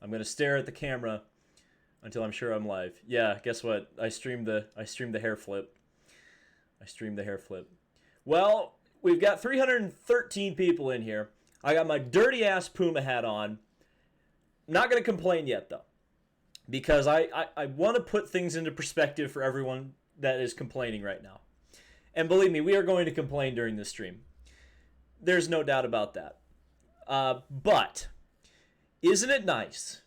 I'm going to stare at the camera until I'm sure I'm live. Yeah, guess what? I streamed the hair flip. Well, we've got 313 people in here. I got my dirty ass Puma hat on. Not going to complain yet though, because I want to put things into perspective for everyone that is complaining right now. And believe me, we are going to complain during this stream. There's no doubt about that. But isn't it nice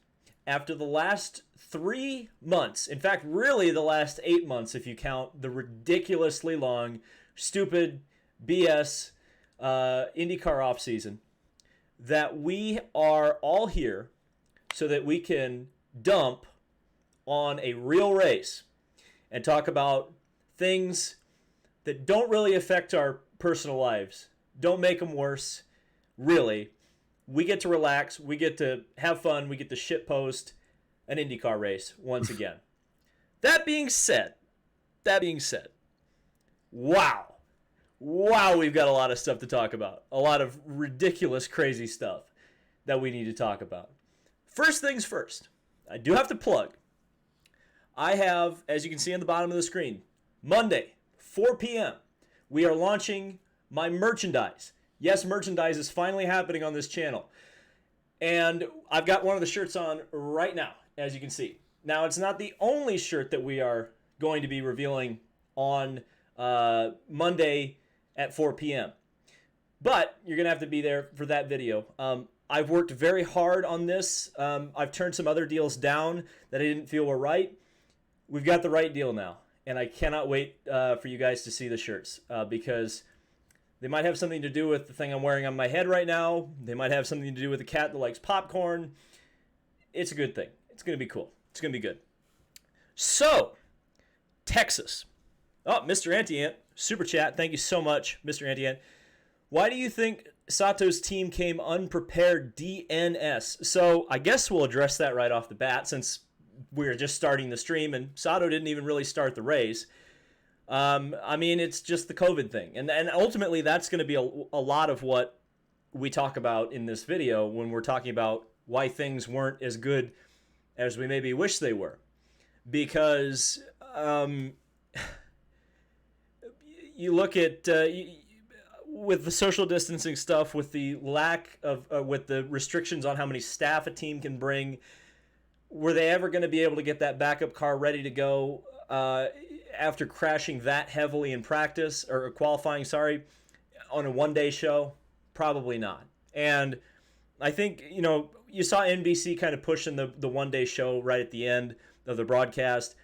after the last 3 months, in fact, really the last 8 months, if you count the ridiculously long, stupid BS IndyCar offseason, that we are all here so that we can dump on a real race and talk about things that don't really affect our personal lives. Don't make them worse, really. We get to relax, we get to have fun, we get to shitpost an IndyCar race once again. That being said, wow, we've got a lot of stuff to talk about. A lot of ridiculous, crazy stuff that we need to talk about. First things first, I do have to plug. I have, as you can see on the bottom of the screen, Monday, 4 p.m., we are launching my merchandise. Yes, merchandise is finally happening on this channel. And I've got one of the shirts on right now, as you can see. Now, it's not the only shirt that we are going to be revealing on Monday at 4 p.m. But you're going to have to be there for that video. I've worked very hard on this. I've turned some other deals down that I didn't feel were right. We've got the right deal now. And I cannot wait for you guys to see the shirts because they might have something to do with the thing I'm wearing on my head right now. They might have something to do with a cat that likes popcorn. It's a good thing. It's going to be cool. It's going to be good. So, Texas. Oh, Mr. Antiant, super chat. Thank you so much, Mr. Antiant. Why do you think Sato's team came unprepared DNS? So, I guess we'll address that right off the bat since we're just starting the stream and Sato didn't even really start the race. I mean, it's just the COVID thing. And ultimately, that's going to be a lot of what we talk about in this video when we're talking about why things weren't as good as we maybe wish they were. Because you look at, with the social distancing stuff, with the lack of, with the restrictions on how many staff a team can bring, were they ever going to be able to get that backup car ready to go after crashing that heavily in practice, or qualifying, sorry, on a one-day show? Probably not. And I think, you saw NBC kind of pushing the one-day show right at the end of the broadcast.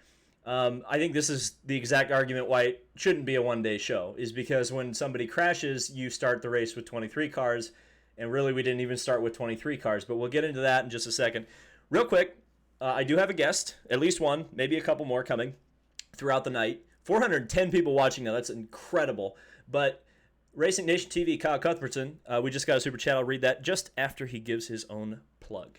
I think this is the exact argument why it shouldn't be a one-day show, is because when somebody crashes, you start the race with 23 cars, and really we didn't even start with 23 cars, but we'll get into that in just a second. Real quick, I do have a guest, at least one, maybe a couple more coming throughout the night. 410 people watching now. That's incredible. But Racing Nation TV, Kyle Cuthbertson, we just got a super chat. I'll read that just after he gives his own plug.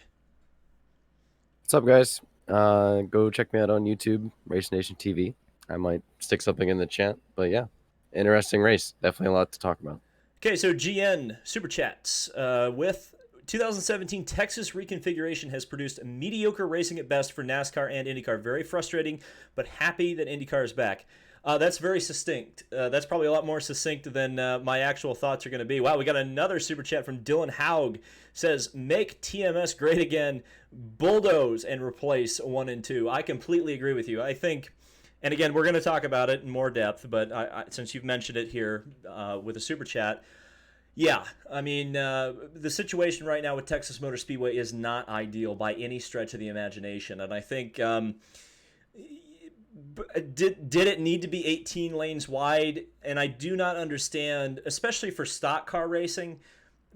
What's up, guys? Go check me out on YouTube, Racing Nation TV. I might stick something in the chat, but yeah, interesting race. Definitely a lot to talk about. Okay, so GN super chats with 2017 Texas reconfiguration has produced mediocre racing at best for NASCAR and IndyCar. Very frustrating, but happy that IndyCar is back. That's very succinct. That's probably a lot more succinct than my actual thoughts are going to be. Wow, we got another super chat from Dylan Haug. Says, make TMS great again, bulldoze and replace 1 and 2. I completely agree with you. I think, and again, we're going to talk about it in more depth, but since you've mentioned it here with a super chat, yeah, I mean, the situation right now with Texas Motor Speedway is not ideal by any stretch of the imagination. And I think, did it need to be 18 lanes wide? And I do not understand, especially for stock car racing.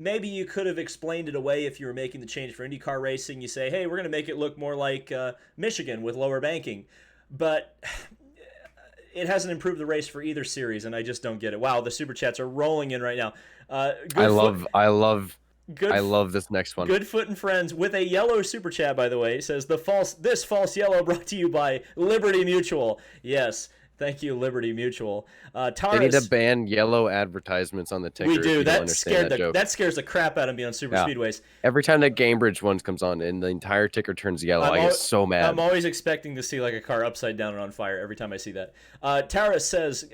Maybe you could have explained it away if you were making the change for IndyCar racing. You say, hey, we're going to make it look more like Michigan with lower banking. But it hasn't improved the race for either series, and I just don't get it. Wow, the super chats are rolling in right now. I love this next one. Goodfoot and Friends with a yellow super chat, by the way, says this false yellow brought to you by Liberty Mutual. Yes, Thank you, Liberty Mutual. They need to Taurus, ban yellow advertisements on the ticker. we If do. you don't That understand that joke. that scares the crap out of me on super Yeah. speedways. Every time that Gamebridge one comes on and the entire ticker turns yellow, I get so mad. I'm always expecting to see like a car upside down and on fire every time I see that. Tara says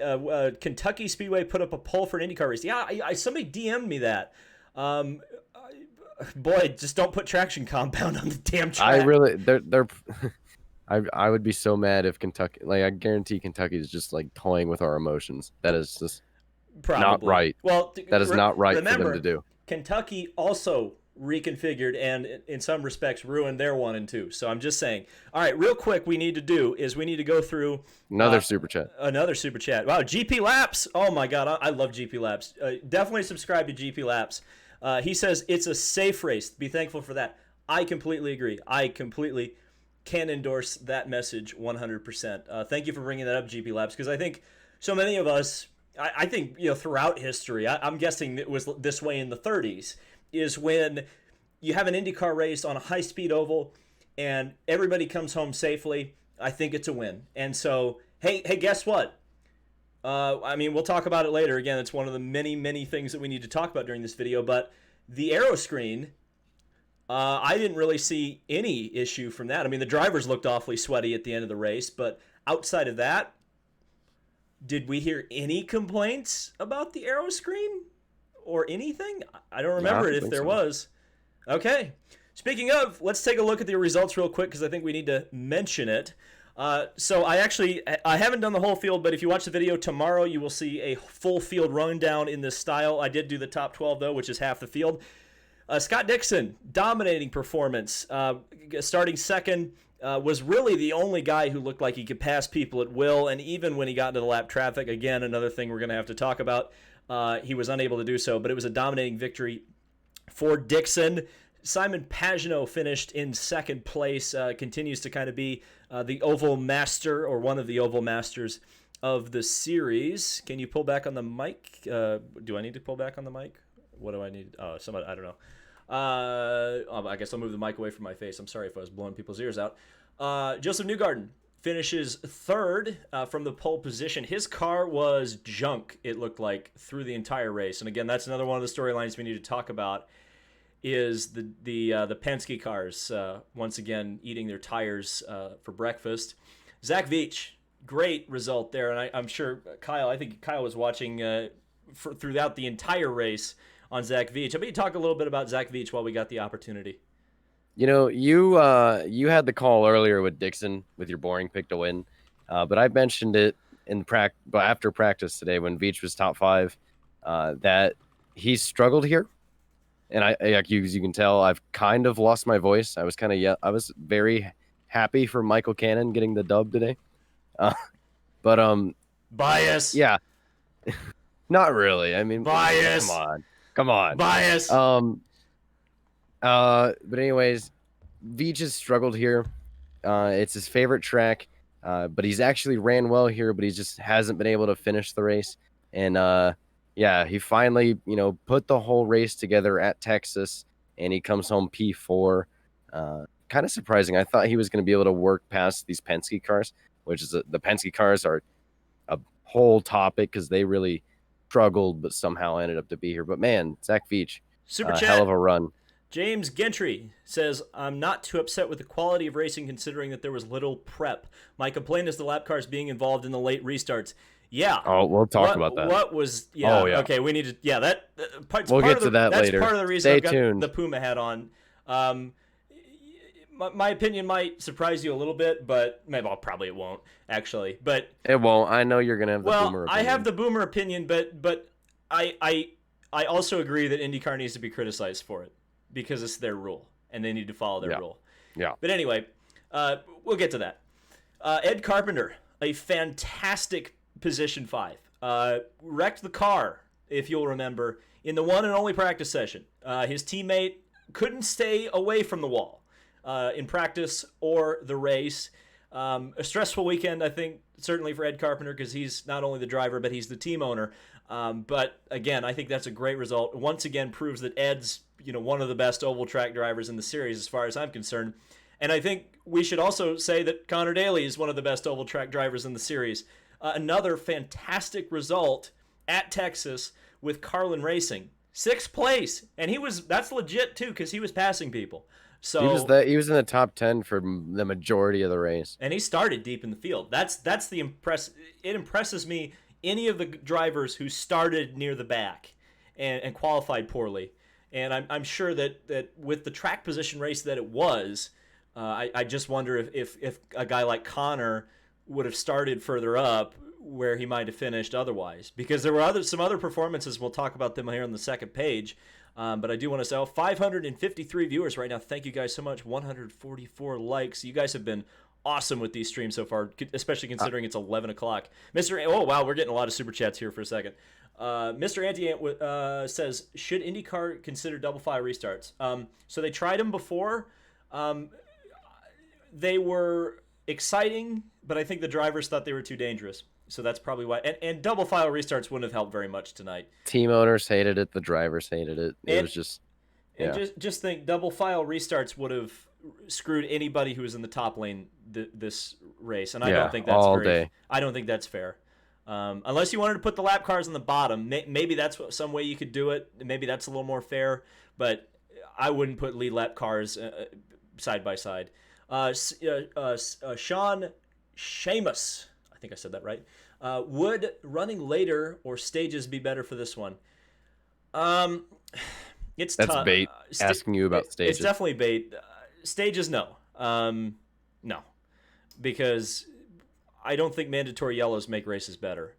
Kentucky Speedway put up a poll for an IndyCar race. Yeah, somebody DM'd me that. Boy, just don't put traction compound on the damn track. They're I would be so mad if Kentucky, like, I guarantee Kentucky is just like toying with our emotions. That is just not right. Well, that is not right for them to do. Kentucky also reconfigured and in some respects ruined their 1 and 2. So I'm just saying. All right, real quick, we need to go through another super chat. Another super chat. Wow, GP Laps. Oh my God, I love GP Laps. Definitely subscribe to GP Laps. He says it's a safe race. Be thankful for that. I completely agree. I completely can endorse that message 100%. Thank you for bringing that up, GP Labs, because I think so many of us, I think, throughout history, I'm guessing it was this way in the 30s, is when you have an IndyCar race on a high-speed oval and everybody comes home safely. I think it's a win. And so, hey, guess what? We'll talk about it later. Again, it's one of the many, many things that we need to talk about during this video, but the Aero screen, I didn't really see any issue from that. I mean, the drivers looked awfully sweaty at the end of the race, but outside of that, did we hear any complaints about the Aero screen or anything? I don't remember if there was. Okay. Speaking of, let's take a look at the results real quick because I think we need to mention it. So I haven't done the whole field, but if you watch the video tomorrow, you will see a full field rundown in this style. I did do the top 12, though, which is half the field. Scott Dixon, dominating performance. Starting second, was really the only guy who looked like he could pass people at will, and even when he got into the lap traffic, again, another thing we're going to have to talk about, he was unable to do so, but it was a dominating victory for Dixon. Simon Pagenaud finished in second place, continues to kind of be the oval master, or one of the oval masters of the series. Can you pull back on the mic? Do I need to pull back on the mic? What do I need? Oh, somebody, I don't know. I guess I'll move the mic away from my face. I'm sorry if I was blowing people's ears out. Joseph Newgarden finishes third from the pole position. His car was junk, it looked like, through the entire race. And again, that's another one of the storylines we need to talk about, is the Penske cars once again eating their tires for breakfast. Zach Veach, great result there. And I'm sure I think Kyle was watching throughout the entire race on Zach Veach. How about you talk a little bit about Zach Veach while we got the opportunity? You had the call earlier with Dixon with your boring pick to win, but I mentioned it after practice today when Veach was top 5, that he struggled here, and as you can tell, I've kind of lost my voice. I was very happy for Michael Cannon getting the dub today, but bias. Yeah, not really. I mean, bias. Come on. Bias. But anyways, Veach has struggled here. It's his favorite track, but he's actually ran well here, but he just hasn't been able to finish the race. And he finally, put the whole race together at Texas, and he comes home P4. Kind of surprising. I thought he was going to be able to work past these Penske cars, which is the Penske cars are a whole topic because they really struggled, but somehow ended up to be here. But man, Zach Veach, super chat. Hell of a run. James Gentry says, I'm not too upset with the quality of racing considering that there was little prep. My complaint is the lap cars being involved in the late restarts. Yeah. Oh, we'll talk about that. What was, yeah. Oh, yeah. Okay, we need to, yeah, we'll get to that later. That's part of the reason Stay I've got tuned. the Puma hat on. My opinion might surprise you a little bit, but maybe it won't, actually. But it won't. I know you're going to have the boomer opinion. I have the boomer opinion, but I also agree that IndyCar needs to be criticized for it because it's their rule, and they need to follow their rule. Yeah. But anyway, we'll get to that. Ed Carpenter, a fantastic position 5. Wrecked the car, if you'll remember, in the one and only practice session. His teammate couldn't stay away from the wall in practice or the race. A stressful weekend, I think, certainly for Ed Carpenter, because he's not only the driver, but he's the team owner. But again, I think that's a great result. Once again, proves that Ed's one of the best oval track drivers in the series, as far as I'm concerned. And I think we should also say that Connor Daly is one of the best oval track drivers in the series. another fantastic result at Texas with Carlin Racing. 6th place, and that's legit too because he was passing people. So he was in the top 10 for the majority of the race, and he started deep in the field. That's the It impresses me, any of the drivers who started near the back and qualified poorly. And I'm sure that with the track position race that it was, I just wonder if a guy like Connor would have started further up where he might have finished otherwise. Because there were some other performances. We'll talk about them here on the second page. But I do want to say 553 viewers right now. Thank you guys so much. 144 likes. You guys have been awesome with these streams so far, especially considering it's 11 o'clock. Oh, wow, we're getting a lot of super chats here for a second. Mr. Anti-Ant says, should IndyCar consider double file restarts? So they tried them before. They were exciting, but I think the drivers thought they were too dangerous. So that's probably why. And double file restarts wouldn't have helped very much tonight. Team owners hated it. The drivers hated it. It was just... Yeah. And just think, double file restarts would have screwed anybody who was in the top lane this race. And I don't think that's I don't think that's fair. Unless you wanted to put the lap cars on the bottom, maybe that's some way you could do it. Maybe that's a little more fair, but I wouldn't put lead lap cars side by side. Sean Seamus, I think I said that right. Would running later or stages be better for this one? That's bait. Asking you about stages. It's definitely bait. Stages, no. No, because I don't think mandatory yellows make races better.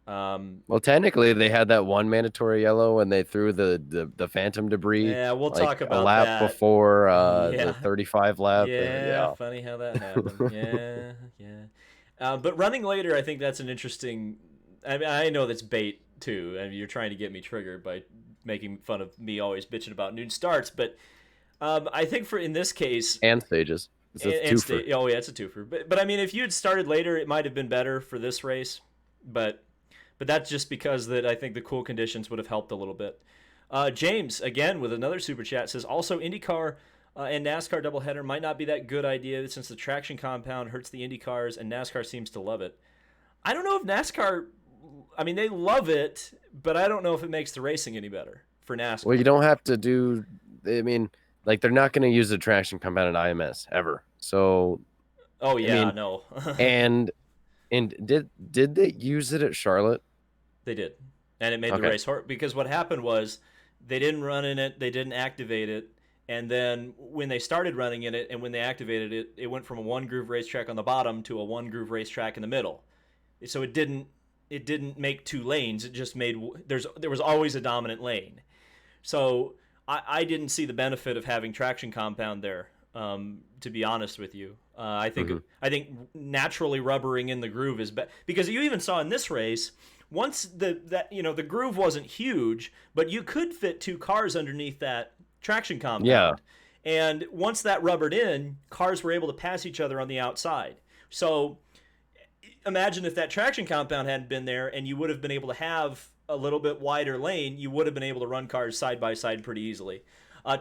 Well, technically, they had that one mandatory yellow when they threw the phantom debris. Yeah, we'll talk about a lap that. Before the 35 lap. Yeah, funny how that happened. yeah. But running later, I think that's an interesting. I mean, I know that's bait too. I mean, you're trying to get me triggered by making fun of me always bitching about noon starts, but I think in this case and stages. It's a twofer. Oh yeah, it's a twofer. But I mean, if you had started later, it might have been better for this race. But that's just because that I think the cool conditions would have helped a little bit. James, again, with another super chat, says, also IndyCar and NASCAR doubleheader might not be that good idea since the traction compound hurts the Indy cars and NASCAR seems to love it. I don't know if NASCAR, I mean, they love it, but I don't know if it makes the racing any better for NASCAR. Well, you don't have to do, I mean, like they're not going to use the traction compound at IMS ever. So. Oh, yeah, I mean, no. and did they use it at Charlotte? They did. And it made the race hard because what happened was they didn't run in it, they didn't activate it, and then when they started running in it and when they activated it, it went from a one groove racetrack on the bottom to a one groove racetrack in the middle. So it didn't make two lanes. It just made there was always a dominant lane. So I didn't see the benefit of having traction compound there. To be honest with you, I think naturally rubbering in the groove is better because you even saw in this race once the groove wasn't huge, but you could fit two cars underneath that traction compound. Yeah. And once that rubbered in, cars were able to pass each other on the outside. So imagine if that traction compound hadn't been there and you would have been able to have a little bit wider lane, you would have been able to run cars side by side pretty easily.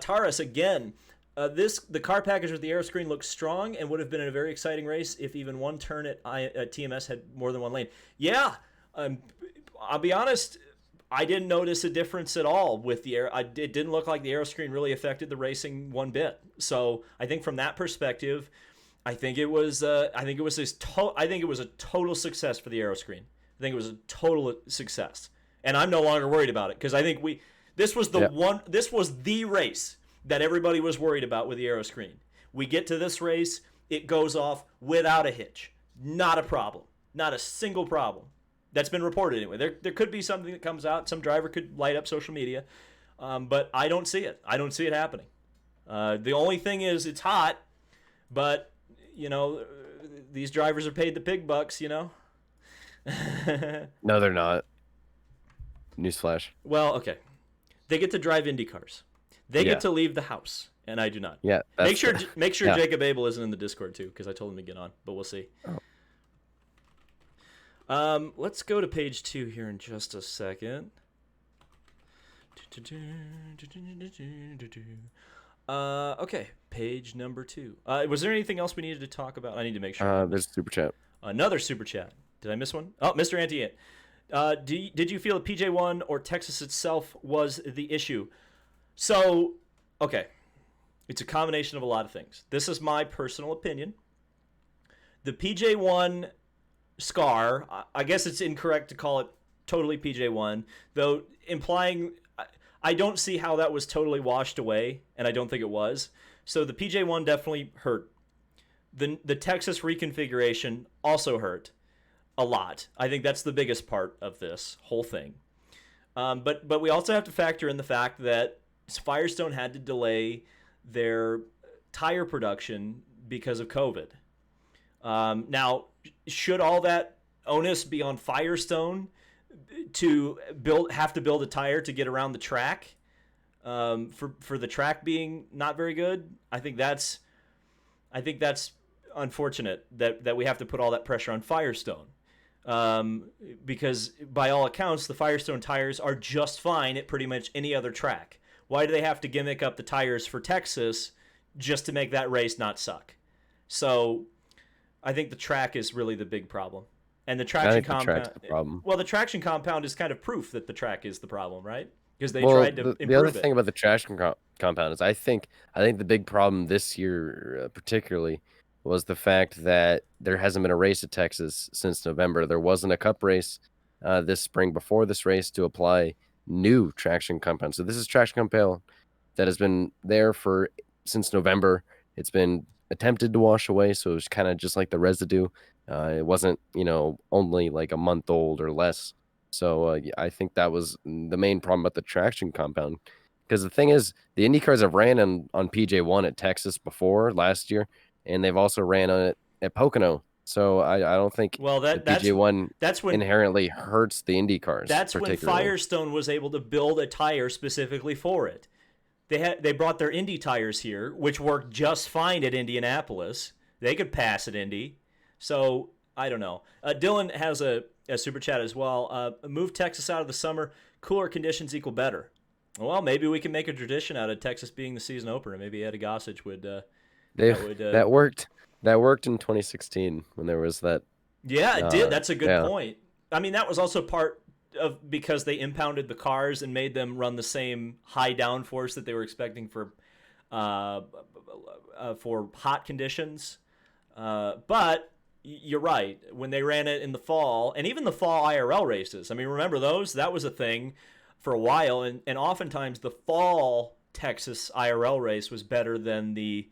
Taurus, again, the car package with the aero screen looks strong and would have been in a very exciting race if even one turn at TMS had more than one lane. Yeah, I'll be honest, I didn't notice a difference at all with the air. It didn't look like the aero screen really affected the racing one bit. So I think from that perspective, I think it was a total success for the aero screen. I think it was a total success, and I'm no longer worried about it because I think this was the race that everybody was worried about with the aero screen. We get to this race, it goes off without a hitch, not a problem, not a single problem. That's been reported anyway. There could be something that comes out. Some driver could light up social media, but I don't see it. I don't see it happening. The only thing is it's hot, but these drivers are paid the pig bucks. No, they're not. Newsflash. Well, okay, they get to drive Indy cars. They get to leave the house, and I do not. Yeah. Make sure Jacob Abel isn't in the Discord too, because I told him to get on, but we'll see. Oh. Let's go to page 2 here in just a second. Okay, page number 2. Was there anything else we needed to talk about? I need to make sure. There's a super chat. Another super chat. Did I miss one? Oh, Mr. Antiant. Did you feel that PJ1 or Texas itself was the issue? So, okay. It's a combination of a lot of things. This is my personal opinion. The PJ1 scar, I guess it's incorrect to call it totally PJ1, though implying I don't see how that was totally washed away, and I don't think it was. So the PJ1 definitely hurt. The Texas reconfiguration also hurt a lot. I think that's the biggest part of this whole thing. But we also have to factor in the fact that Firestone had to delay their tire production because of COVID. Now, should all that onus be on Firestone to have to build a tire to get around the track for the track being not very good? I think that's unfortunate that we have to put all that pressure on Firestone. Because by all accounts, the Firestone tires are just fine at pretty much any other track. Why do they have to gimmick up the tires for Texas just to make that race not suck? So I think the track is really the big problem. And the traction compound. The problem. Well, the traction compound is kind of proof that the track is the problem, right? Because they Well, tried to improve the other it. thing about the traction compound is I think the big problem this year particularly was the fact that there hasn't been a race at Texas since November. There wasn't a cup race this spring before this race to apply new traction compound. So this is traction compound that has been there since November. It's been attempted to wash away, so it was kind of just like the residue. It wasn't, only like a month old or less. So I think that was the main problem about the traction compound. Because the thing is, the IndyCars have ran on PJ1 at Texas before last year, and they've also ran on it at Pocono. So I don't think the PJ1 inherently hurts the IndyCars. That's when Firestone was able to build a tire specifically for it. They brought their Indy tires here, which worked just fine at Indianapolis. They could pass at Indy. So I don't know. Dylan has a super chat as well. Move Texas out of the summer. Cooler conditions equal better. Well, maybe we can make a tradition out of Texas being the season opener. Maybe Eddie Gossage would. That worked. That worked in 2016 when there was that. Yeah, it did. That's a good point. I mean, that was also part of because they impounded the cars and made them run the same high downforce that they were expecting for hot conditions. But you're right. When they ran it in the fall, and even the fall IRL races, I mean, remember those? That was a thing for a while, and oftentimes the fall Texas IRL race was better than the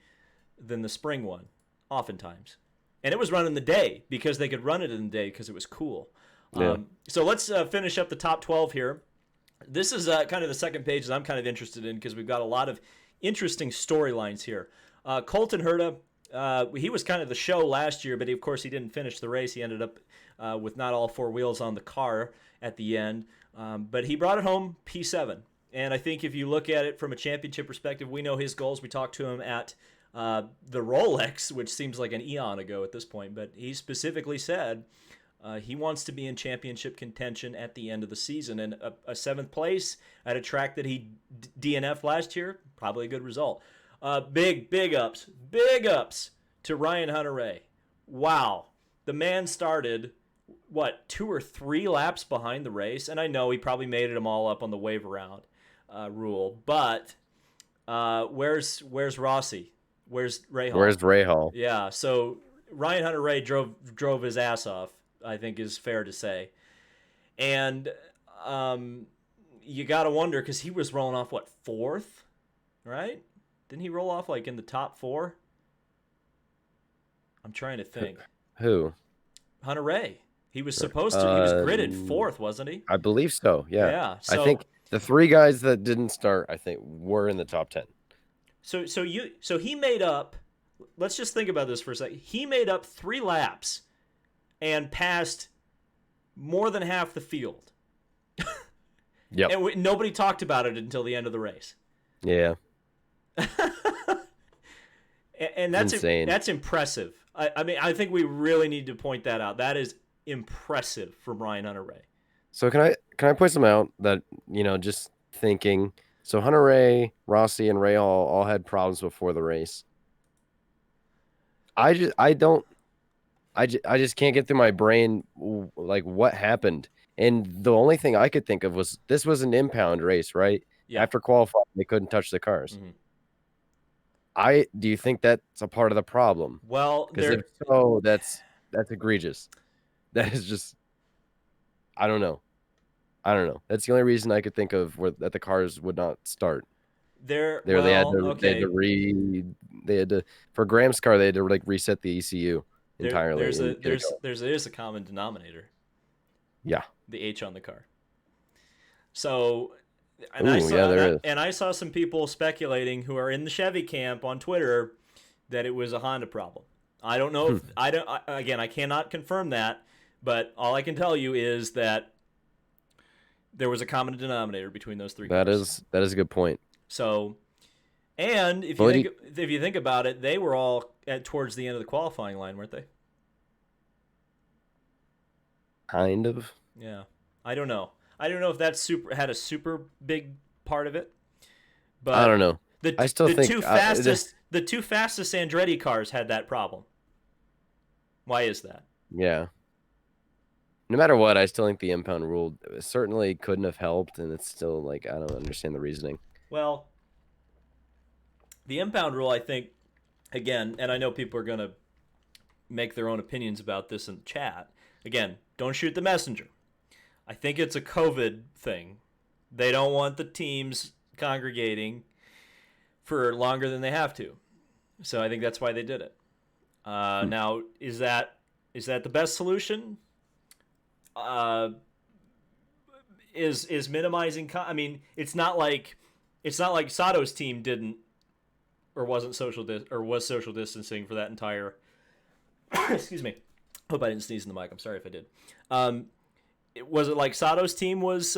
spring one, oftentimes. And it was run in the day because they could run it in the day because it was cool. Yeah. So let's finish up the top 12 here. This is kind of the second page that I'm kind of interested in because we've got a lot of interesting storylines here. Colton Herta, he was kind of the show last year, but of course he didn't finish the race. He ended up with not all four wheels on the car at the end. But he brought it home P7. And I think if you look at it from a championship perspective, we know his goals. We talked to him at the Rolex, which seems like an eon ago at this point. But he specifically said he wants to be in championship contention at the end of the season. And a seventh place at a track that he DNF'd last year, probably a good result. Big ups to Ryan Hunter-Reay. Wow. The man started, 2 or 3 laps behind the race? And I know he probably made them all up on the wave around rule. But where's Rossi? Where's Rahal? Where's Rahal? Yeah, so Ryan Hunter-Reay drove his ass off, I think is fair to say. And you got to wonder, because he was rolling off, 4th? Right? Didn't he roll off, in the top 4? I'm trying to think. Who? Hunter-Reay. He was supposed to. He was gridded 4th, wasn't he? I believe so, yeah. Yeah. So, I think the 3 guys that didn't start, were in the top 10. So he made up, let's just think about this for a second. He made up 3 laps and passed more than half the field. Yep. And nobody talked about it until the end of the race. Yeah. and that's insane. That's impressive. I mean, I think we really need to point that out. That is impressive from Ryan Hunter-Reay. So can I point some out that, just thinking, so Hunter-Reay, Rossi, and Rahal all had problems before the race. I I just can't get through my brain like what happened. And the only thing I could think of was this was an impound race, right? Yeah. After qualifying, they couldn't touch the cars. Mhm. I do you think that's a part of the problem? Well, Because if so, that's egregious. That is just I don't know. I don't know. That's the only reason I could think of that the cars would not start. They had well, to okay. they had to for Graham's car they had to like reset the ECU There entirely there's a and get it there's going. there's a common denominator, Yeah. the H on the car. So, and I Ooh, saw yeah, there is. and I saw some people speculating who are in the Chevy camp on Twitter that it was a Honda problem. I don't know if I don't. Again, I cannot confirm that, but all I can tell you is that there was a common denominator between those three cars. That is a good point. So, and But if you think about it, they were all at towards the end of the qualifying line, weren't they? kind of. Yeah, I don't know. I don't know if that had a super big part of it, I don't but know. I still the think the two fastest Andretti cars had that problem. Why is that? yeah. No matter what, I still think the impound rule certainly couldn't have helped, and it's still like I don't understand the reasoning. Well, the impound rule, I think, again, and I know people are gonna make their own opinions about this in the chat. Again, don't shoot the messenger. I think it's a COVID thing. They don't want the teams congregating for longer than they have to. So I think that's why they did it. Now, is that the best solution? Is minimizing? I mean, it's not like Sato's team didn't or wasn't was social distancing for that entire. Excuse me. Hope I didn't sneeze in the mic. I'm sorry if I did. Was it like Sato's team was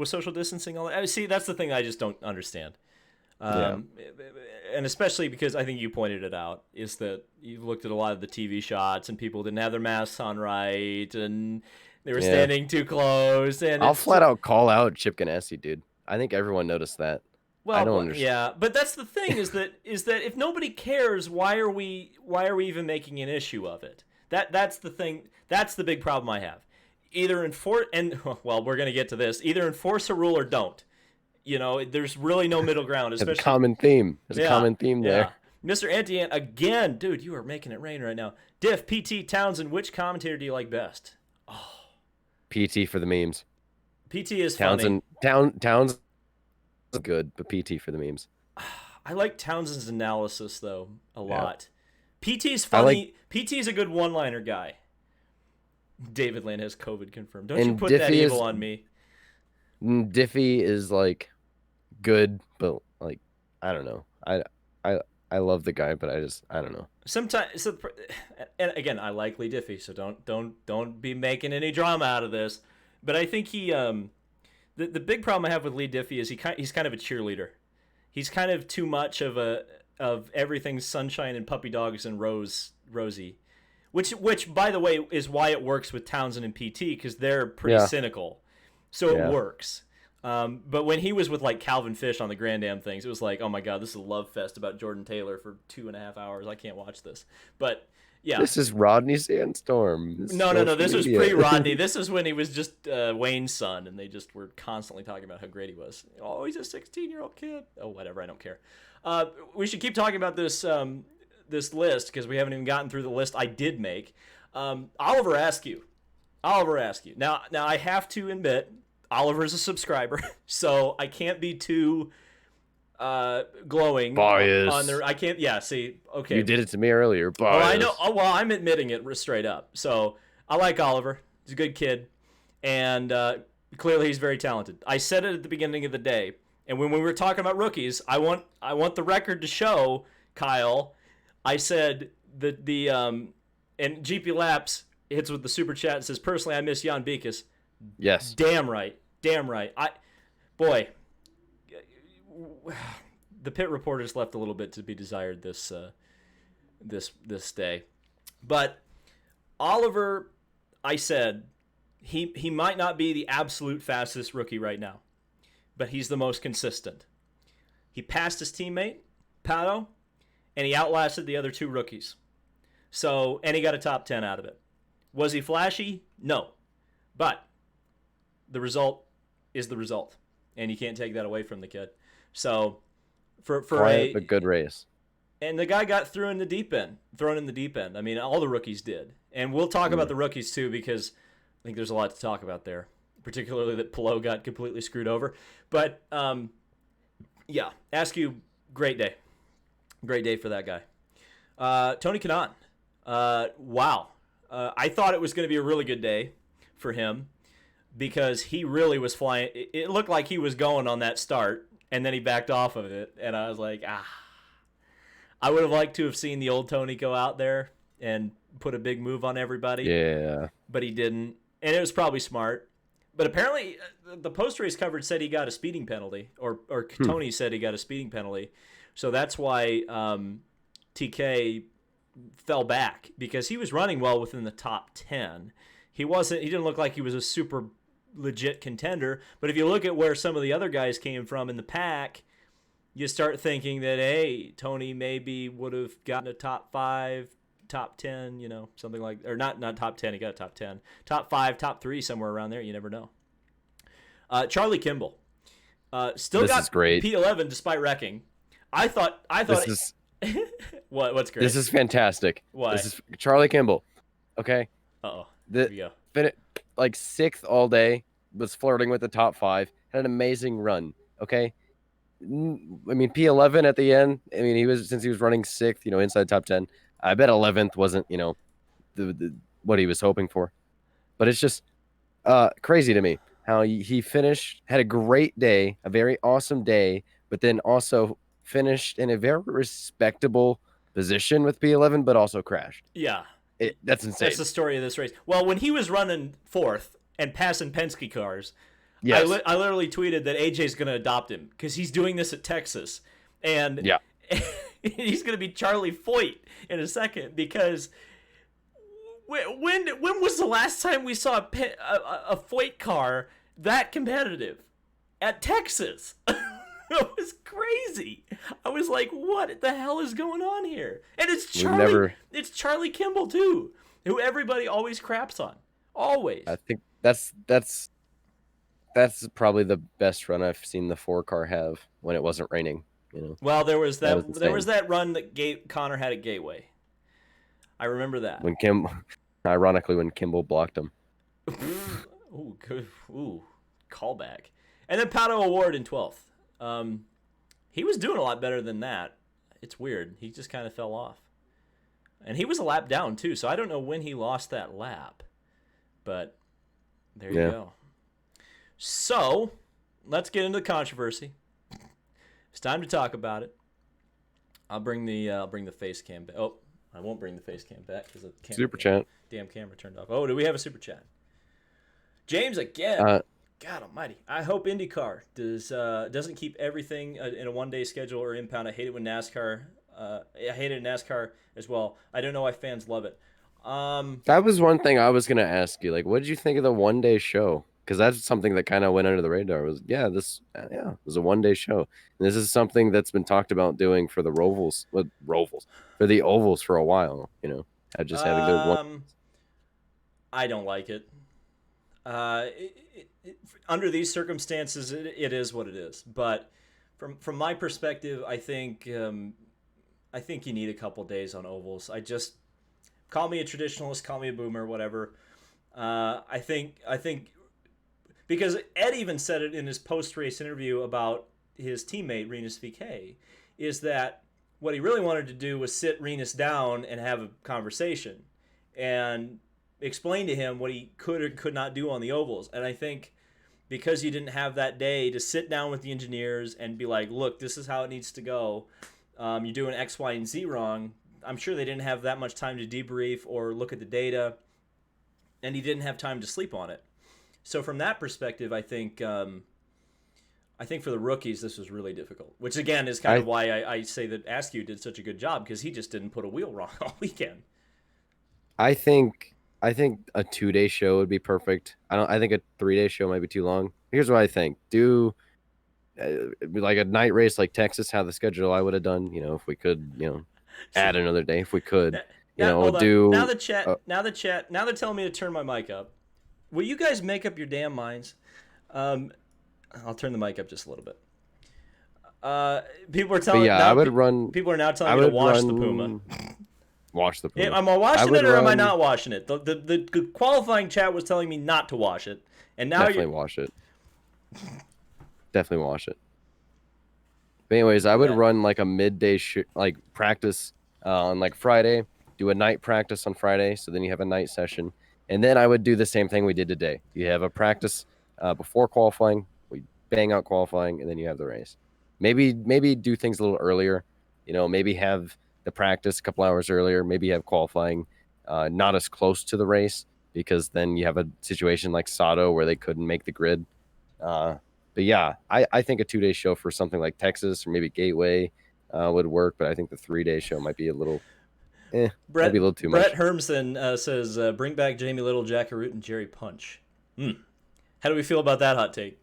social distancing? See, that's the thing I just don't understand. And especially because I think you pointed it out, is that you looked at a lot of the TV shots and people didn't have their masks on right and they were standing too close. And I'll flat out call out Chip Ganassi, dude. I think everyone noticed that. I don't understand. Yeah, but that's the thing is that if nobody cares, why are we even making an issue of it? That's the thing. That's the big problem I have. Either enforce we're gonna get to this. Either enforce a rule or don't. There's really no middle ground. Especially There's a common theme. There's a common theme there. Mr. Antiant, again, dude, you are making it rain right now. Diff, PT, Townsend, which commentator do you like best? Oh, PT for the memes. PT is Townsend, funny. Townsend is good, but PT for the memes. I like Townsend's analysis though a lot. PT's funny. PT's a good one-liner guy. David Land has COVID confirmed. Don't you put that evil on me. Diffie is like good, but like I don't know. I love the guy, but I don't know. Sometimes, and again, I like Lee Diffie, so don't be making any drama out of this. But I think he the big problem I have with Lee Diffie is he's kind of a cheerleader. He's kind of too much of everything sunshine and puppy dogs and rosy, which by the way is why it works with Townsend and PT because they're pretty cynical, so it works. But when he was with like Calvin Fish on the Grand Am things, it was like, oh my god, this is a love fest about Jordan Taylor for 2.5 hours. I can't watch this. But yeah, this is Rodney Sandstorm. No. This was pre-Rodney. This is when he was just Wayne's son, and they just were constantly talking about how great he was. Oh, he's a 16-year-old kid. Oh, whatever. I don't care. We should keep talking about this this list because we haven't even gotten through the list I did make. Oliver Askew. Now I have to admit, Oliver's a subscriber, so I can't be too glowing biased on their. I can't. Yeah. See. Okay. You did it to me earlier. Biased. Well, I know. Oh, well, I'm admitting it straight up. So I like Oliver. He's a good kid, and clearly he's very talented. I said it at the beginning of the day, and when we were talking about rookies, I want the record to show, Kyle. I said the and GP Laps hits with the super chat and says, personally, I miss Jan Beekes. Yes. Damn right. Boy, the pit reporters left a little bit to be desired this day. But Oliver, I said, he might not be the absolute fastest rookie right now, but he's the most consistent. He passed his teammate, Pato, and he outlasted the other 2 rookies. So, and he got a top 10 out of it. Was he flashy? No. But the result is the result, and you can't take that away from the kid. So, for Quiet, but good race. And the guy got thrown in the deep end. I mean, all the rookies did. And we'll talk about the rookies too, because I think there's a lot to talk about there, particularly that Pelot got completely screwed over. But, yeah, Askew, great day. Great day for that guy. Tony Kanaan. Wow. I thought it was going to be a really good day for him because he really was flying. It looked like he was going on that start, and then he backed off of it. And I was like, I would have liked to have seen the old Tony go out there and put a big move on everybody. Yeah. But he didn't. And it was probably smart. But apparently the post-race coverage said he got a speeding penalty, or Tony said he got a speeding penalty. So that's why TK fell back, because he was running well within the top 10. He didn't look like he was a super legit contender. But if you look at where some of the other guys came from in the pack, you start thinking that, hey, Tony maybe would have gotten a top 5, top 10, something like, or not top 10, he got a top 10, top 5, top 3, somewhere around there. You never know. Charlie Kimball still this got is great. P11 despite wrecking. I thought this is what's great? This is fantastic. What? This is Charlie Kimball. Okay. Uh-oh. Here we go. Like 6th all day, was flirting with the top 5, had an amazing run. Okay. I mean, P11 at the end. I mean, since he was running 6th, inside top 10. I bet 11th wasn't, the what he was hoping for. But it's just crazy to me how he finished, had a great day, a very awesome day, but then also finished in a very respectable position with P11, but also crashed. Yeah. That's insane. That's the story of this race. Well, when he was running 4th and passing Penske cars, yes. I literally tweeted that AJ's going to adopt him because he's doing this at Texas. And yeah. He's going to be Charlie Foyt in a second, because when was the last time we saw a Foyt car that competitive at Texas? It was crazy. I was like, what the hell is going on here? And it's it's Charlie Kimball too, who everybody always craps on. Always. I think that's probably the best run I've seen the 4-car have when it wasn't raining. Well, there was that run that Connor had at Gateway. I remember that. Ironically, when Kimball blocked him. Ooh, good. Ooh, callback. And then Pato O'Ward in 12th. He was doing a lot better than that. It's weird. He just kind of fell off. And he was a lap down too, so I don't know when he lost that lap. But there you go. So, let's get into the controversy. It's time to talk about it. I'll bring the face cam back. Oh, I won't bring the face cam back because the super chat. Damn camera turned off. Oh, do we have a super chat? James again. God almighty. I hope IndyCar doesn't keep everything in a one-day schedule or impound. I hate it when NASCAR. I hate it in NASCAR as well. I don't know why fans love it. That was one thing I was gonna ask you. Like, what did you think of the one-day show? Because that's something that kind of went under the radar. It was a one-day show. And this is something that's been talked about doing for the for the ovals for a while. Just having their one. I don't like it. Under these circumstances, it is what it is. But from my perspective, I think you need a couple days on ovals. Call me a traditionalist, call me a boomer, whatever. I think because Ed even said it in his post-race interview about his teammate Rinus VeeKay, is that what he really wanted to do was sit Rinus down and have a conversation and explain to him what he could or could not do on the ovals. And I think because you didn't have that day to sit down with the engineers and be like, look, this is how it needs to go. You're doing X, Y, and Z wrong. I'm sure they didn't have that much time to debrief or look at the data, and he didn't have time to sleep on it. So from that perspective, I think for the rookies, this was really difficult, which again is kind of why I say that Askew did such a good job, because he just didn't put a wheel wrong all weekend. I think a 2-day show would be perfect. I think a 3-day show might be too long. Here's what I think. Do like a night race like Texas, how the schedule I would have done, if we could, add another day if we could. Hold on. Do Now they're telling me to turn my mic up. Will you guys make up your damn minds? I'll turn the mic up just a little bit. People are telling. I would run. People are now telling me to wash the Puma. Wash the Puma. Am I washing it or am I not washing it? The qualifying chat was telling me not to wash it, and now definitely wash it. Definitely wash it. But anyways, I would run like a midday practice on like Friday. Do a night practice on Friday, so then you have a night session, and then I would do the same thing we did today. You have a practice before qualifying. We bang out qualifying, and then you have the race. Maybe do things a little earlier. Maybe have the practice a couple hours earlier. Maybe have qualifying not as close to the race, because then you have a situation like Sato where they couldn't make the grid. But yeah, I think a 2-day show for something like Texas or maybe Gateway would work. But I think the 3-day show might be a little. Might be a little too much. Brett Hermson says, bring back Jamie Little, Jack Root, and Jerry Punch. How do we feel about that hot take?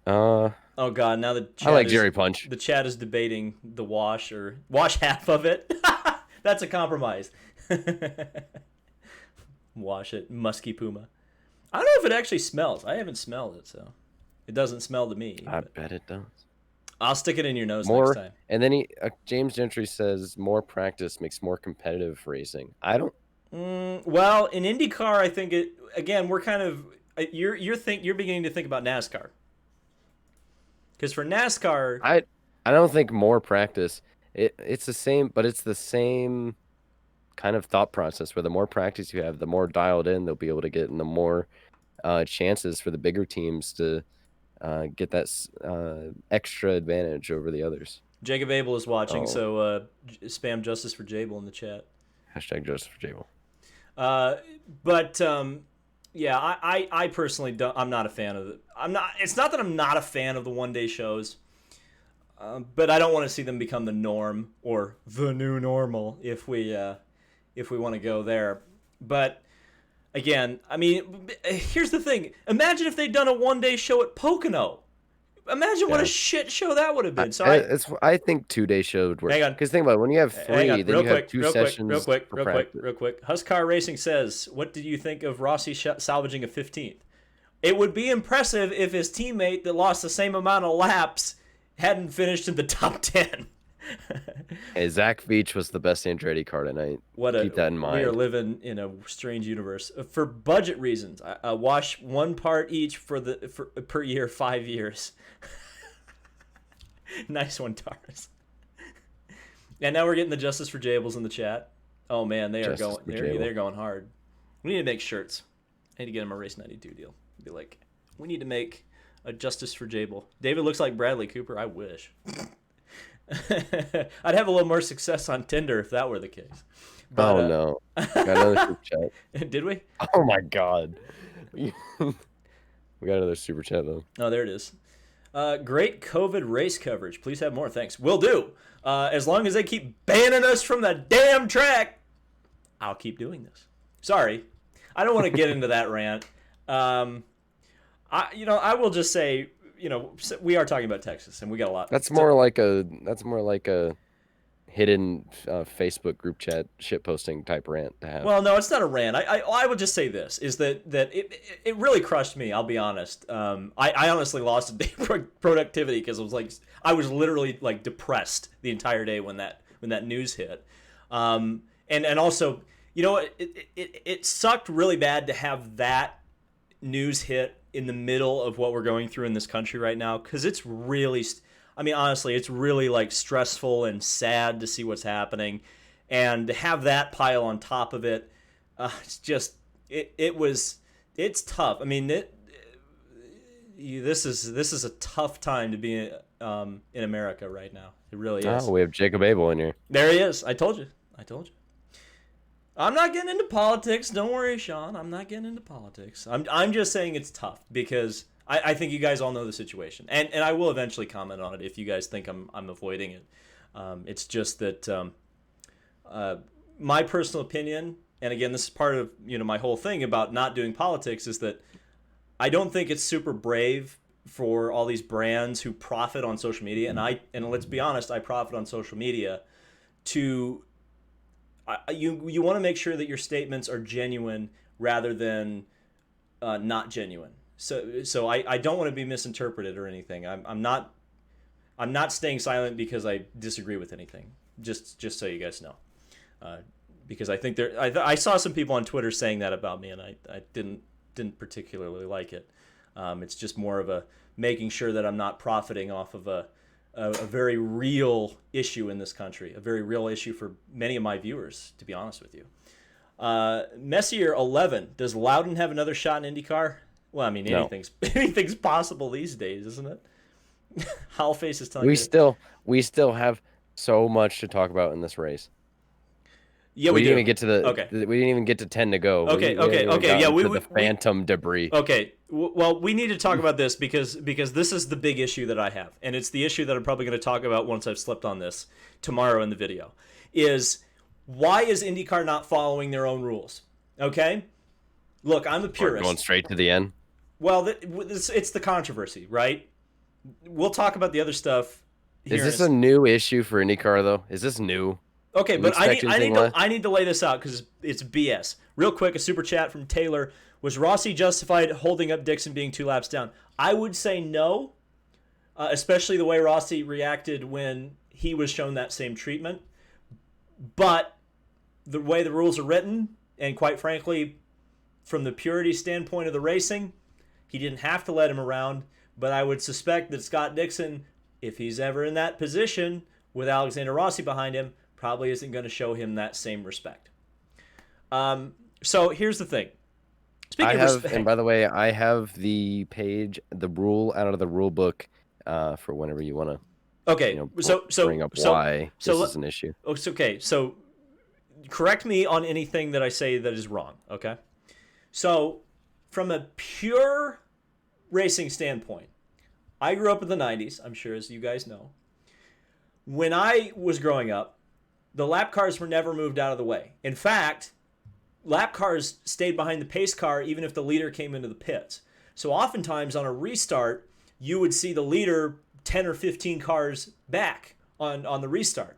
Oh God! Now the chat I like Jerry Punch. The chat is debating the wash or wash half of it. That's a compromise. Wash it, musky Puma. I don't know if it actually smells. I haven't smelled it, so it doesn't smell to me. I bet it does. I'll stick it in your nose next time. And then James Gentry says more practice makes more competitive racing. I don't. Well, in IndyCar, I think it. Again, we're kind of you're beginning to think about NASCAR. Because for NASCAR, I don't think more practice. It's the same, but it's the same kind of thought process where the more practice you have, the more dialed in they'll be able to get, and the more chances for the bigger teams to get that extra advantage over the others. Jacob Abel is watching, so spam Justice for Jable in the chat. Hashtag Justice for Jable. Yeah, I personally don't. I'm not a fan of it. It's not that I'm not a fan of the 1-day shows, but I don't want to see them become the norm or the new normal if we want to go there. But again, I mean, here's the thing. Imagine if they'd done a 1-day show at Pocono. Imagine what a shit show that would have been. So I think 2-day show would work. Hang on. Because think about it, when you have 3, then you have 2 sessions. Real quick. Huskar Racing says, what did you think of Rossi salvaging a 15th? It would be impressive if his teammate that lost the same amount of laps hadn't finished in the top 10. Hey, Zach Veach was the best Andretti car tonight. Keep that in mind. We are living in a strange universe. For budget reasons, I wash one part each per year, 5 years. Nice one, Taurus. And now we're getting the Justice for Jables in the chat. Oh man, they're going hard. We need to make shirts. I need to get him a Race 92 deal. Be like, we need to make a Justice for Jable. David looks like Bradley Cooper. I wish. I'd have a little more success on Tinder if that were the case. But, no. Got another super chat. Did we? Oh my God. We got another super chat though. Oh, there it is. Great COVID race coverage. Please have more. Thanks. Will do. As long as they keep banning us from the damn track, I'll keep doing this. Sorry. I don't want to get into that rant. I will just say, we are talking about Texas, and we got a lot. That's more like a hidden Facebook group chat shitposting type rant to have. Well, no, it's not a rant. I would just say this is that it really crushed me. I'll be honest. I honestly lost a day of productivity because I was literally like depressed the entire day when that news hit, and also it sucked really bad to have that news hit in the middle of what we're going through in this country right now, because it's really, honestly, it's really like stressful and sad to see what's happening, and to have that pile on top of it, it's just it's tough. This is a tough time to be in America right now. It really is. Oh, we have Jacob Abel in here. There he is. I told you. I'm not getting into politics. Don't worry, Sean. I'm not getting into politics. I'm just saying it's tough because I think you guys all know the situation, and I will eventually comment on it if you guys think I'm avoiding it. It's just that my personal opinion, and again, this is part of my whole thing about not doing politics, is that I don't think it's super brave for all these brands who profit on social media, and let's be honest, I profit on social media, to you want to make sure that your statements are genuine rather than not genuine. So I don't want to be misinterpreted or anything. I'm not staying silent because I disagree with anything. Just so you guys know, because I think I saw some people on Twitter saying that about me, and I didn't particularly like it. It's just more of a making sure that I'm not profiting off of a very real issue in this country, a very real issue for many of my viewers, to be honest with you. Messier 11. Does Loudon have another shot in IndyCar? Well, I mean, No. anything's possible these days, isn't it? Hallface is telling We still have so much to talk about in this race. Yeah, we do. didn't even get to Okay. we didn't even get to 10 to go. Okay. Yeah, the phantom debris. Okay. Well, we need to talk about this because this is the big issue that I have, and it's the issue that I'm probably going to talk about once I've slipped on this tomorrow in the video. Is why is IndyCar not following their own rules? Okay. Look, I'm a purist. We're going straight to the end. Well, it's the controversy, right? We'll talk about the other stuff. Is this a new issue for IndyCar though? Is this new? Okay, but I need to lay this out because it's BS. Real quick, a super chat from Taylor. Was Rossi justified holding up Dixon being 2 laps down? I would say no, especially the way Rossi reacted when he was shown that same treatment. But the way the rules are written, and quite frankly, from the purity standpoint of the racing, he didn't have to let him around. But I would suspect that Scott Dixon, if he's ever in that position with Alexander Rossi behind him, probably isn't going to show him that same respect. So here's the thing. Speaking of respect, and by the way, I have the rule out of the rule book for whenever you want to. Okay, bring up why this is an issue. Okay, so correct me on anything that I say that is wrong. Okay, so from a pure racing standpoint, I grew up in the 90s. I'm sure, as you guys know. When I was growing up, the lap cars were never moved out of the way. In fact, lap cars stayed behind the pace car even if the leader came into the pits. So oftentimes on a restart, you would see the leader 10 or 15 cars back on the restart.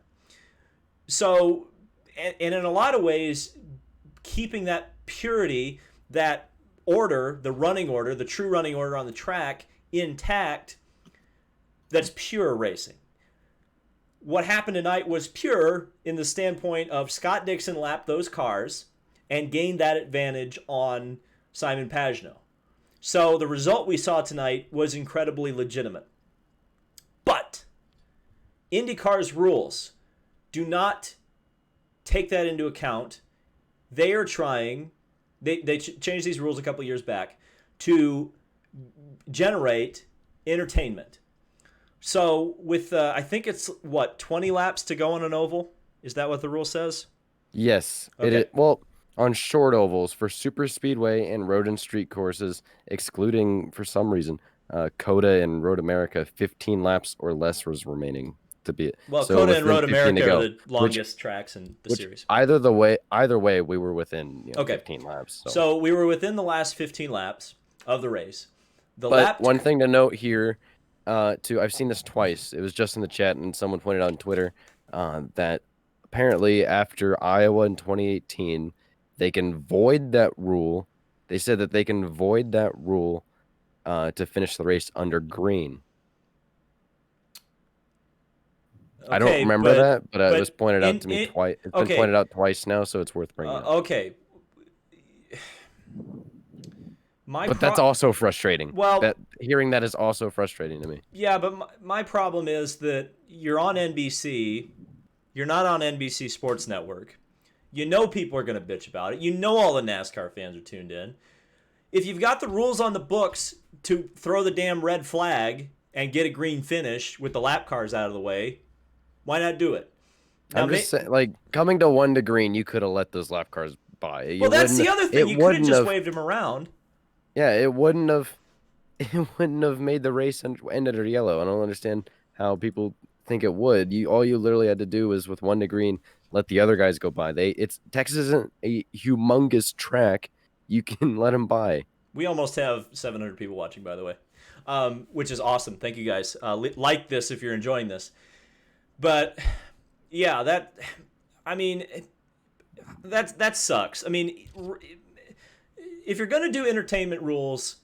So, and in a lot of ways, keeping that purity, that order, the running order, the true running order on the track intact, that's pure racing. What happened tonight was pure in the standpoint of Scott Dixon lapped those cars and gained that advantage on Simon Pagenaud. So the result we saw tonight was incredibly legitimate. But IndyCar's rules do not take that into account. They are trying, they changed these rules a couple years back to generate entertainment. So with, I think it's, 20 laps to go on an oval? Is that what the rule says? Yes. Okay. Well, on short ovals for super speedway and road and street courses, excluding, for some reason, COTA and Road America, 15 laps or less was remaining to be. Well, so COTA and Road 15 America are the longest tracks in the series. Either way, we were within 15 laps. So we were within the last 15 laps of the race. One thing to note here, I've seen this twice. It was just in the chat, and someone pointed out on Twitter that apparently after Iowa in 2018, they can void that rule. They said that they can void that rule to finish the race under green. Okay, I don't remember that, but it was pointed out to me twice. It's been pointed out twice now, so it's worth bringing up. Okay. But that's also frustrating. Well, hearing that is also frustrating to me. Yeah, but my problem is that you're on NBC. You're not on NBC Sports Network. You know people are going to bitch about it. You know all the NASCAR fans are tuned in. If you've got the rules on the books to throw the damn red flag and get a green finish with the lap cars out of the way, why not do it? Now, I'm just saying, like, coming to 1 to green, you could have let those lap cars by. Well, that's the other thing. You could have just waved them around. Yeah, it wouldn't have made the race ended at yellow. I don't understand how people think it would. All you literally had to do was with 1 to green, let the other guys go by. Texas isn't a humongous track. You can let them by. We almost have 700 people watching, by the way, which is awesome. Thank you guys. Like this if you're enjoying this. But Yeah, that sucks. I mean, if you're going to do entertainment rules,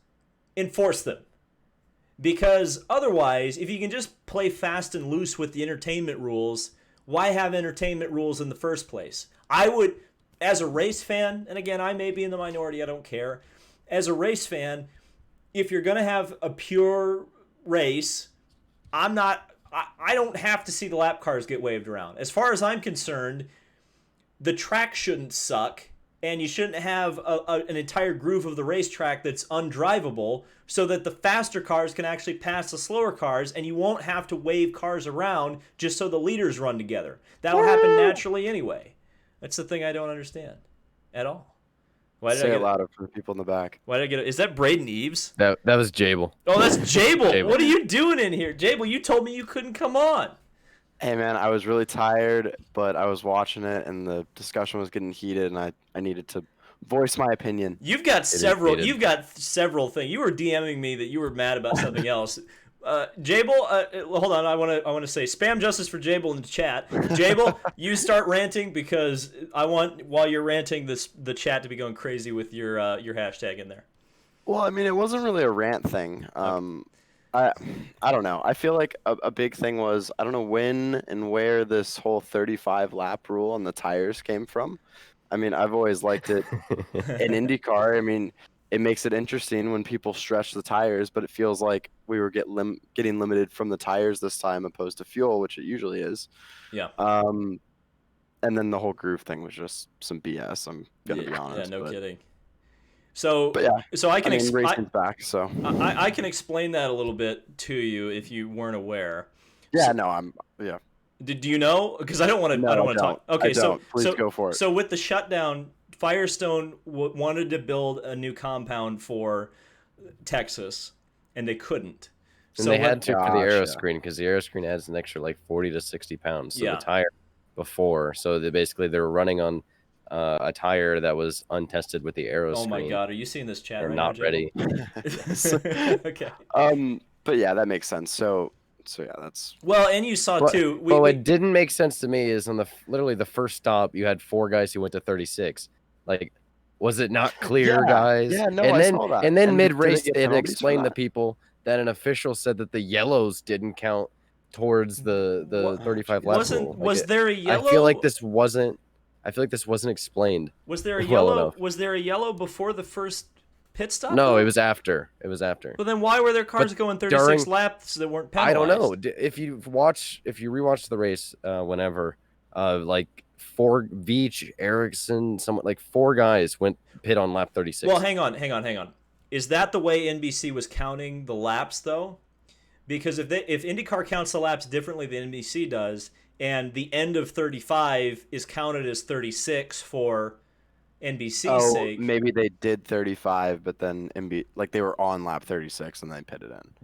enforce them. Because otherwise, if you can just play fast and loose with the entertainment rules, why have entertainment rules in the first place? I would, as a race fan, and again, I may be in the minority, I don't care. As a race fan, if you're going to have a pure race, I don't have to see the lap cars get waved around. As far as I'm concerned, the track shouldn't suck, and you shouldn't have an entire groove of the racetrack that's undrivable so that the faster cars can actually pass the slower cars, and you won't have to wave cars around just so the leaders run together. That'll happen naturally anyway. That's the thing I don't understand at all. Why did Say I it get louder for the people in the back. Why did I get it? Is that Braden Eves? That was Jable. Oh, that's Jable. Jable. What are you doing in here? Jable, you told me you couldn't come on. Hey man, I was really tired, but I was watching it and the discussion was getting heated, and I needed to voice my opinion. You've got several. heated. You've got several things. You were DMing me that you were mad about something else. Jable, hold on. I want to say spam justice for Jable in the chat. Jable, you start ranting because I want, while you're ranting, the chat to be going crazy with your hashtag in there. Well, I mean, it wasn't really a rant thing. I don't know. I feel like a big thing was, I don't know when and where this whole 35 lap rule on the tires came from. I mean, I've always liked it in IndyCar. I mean, it makes it interesting when people stretch the tires, but it feels like we were getting limited from the tires this time opposed to fuel, which it usually is. Yeah. And then the whole groove thing was just some BS. I'm gonna be honest. Yeah, no kidding. So, But yeah, so I can racing's back. So I can explain that a little bit to you if you weren't aware. yeah, So, no, do you know? Because I don't want to. No, I don't want to talk. Okay, I don't. Please go for it. So with the shutdown, Firestone wanted to build a new compound for Texas, and they couldn't. And So they had to for the Aero Gotcha. screen, because the Aero screen adds an extra like 40 to 60 pounds. So Yeah. the tire before, so they were running on a tire that was untested with the Aero Oh screen. my God, are you seeing this chat They're right not now, ready. Jalen? Okay. But yeah, that makes sense. So yeah, that's Well, and you saw too. But what didn't make sense to me is on literally the first stop, you had 4 guys who went to 36. Like, was it not clear, Yeah. guys? Yeah, no, and I then, saw that. And then And mid-race, did they get it penalties for explained to that? people that an official said that the yellows didn't count towards the 35 lap rule. Was there a yellow? I feel like this wasn't explained. Was there a well yellow? enough. Was there a yellow before the first pit stop? No, though? it was after. Well, then why were there cars going 36 during- laps that weren't I penalized? don't know. If you rewatch the race, whenever, like Veach, Ericsson, someone like 4 guys went pit on lap 36. Well, hang on. Is that the way NBC was counting the laps though? Because if IndyCar counts the laps differently than NBC does, and the end of 35 is counted as 36 for NBC's sake, maybe they did 35, but then they were on lap 36 and they pitted in.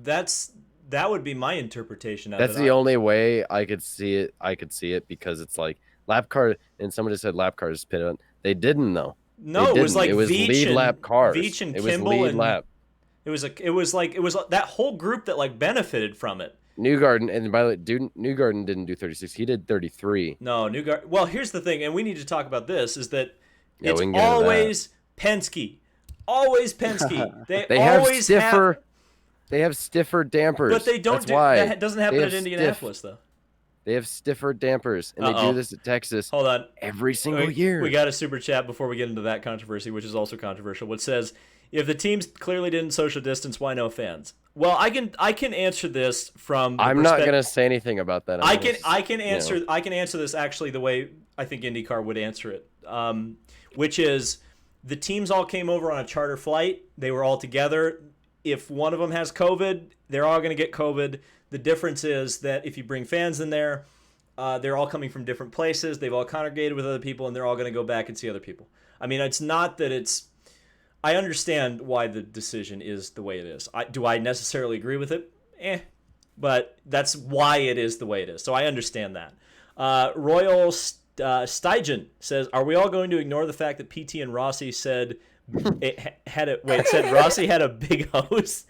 that would be my interpretation of That's it. the only way I could see it, because it's like lap car, and somebody said lap cars pit on. They didn't though. No, it was like it was Veach lead and, lap cars. Veach and it was Kimball lead and lap. It was that whole group that like benefited from it. Newgarden, and by the way, Newgarden didn't do 36. He did 33. No, Newgarden. Well, here's the thing, and we need to talk about this: is that Yeah, it's we can get into always Penske, always Penske. They have always stiffer. They have stiffer dampers. but they don't That's do why. that. Doesn't happen They at have Indianapolis though. They have stiffer dampers, and they Uh-oh. do this at Texas Hold on. every single year. We got a super chat before we get into that controversy, which is also controversial. Which says, if the teams clearly didn't social distance, why no fans? Well, I can answer this from. I'm not gonna say anything about that. I can answer this actually the way I think IndyCar would answer it, which is the teams all came over on a charter flight. They were all together. If one of them has COVID, they're all going to get COVID. The difference is that if you bring fans in there, they're all coming from different places. They've all congregated with other people, and they're all going to go back and see other people. I mean, it's not that it's. I understand why the decision is the way it is. Do I necessarily agree with it? But that's why it is the way it is. So I understand that. Royal Stygen says, "Are we all going to ignore the fact that PT and Rossi said Rossi had a big hose?"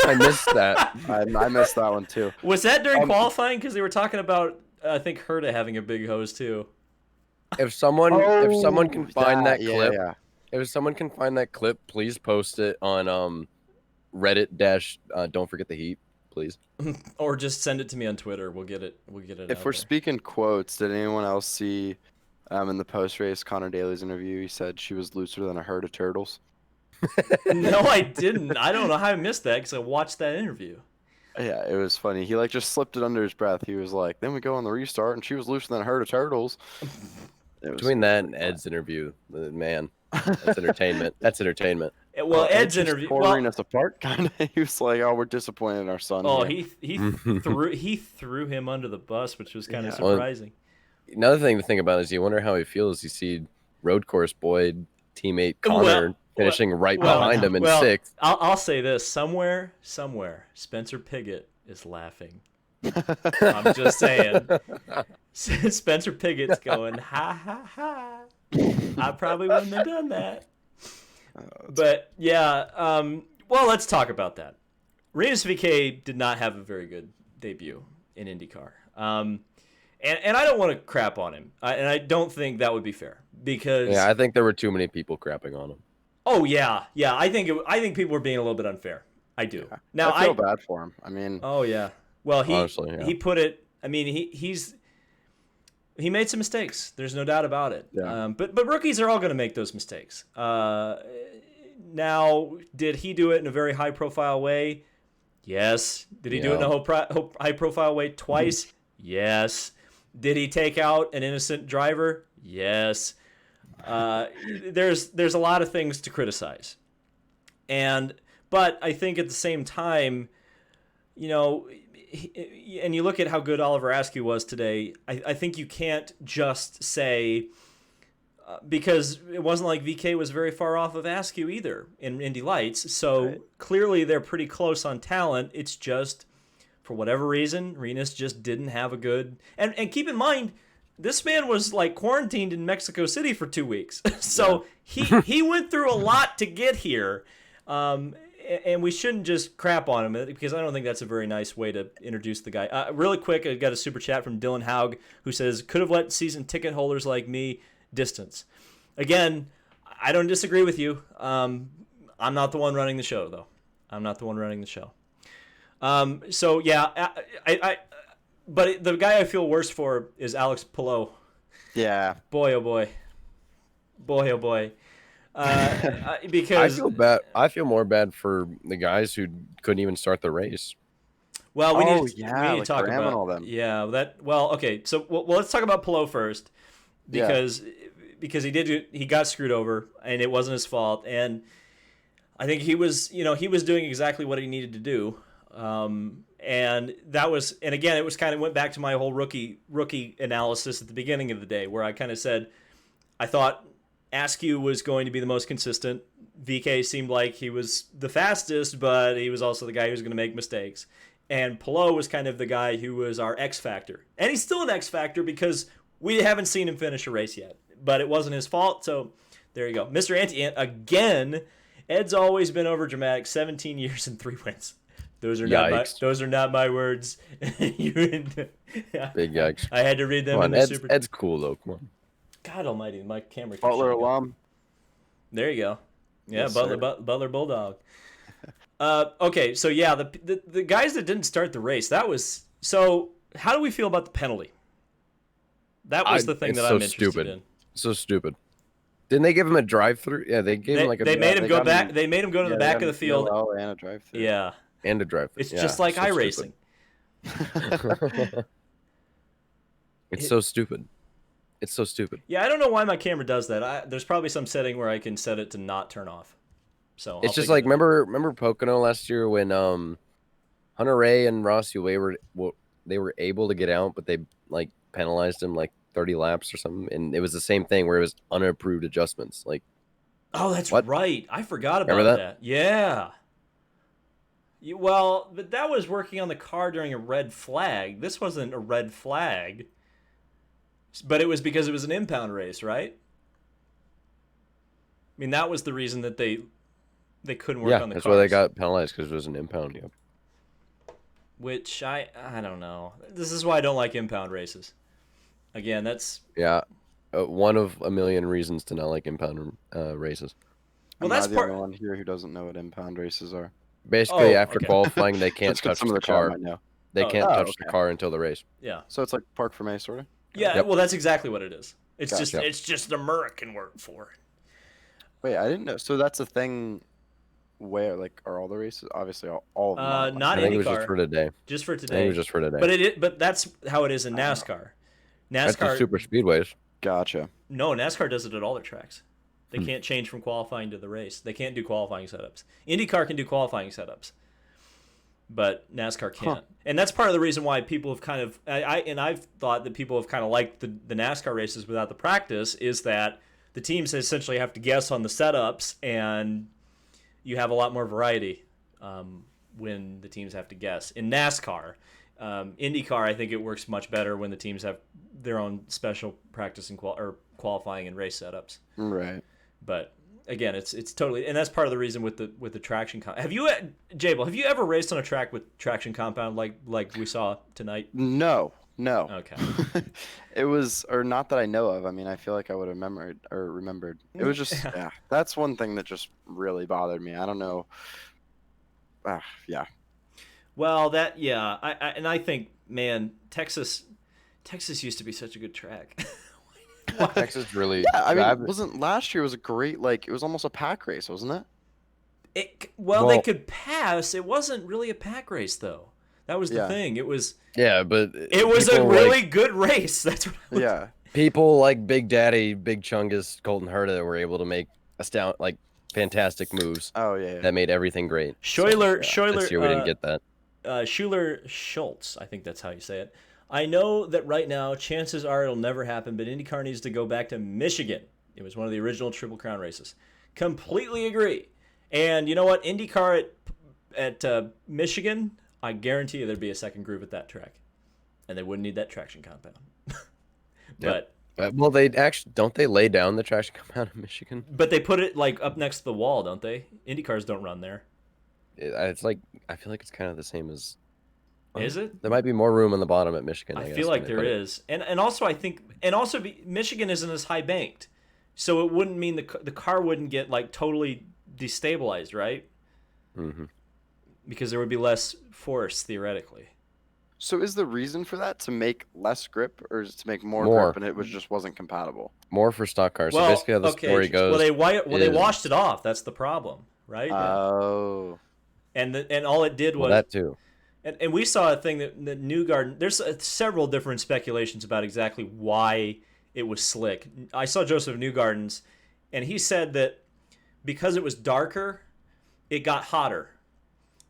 I missed that. I missed that one too. Was that during qualifying? Because they were talking about I think Herta having a big hose too. If someone can find that yeah, clip, yeah. if someone can find that clip, please post it on Reddit dash don't forget the heat, please. Or just send it to me on Twitter. We'll get it. If out we're there. speaking quotes, did anyone else see in the post-race Connor Daly's interview? He said she was looser than a herd of turtles. No, I didn't. I don't know how I missed that because I watched that interview. Yeah, it was funny. He like just slipped it under his breath. He was like, "Then we go on the restart, and she was looser than a herd of turtles." Between that and Ed's interview, man, that's entertainment. That's entertainment. Well, Ed's interview. Cornering us apart, kind of. He was like, "Oh, we're disappointed in our son." Oh, here." he threw him under the bus, which was kind of surprising. Another thing to think about is you wonder how he feels. You see road course boy teammate Connor finishing right behind him in sixth. I'll say this: somewhere, Spencer Pigot is laughing. I'm just saying. Spencer Pigot's going, ha ha ha. I probably wouldn't have done that. But yeah, well, let's talk about that. Rinus VeeKay did not have a very good debut in IndyCar. And I don't want to crap on him. And I don't think that would be fair because I think there were too many people crapping on him. Oh yeah. I think people were being a little bit unfair. I do. Yeah. Now I feel bad for him. I mean, oh yeah. Well, honestly, he put it. I mean, he made some mistakes. There's no doubt about it. Yeah. But rookies are all going to make those mistakes. Now, did he do it in a very high profile way? Yes. Did he do it in a high profile way twice? Yes. Did he take out an innocent driver? Yes. There's a lot of things to criticize. But I think at the same time, you know, and you look at how good Oliver Askew was today, I think you can't just say, because it wasn't like VeeKay was very far off of Askew either in Indy Lights. So clearly they're pretty close on talent. It's just, for whatever reason, Rinus just didn't have a good... And keep in mind, this man was like quarantined in Mexico City for 2 weeks. So he went through a lot to get here. And we shouldn't just crap on him because I don't think that's a very nice way to introduce the guy. Really quick, I got a super chat from Dylan Haug who says, could have let season ticket holders like me distance. Again, I don't disagree with you. I'm not the one running the show, though. I'm not the one running the show. So, yeah, but the guy I feel worse for is Alex Palou. Yeah. Boy, oh boy. Boy, oh boy. Because I feel bad. I feel more bad for the guys who couldn't even start the race. Well, we need to like talk about all them. Yeah, that. Well, okay. So let's talk about Palou first, because he got screwed over and it wasn't his fault, and I think he was doing exactly what he needed to do. And that was, and again, it was kind of went back to my whole rookie analysis at the beginning of the day, where I kind of said I thought Askew was going to be the most consistent. VeeKay seemed like he was the fastest, but he was also the guy who was going to make mistakes. And Palou was kind of the guy who was our X factor. And he's still an X factor because we haven't seen him finish a race yet. But it wasn't his fault, so there you go. Mr. Anti-Ant, again, Ed's always been over dramatic, 17 years and 3 wins. Those are not my words. Big yikes. I had to read them. Come on, Ed's cool though. Come on. God Almighty, my camera. Butler alum. There you go. Yeah, Yes, Butler Bulldog. Okay, so yeah, the guys that didn't start the race, that was so. How do we feel about the penalty? That was the thing that I'm interested in. So stupid. Didn't they give him a drive-through? Yeah, they gave him like a. They made him go back. They made him go to the back of the field. And a drive-through. Yeah. And a drive-through. It's just like iRacing. It's so stupid. It's so stupid. Yeah, I don't know why my camera does that. There's probably some setting where I can set it to not turn off. So it's just like remember Pocono last year when Hunter Ray and Rossi Way they were able to get out, but they like penalized him like 30 laps or something, and it was the same thing where it was unapproved adjustments. Like, oh, that's right. I forgot about that. Yeah. Well, but that was working on the car during a red flag. This wasn't a red flag. But it was because it was an impound race, right? I mean, that was the reason that they couldn't work on the cars. Yeah, that's why they got penalized, because it was an impound. Yep. which I don't know. This is why I don't like impound races. Again, that's one of a million reasons to not like impound races. well, I'm that's not the part. only one here who doesn't know what impound races are. Basically, Oh, after okay. qualifying, they can't That's 'cause touch some of the the chat car. might know. They Oh, can't oh, touch the okay. car until the race. Yeah. So it's like Park for May, sort of. Yeah. Yep. Well, that's exactly what it is. It's Gotcha. it's just American word for it. Wait, I didn't know. So that's a thing. Where like are all the races? Obviously, all of them. are like Not I think it was just IndyCar. for today. Just for I think today. it was just for today. But that's how it is in NASCAR. That's the NASCAR. super speedways. Gotcha. No, NASCAR does it at all their tracks. They can't change from qualifying to the race. They can't do qualifying setups. IndyCar can do qualifying setups, but NASCAR can't. And that's part of the reason why people have kind of I've thought that people have kind of liked the NASCAR races without the practice is that the teams essentially have to guess on the setups, and you have a lot more variety when the teams have to guess. In NASCAR, IndyCar, I think it works much better when the teams have their own special practice and qualifying and race setups. Right. But again, it's totally, and that's part of the reason with the traction. Have you, Jable? Have you ever raced on a track with traction compound like we saw tonight? No. Okay. It was, or not that I know of. I mean, I feel like I would have remembered. It was just, yeah. That's one thing that just really bothered me. I don't know. Yeah. Well, I think, man, Texas used to be such a good track. Texas really. Yeah, I mean, wasn't last year was a great, like, it was almost a pack race, wasn't it? They could pass. It wasn't really a pack race, though. That was the thing. It was. Yeah, but it was a really good race. That's what. Yeah. People like Big Daddy, Big Chungus, Colton Herta were able to make fantastic moves. Oh yeah. That made everything great. Schuyler. This year we didn't get that. Schuler Schultz, I think that's how you say it. I know that right now, chances are it'll never happen, but IndyCar needs to go back to Michigan. It was one of the original Triple Crown races. Completely agree. And you know what? IndyCar at Michigan, I guarantee you there'd be a second groove at that track. And they wouldn't need that traction compound. But well, they actually don't they lay down the traction compound in Michigan? But they put it like up next to the wall, don't they? IndyCars don't run there. It's like I feel like it's kind of the same as. Is it? There might be more room on the bottom at Michigan. I feel like there is, and also I think, and also Michigan isn't as high banked, so it wouldn't mean the car wouldn't get like totally destabilized, right? Mm-hmm. Because there would be less force theoretically. So is the reason for that to make less grip, or is it to make more grip, and it just wasn't compatible? More for stock cars. Well, so basically, how the story goes. They washed it off. That's the problem, right? Oh. And all it did was that too. And we saw a thing that Newgarden. There's several different speculations about exactly why it was slick. I saw Joseph Newgarden's, and he said that because it was darker, it got hotter.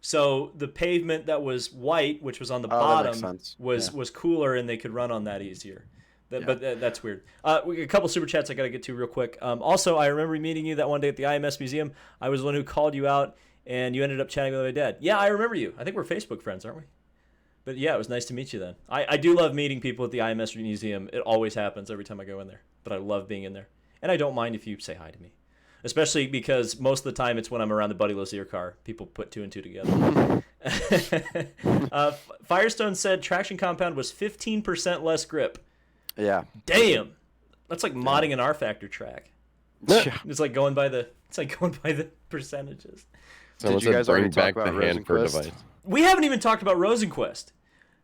So the pavement that was white, which was on the bottom, was cooler, and they could run on that easier. But that's weird. We got a couple super chats I got to get to real quick. Also, I remember meeting you that one day at the IMS Museum. I was the one who called you out, and you ended up chatting with my dad. Yeah, I remember you. I think we're Facebook friends, aren't we? But yeah, it was nice to meet you then. I do love meeting people at the IMS Museum. It always happens every time I go in there. But I love being in there. And I don't mind if you say hi to me. Especially because most of the time it's when I'm around the Buddy Lazier car. People put two and two together. Firestone said traction compound was 15% less grip. Yeah. Damn. That's like modding an R-Factor track. Yeah. It's like going by the percentages. So Did you guys already talk about Hanford Rosenquist? device? We haven't even talked about Rosenquist.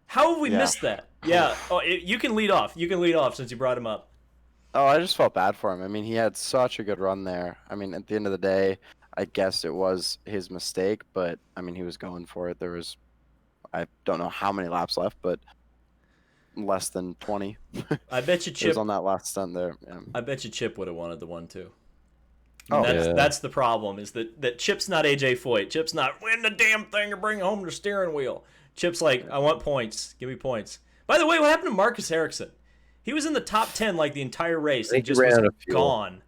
How have we missed that? Yeah. Oh, you can lead off. You can lead off since you brought him up. Oh, I just felt bad for him. I mean, he had such a good run there. I mean, at the end of the day, I guess it was his mistake, but I mean, he was going for it. There was, I don't know how many laps left, but less than 20. I bet you It Chip. was on that last stunt there. Yeah. I bet you Chip would have wanted the 1-2. Oh, That's the problem, is that Chip's not AJ Foyt. Chip's not win the damn thing or bring home the steering wheel. Chip's like, I want points. Give me points. By the way, what happened to Marcus Ericsson? He was in the top 10 like the entire race. He just was gone.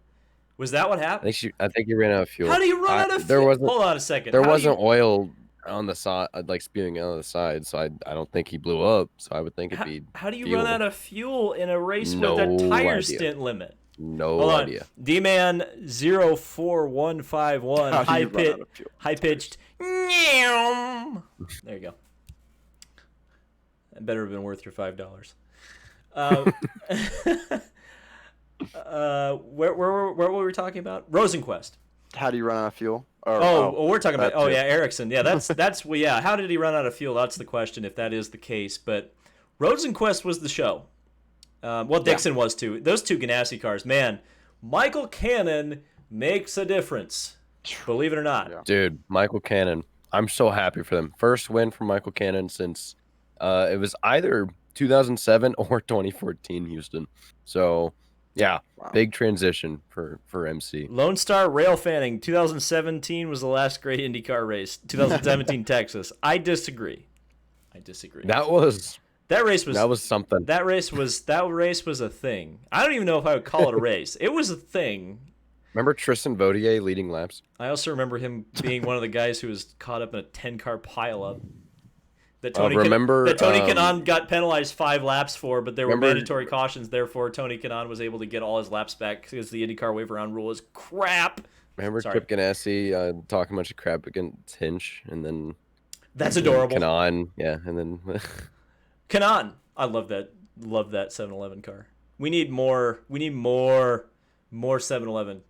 Was that what happened? I think he ran out of fuel. How do you run out of fuel? Hold on a second. There wasn't oil on the side, like spewing out of the side, so I don't think he blew up. So I would think it'd be. How do you run out of fuel in a race with a tire stint limit? No idea. D-Man 04151 high pitched. There you go. It better have been worth your $5. Where were we talking about? Rosenquist. How do you run out of fuel? We're talking about. that too. Ericsson. Yeah, that's well, yeah. How did he run out of fuel? That's the question. If that is the case, but Rosenquist was the show. Dixon was too. Those two Geneysis cars, man. Michael Cannon makes a difference. Believe it or not. Yeah. Dude, Michael Cannon. I'm so happy for them. First win for Michael Cannon since it was either 2007 or 2014 Houston. So, yeah, Wow. big transition for MC. Lone Star Rail Fanning. 2017 was the last great IndyCar race. 2017 Texas. I disagree. That was something. That race was a thing. I don't even know if I would call it a race. It was a thing. Remember Tristan Vautier leading laps? I also remember him being one of the guys who was caught up in a 10-car pileup. That Tony Kanaan got penalized 5 laps for, but there were mandatory cautions. Therefore, Tony Kanaan was able to get all his laps back because the IndyCar wave around rule is crap. Remember Chip Ganassi talking a bunch of crap against Hinch, and then that's adorable. Kanaan, yeah, and then Kanaan. I love that 7-Eleven car. We need more 7-Eleven.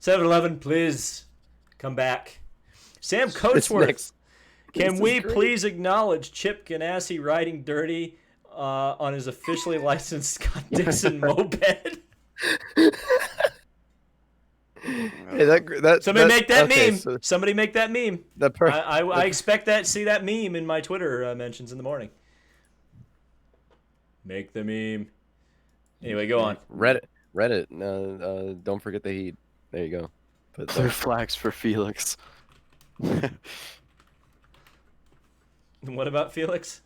7-Eleven, please come back. Sam Coatsworth. Can we please acknowledge Chip Ganassi riding dirty on his officially licensed Scott Dixon moped? Hey, Somebody make that meme. So Somebody make that meme. I expect see that meme in my Twitter mentions in the morning. Make the meme. Anyway, go on. Reddit. Don't forget the heat. There you go. Blue flags for Felix. What about Felix?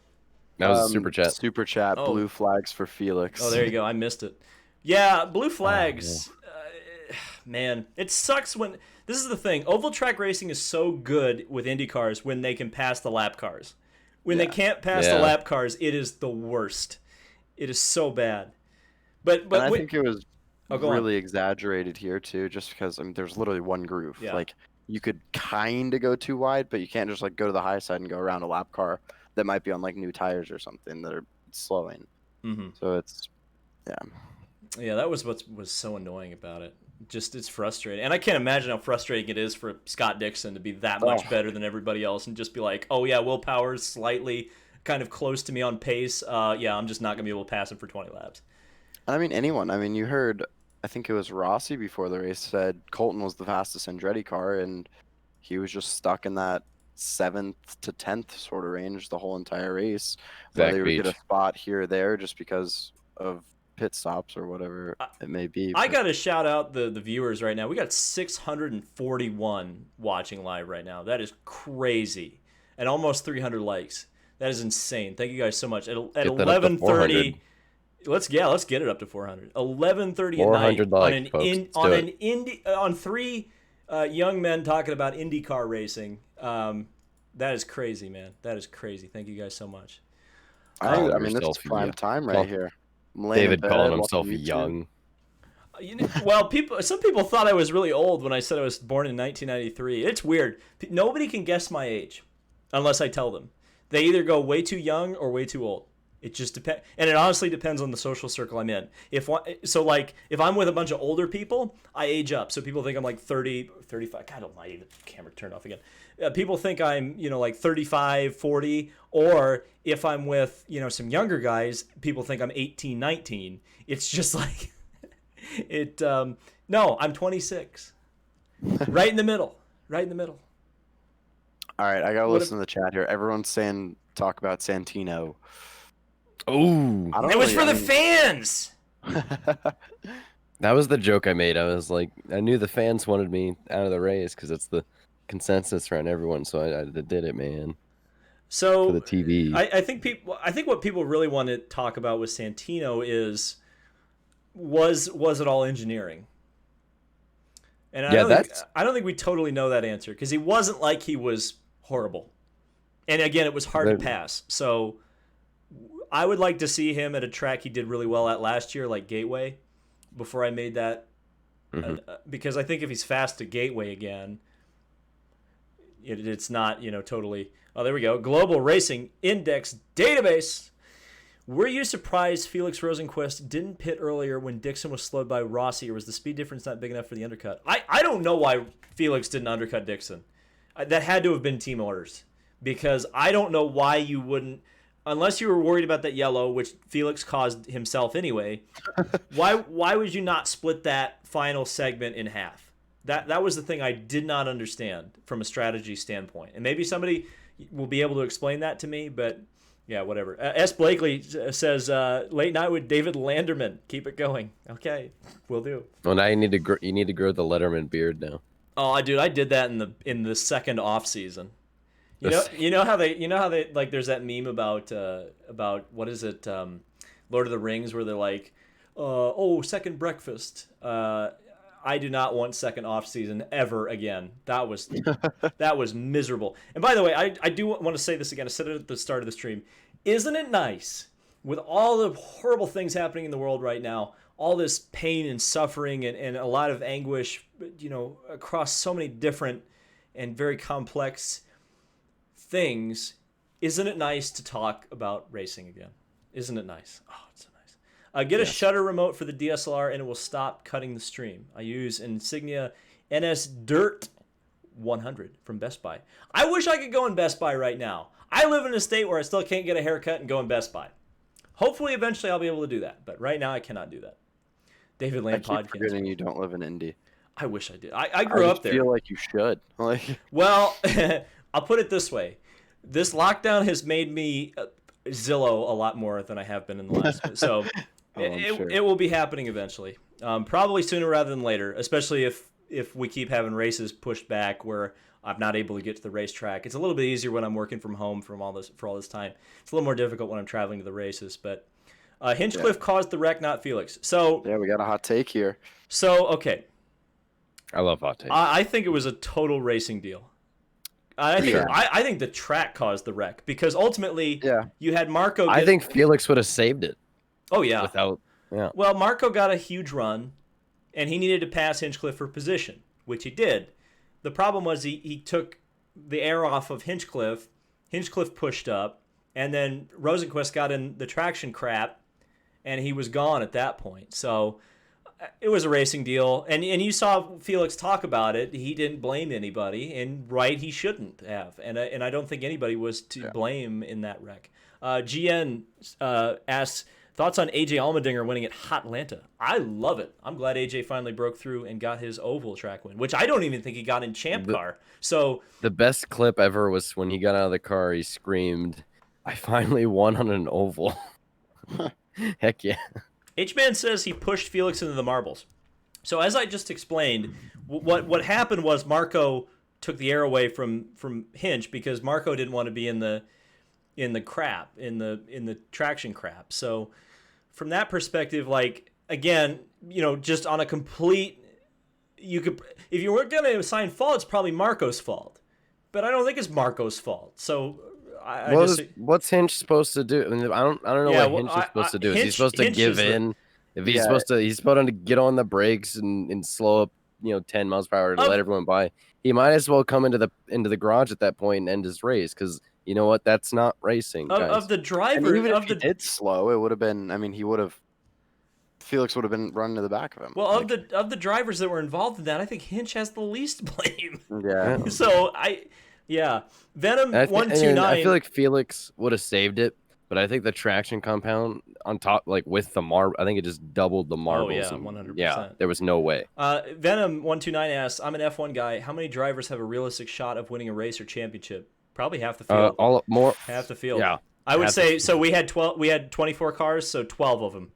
That was a super chat. Super chat. Oh. Blue flags for Felix. Oh, there you go. I missed it. Yeah, blue flags. Man, it sucks when... This is the thing. Oval track racing is so good with Indy cars when they can pass the lap cars. When they can't pass the lap cars, it is the worst. It is so bad. But I think it was really exaggerated here too, just because there's literally one groove. Yeah. Like you could kind of go too wide, but you can't just like go to the high side and go around a lap car that might be on like new tires or something that are slowing. Mm-hmm. So it's that was what was so annoying about it. Just it's frustrating, and I can't imagine how frustrating it is for Scott Dixon to be that much better than everybody else and just be like, oh yeah, willpower's slightly kind of close to me on pace. I'm just not gonna be able to pass him for 20 laps. I mean, anyone. I mean, you heard, I think it was Rossi before the race said Colton was the fastest Andretti car, and he was just stuck in that 7th to 10th sort of range the whole entire race. Whether he would get a spot here or there just because of pit stops or whatever it may be. I got to shout out the viewers right now. We got 641 watching live right now. That is crazy. And almost 300 likes. That is insane. Thank you guys so much. At 11:30... Let's get it up to 400. 11:30 at night on 3 young men talking about IndyCar racing. That is crazy, man. That is crazy. Thank you guys so much. I mean, this is prime time right here. David calling himself young. Some people thought I was really old when I said I was born in 1993. It's weird. Nobody can guess my age unless I tell them. They either go way too young or way too old. It just depends, and it honestly depends on the social circle I'm in. If I'm with a bunch of older people, I age up. So people think I'm like 30, 35. God almighty, the camera turned off again. People think I'm, like 35, 40. Or if I'm with, some younger guys, people think I'm 18, 19. It's just like, no, I'm 26. Right in the middle. All right, I got to listen to the chat here. Everyone's saying talk about Santino. Oh, it was for the fans. That was the joke I made. I was like, I knew the fans wanted me out of the race because it's the consensus around everyone. So I did it, man. So for the TV, I think what people really want to talk about with Santino is was it all engineering? And I don't think we totally know that answer because he wasn't like he was horrible. And again, it was hard to pass. So I would like to see him at a track he did really well at last year, like Gateway, before I made that. Because I think if he's fast at Gateway again, it's not, totally. Oh, there we go. Global Racing Index Database. Were you surprised Felix Rosenqvist didn't pit earlier when Dixon was slowed by Rossi, or was the speed difference not big enough for the undercut? I don't know why Felix didn't undercut Dixon. That had to have been team orders, because I don't know why you wouldn't, unless you were worried about that yellow, which Felix caused himself anyway. Why would you not split that final segment in half? That was the thing I did not understand from a strategy standpoint. And maybe somebody will be able to explain that to me, but yeah, whatever. S. Blakely says, late night with David Landerman. Keep it going. Okay, will do. Well, now you need to grow the Letterman beard now. Oh, dude, I did that in the second off season. You know how they like, there's that meme about what is it, Lord of the Rings, where they're like, second breakfast. I do not want second off season ever again. That was miserable. And by the way, I do want to say this again. I said it at the start of the stream. Isn't it nice, with all the horrible things happening in the world right now, all this pain and suffering and a lot of anguish, across so many different and very complex things, isn't it nice to talk about racing again? Isn't it nice? Oh, it's so nice. Get a shutter remote for the DSLR and it will stop cutting the stream. I use Insignia NS Dirt 100 from Best Buy. I wish I could go in Best Buy right now. I live in a state where I still can't get a haircut and go in Best Buy. Hopefully, eventually, I'll be able to do that. But right now, I cannot do that. David Lamb I keep podcast. forgetting you don't live in Indy. I wish I did. I grew up there. I feel like you should. Well, I'll put it this way. This lockdown has made me Zillow a lot more than I have been in the last. So it will be happening eventually. Probably sooner rather than later, especially if we keep having races pushed back where I'm not able to get to the racetrack. It's a little bit easier when I'm working from home for all this time. It's a little more difficult when I'm traveling to the races. But Hinchcliffe caused the wreck, not Felix. So yeah, we got a hot take here. So okay. I love hot takes. I think it was a total racing deal. I think the track caused the wreck because ultimately you had Marco. I think Felix would have saved it. Oh yeah. Well, Marco got a huge run, and he needed to pass Hinchcliffe for position, which he did. The problem was he took the air off of Hinchcliffe. Hinchcliffe pushed up, and then Rosenqvist got in the traction crap, and he was gone at that point. So it was a racing deal, and you saw Felix talk about it. He didn't blame anybody, and he shouldn't have. And I don't think anybody was to blame in that wreck. GN asks, thoughts on AJ Allmendinger winning at Hotlanta? I love it. I'm glad AJ finally broke through and got his oval track win, which I don't even think he got in Champ Car. So the best clip ever was when he got out of the car. He screamed, "I finally won on an oval." Heck yeah. H-Man says he pushed Felix into the marbles. So as I just explained, what happened was Marco took the air away from Hinch because Marco didn't want to be in the crap, in the traction crap. So from that perspective, like, again, just on a complete, if you were going to assign fault, it's probably Marco's fault. But I don't think it's Marco's fault. So what's Hinch supposed to do? I mean, I don't know what Hinch is supposed to do. Is he supposed to give in? If he's supposed to get on the brakes and slow up, 10 miles per hour to let everyone by. He might as well come into the garage at that point and end his race because you know what? That's not racing. Of the driver, and even if he did slow, it would have been. I mean, Felix would have been running to the back of him. Well, of the drivers that were involved in that, I think Hinch has the least blame. Yeah. So Venom 129. I feel like Felix would have saved it, but I think the traction compound on top, like with the marble, I think it just doubled the marbles. Oh yeah, 100%. Yeah, there was no way. Venom 129 asks, "I'm an F1 guy. How many drivers have a realistic shot of winning a race or championship?" Probably half the field. Half the field. Yeah. I would say so. We had 24 cars, so 12 of them.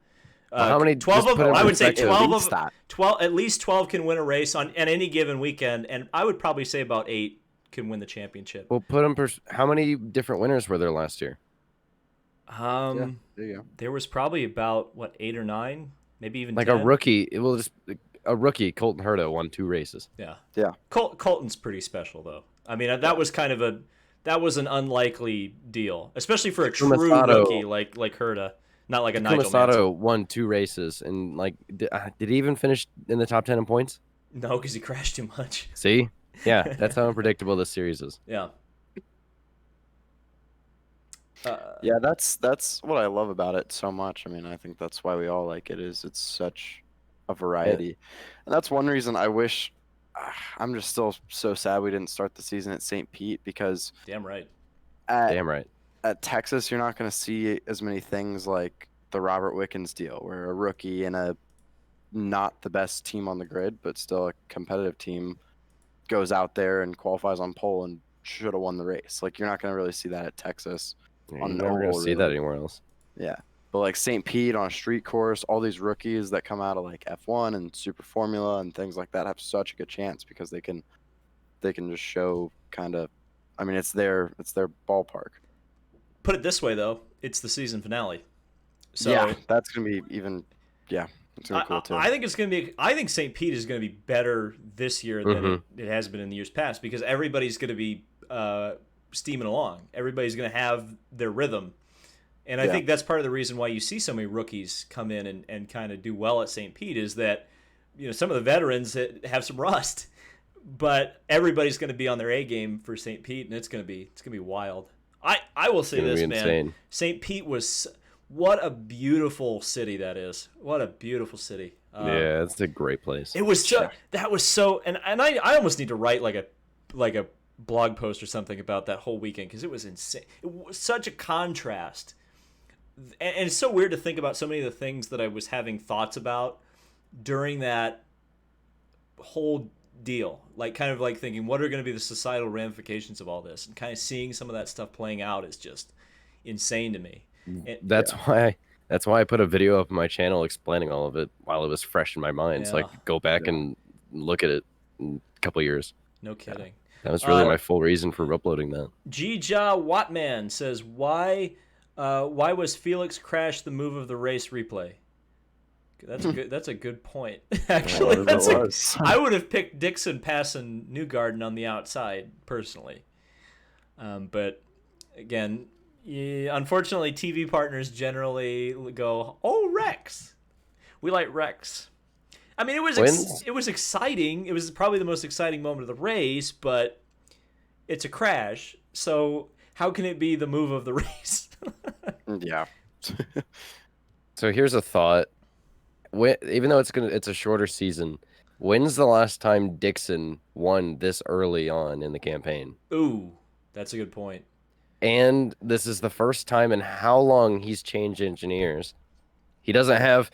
How many? 12 of them. I would say 12 of that. 12. At least 12 can win a race on any given weekend, and I would probably say about 8 can win the championship. Well, put them. How many different winners were there last year? There you go. There was probably about 8 or 9, maybe even like 10. a rookie. A rookie, Colton Herta won 2 races. Yeah. Yeah. Colton's pretty special though. I mean, that was kind of an unlikely deal, especially for a true rookie like Herta, not like a Nigel Mansell. Won 2 races, and did he even finish in the top 10 in points? No, because he crashed too much. See, yeah, that's how unpredictable this series is. Yeah. Yeah, that's what I love about it so much. I mean, I think that's why we all like it. Is it's such a And, variety, and that's one reason I wish. I'm just still so sad we didn't start the season at St. Pete because Damn right. at damn right. at Texas you're not going to see as many things like the Robert Wickens deal, where a rookie and a not the best team on the grid, but still a competitive team goes out there and qualifies on pole and should have won the race. Like you're not going to really see that at Texas You're on an never gonna oval, see that really. anywhere else. Yeah. But like St. Pete on a street course, all these rookies that come out of like F1 and Super Formula and things like that have such a good chance because they can just show kind of I mean it's their ballpark. Put it this way, though, it's the season finale. So Yeah, that's going to be even yeah, it's going to be cool too. I think it's going to be. I think St. Pete is going to be better this year than it has been in the years past because everybody's going to be steaming along. Everybody's going to have their rhythm, and I Yeah. think that's part of the reason why you see so many rookies come in and kind of do well at St. Pete is that some of the veterans have some rust, but everybody's going to be on their A game for St. Pete, and it's going to be wild. I will say It's gonna this, be man. insane. St. Pete was. What a beautiful city that is. What a beautiful city. Yeah, it's a great place. It was so Yeah. that was so and I almost need to write like a blog post or something about that whole weekend because it was insane. It was such a contrast. And it's so weird to think about so many of the things that I was having thoughts about during that whole deal. Like kind of like thinking what are going to be the societal ramifications of all this and kind of seeing some of that stuff playing out is just insane to me. And, That's why I put a video up on my channel explaining all of it while it was fresh in my mind, so I Yeah. could go back Yeah. and look at it in a couple of years. no kidding. That was really my full reason for uploading that. G-Ja Wattman says, why was Felix crash the move of the race replay? That's a good point. Actually, It that's was. I would have picked Dixon passing Newgarden on the outside personally. But again, unfortunately, TV partners generally go, "Oh, Rex, we like Rex." I mean, Wins? it was exciting. It was probably the most exciting moment of the race, but it's a crash. So how can it be the move of the race? Yeah. So here's a thought. Even though it's a shorter season, when's the last time Dixon won this early on in the campaign? Ooh, that's a good point. And this is the first time in how long he's changed engineers. He doesn't have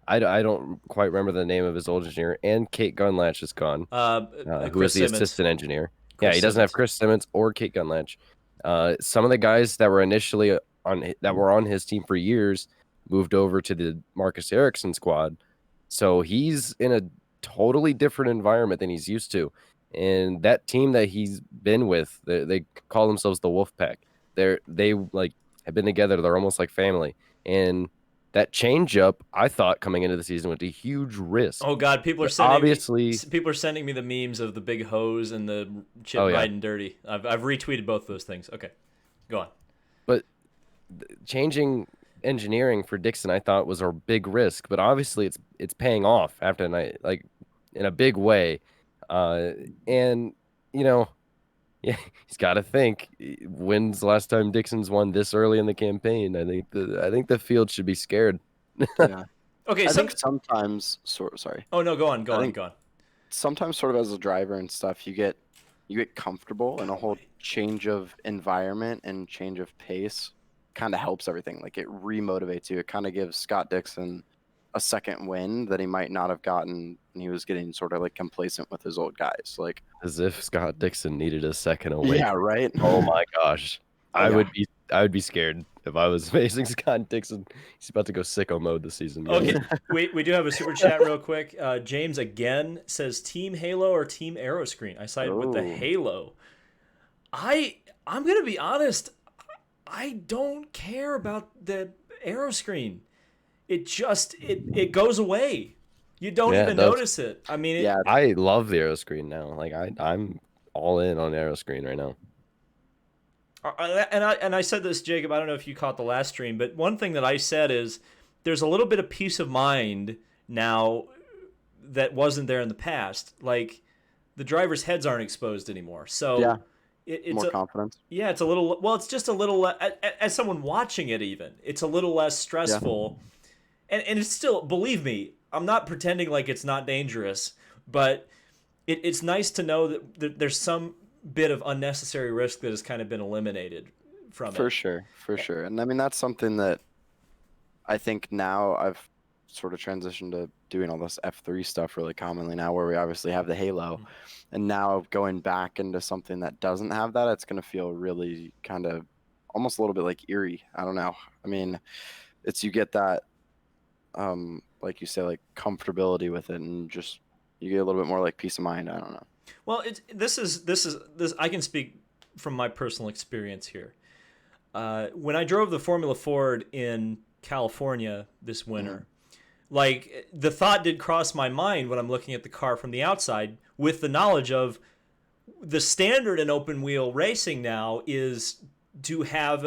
I don't quite remember the name of his old engineer, and Kate Gunlatch is gone, who Chris is the Simmons. assistant engineer. Chris Yeah, he doesn't have Simmons. Chris Simmons or Kate Gunlatch. Some of the guys that were initially on his team for years moved over to the Marcus Ericsson squad. So he's in a totally different environment than he's used to. And that team that he's been with, they call themselves the Wolf Pack. They like have been together. They're almost like family. And that change up, I thought coming into the season was a huge risk. Oh God, people are But sending me the memes of the big hose and the chip Oh, yeah. riding dirty. I've retweeted both those things. Okay, go on. But changing engineering for Dixon, I thought was a big risk. But obviously, it's paying off after night, like in a big way. And yeah, he's got to think. When's the last time Dixon's won this early in the campaign? I think the field should be scared. Yeah. Okay, I think sometimes sorry. Oh no, go on. think- Sometimes sort of as a driver and stuff, you get comfortable and a whole change of environment and change of pace kind of helps everything. Like it remotivates you. It kind of gives Scott Dixon a second win that he might not have gotten when he was getting sort of like complacent with his old guys. Like As if Scott Dixon needed a second away. yeah, right. Oh my gosh. Oh, I yeah. would be scared if I was facing Scott Dixon. He's about to go sicko mode this season. guys. Okay, we do have a super chat real quick. James again says Team Halo or Team Aero screen. I sided with the Oh. Halo. I'm gonna be honest. I don't care about the Aero screen. It just it goes away. You don't Yeah, it even does. notice it. I mean, Yeah, I love the Aero screen now. Like I'm all in on Aero screen right now. and I said this, Jacob. I don't know if you caught the last stream, but one thing that I said is there's a little bit of peace of mind now that wasn't there in the past. Like the drivers' heads aren't exposed anymore. So Yeah. it's More confidence. yeah, it's a little. Well, it's just a little. As someone watching it, even it's a little less stressful, and it's still. Believe me, I'm not pretending like it's not dangerous, but it's nice to know that there's some bit of unnecessary risk that has kind of been eliminated from For it. sure, for sure. And I mean, that's something that I think now I've sort of transitioned to doing all this F3 stuff really commonly now, where we obviously have the halo. And now going back into something that doesn't have that, it's going to feel really kind of almost a little bit like eerie. I don't know. I mean, it's you get that, like you say, like comfortability with it, and just you get a little bit more like peace of mind. I don't know. Well, this is this. I can speak from my personal experience here. When I drove the Formula Ford in California this winter, like the thought did cross my mind when I'm looking at the car from the outside, with the knowledge of the standard in open wheel racing now is to have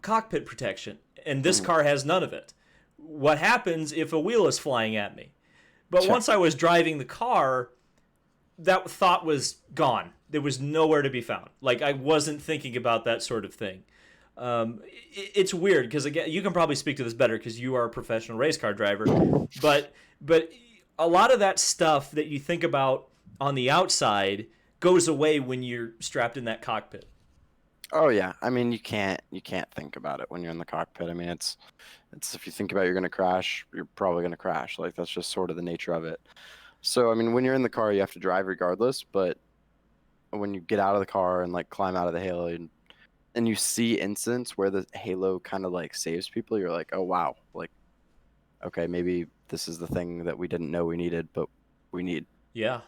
cockpit protection, and this car has none of it. What happens if a wheel is flying at me? But Sure. once I was driving the car, that thought was gone. There was nowhere to be found. Like, I wasn't thinking about that sort of thing. It's weird because, again, you can probably speak to this better because you are a professional race car driver. But a lot of that stuff that you think about on the outside goes away when you're strapped in that cockpit. Oh yeah, I mean you can't think about it when you're in the cockpit. I mean it's if you think about you're gonna crash, you're probably gonna crash. Like that's just sort of the nature of it. So I mean when you're in the car, you have to drive regardless. But when you get out of the car and like climb out of the halo and you see incidents where the halo kind of like saves people, you're like, oh wow, like okay, maybe this is the thing that we didn't know we needed, but we need. Yeah.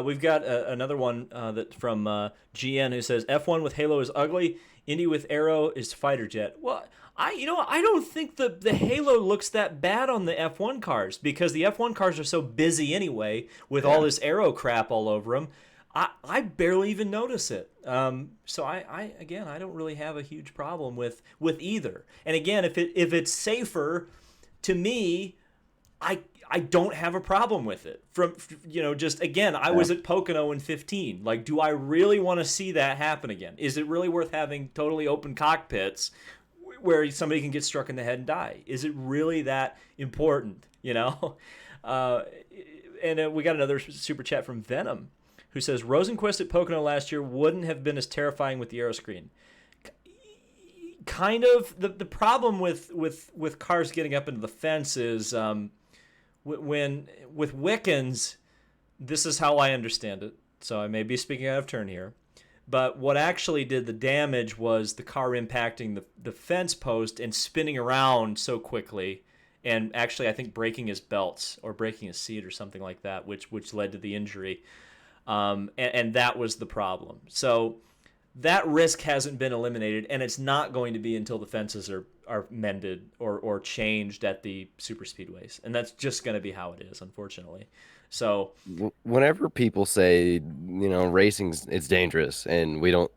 We've got another one that from GN who says F1 with Halo is ugly. Indy with Aero is fighter jet. Well, I don't think the Halo looks that bad on the F1 cars because the F1 cars are so busy anyway with all this Aero crap all over them. I barely even notice it. So I don't really have a huge problem with either. And again, if it's safer, to me, I don't have a problem with it. From just again, I was at Pocono in 15. Like, do I really want to see that happen again? Is it really worth having totally open cockpits where somebody can get struck in the head and die? Is it really that important? And we got another super chat from Venom, who says Rosenquist at Pocono last year wouldn't have been as terrifying with the aero screen. Kind of the problem with cars getting up into the fence is. When with Wickens, this is how I understand it. So I may be speaking out of turn here, but what actually did the damage was the car impacting the fence post and spinning around so quickly, and actually I think breaking his belts or breaking his seat or something like that, which led to the injury, and that was the problem. So that risk hasn't been eliminated, and it's not going to be until the fences are mended or changed at the super speedways, and that's just going to be how it is, unfortunately. So whenever people say racing's it's dangerous and we don't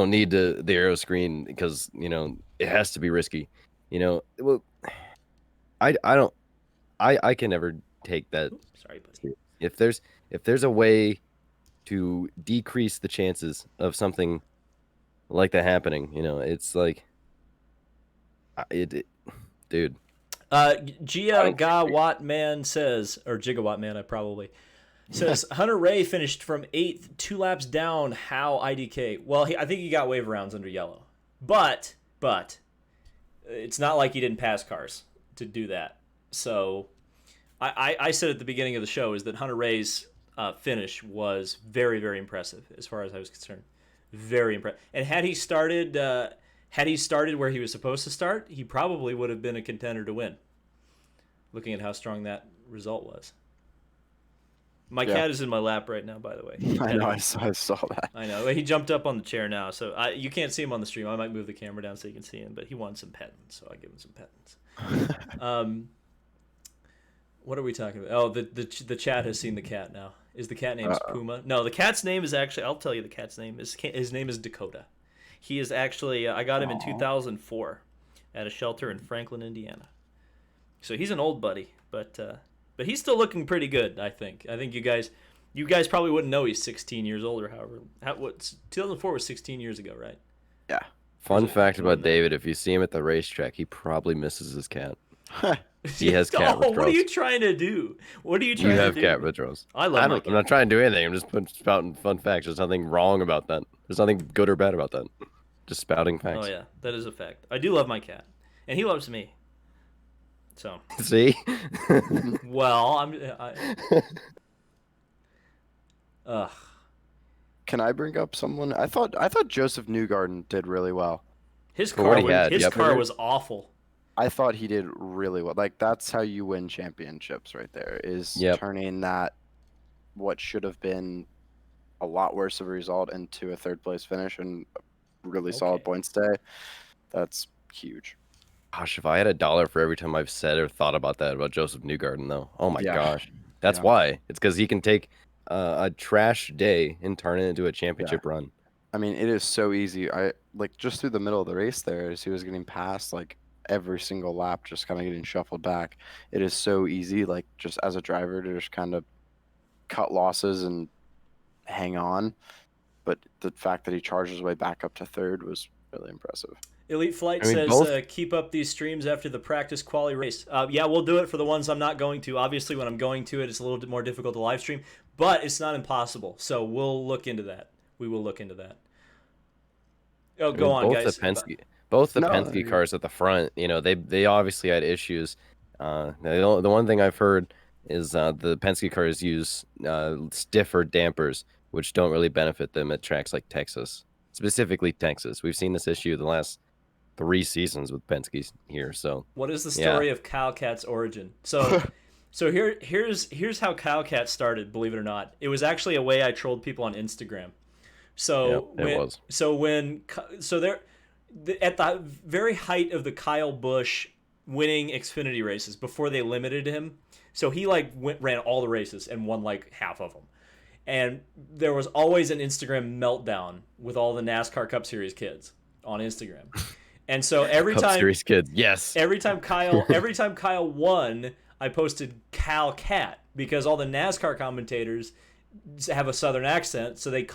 need the aero screen because it has to be risky, well, I can never take that. Sorry, buddy. If there's a way to decrease the chances of something like that happening, it's like dude. Gigawatt Man says, or Gigawatt Man, I probably says Hunter Ray finished from 8th, 2 laps down. How IDK? Well, I think he got wave rounds under yellow, but it's not like he didn't pass cars to do that. So I said at the beginning of the show is that Hunter Ray's finish was very, very impressive as far as I was concerned. Very impressive. And had he started where he was supposed to start, he probably would have been a contender to win. Looking at how strong that result was. My cat is in my lap right now, by the way. I know, I saw that. I know. He jumped up on the chair now, so you can't see him on the stream. I might move the camera down so you can see him, but he wants some petting, so I give him some pettings. What are we talking about? Oh, the chat has seen the cat now. Is the cat named Puma? No, the cat's name is actually, I'll tell you the cat's name. His name is Dakota. He is actually, I got him in 2004 at a shelter in Franklin, Indiana. So he's an old buddy, but he's still looking pretty good, I think. I think you guys, You guys probably wouldn't know he's 16 years old or however. 2004 was 16 years ago, right? Yeah. Fun it fact more about than that? David: if you see him at the racetrack, he probably misses his cat. He has cat Oh, what are withdrawals. you trying to do? What are you You trying to have do? cat withdrawals. I love my I'm cat. not trying to do anything. I'm just spouting fun facts. There's nothing wrong about that. There's nothing good or bad about that. Just spouting Oh facts. yeah, that is a fact. I do love my cat, and he loves me. So, See? well, ugh. Can I bring up someone? I thought Joseph Newgarden did really well. His For what car he was had, his yep. car was awful. I thought he did really well. Like that's how you win championships right there is Yep. turning that what should have been a lot worse of a result into a third place finish and a really solid Okay. points day. That's huge. Gosh, if I had $1 for every time I've said or thought about that about Joseph Newgarden, though, oh my Yeah. gosh, that's Yeah. why. It's because he can take a trash day and turn it into a championship run. I mean, it is so easy. I like just through the middle of the race there as he was getting past like every single lap, just kind of getting shuffled back. It is so easy, like just as a driver to just kind of cut losses and hang on. But the fact that he charged his way back up to third was really impressive. Elite Flight I mean, says, both- keep up these streams after the practice quali race. Yeah, we'll do it for the ones I'm not going to. Obviously, when I'm going to it, it's a little bit more difficult to live stream, but it's not impossible. So we'll look into that. We will look into that. Oh, go on, both guys. Both the No, Penske cars at the front, they obviously had issues. The one thing I've heard is the Penske cars use stiffer dampers, which don't really benefit them at tracks like Texas, specifically Texas. We've seen this issue the last 3 seasons with Penske here. So What is the story of Kyle Cat's origin? So here's how Kyle Cat started. Believe it or not, it was actually a way I trolled people on Instagram. So Yep, it was. At the very height of the Kyle Busch winning Xfinity races before they limited him, so he ran all the races and won like half of them. And there was always an Instagram meltdown with all the NASCAR Cup Series kids on Instagram. And so every Cup time Series kids, yes. every time Kyle won, I posted Cal Cat because all the NASCAR commentators have a southern accent, so they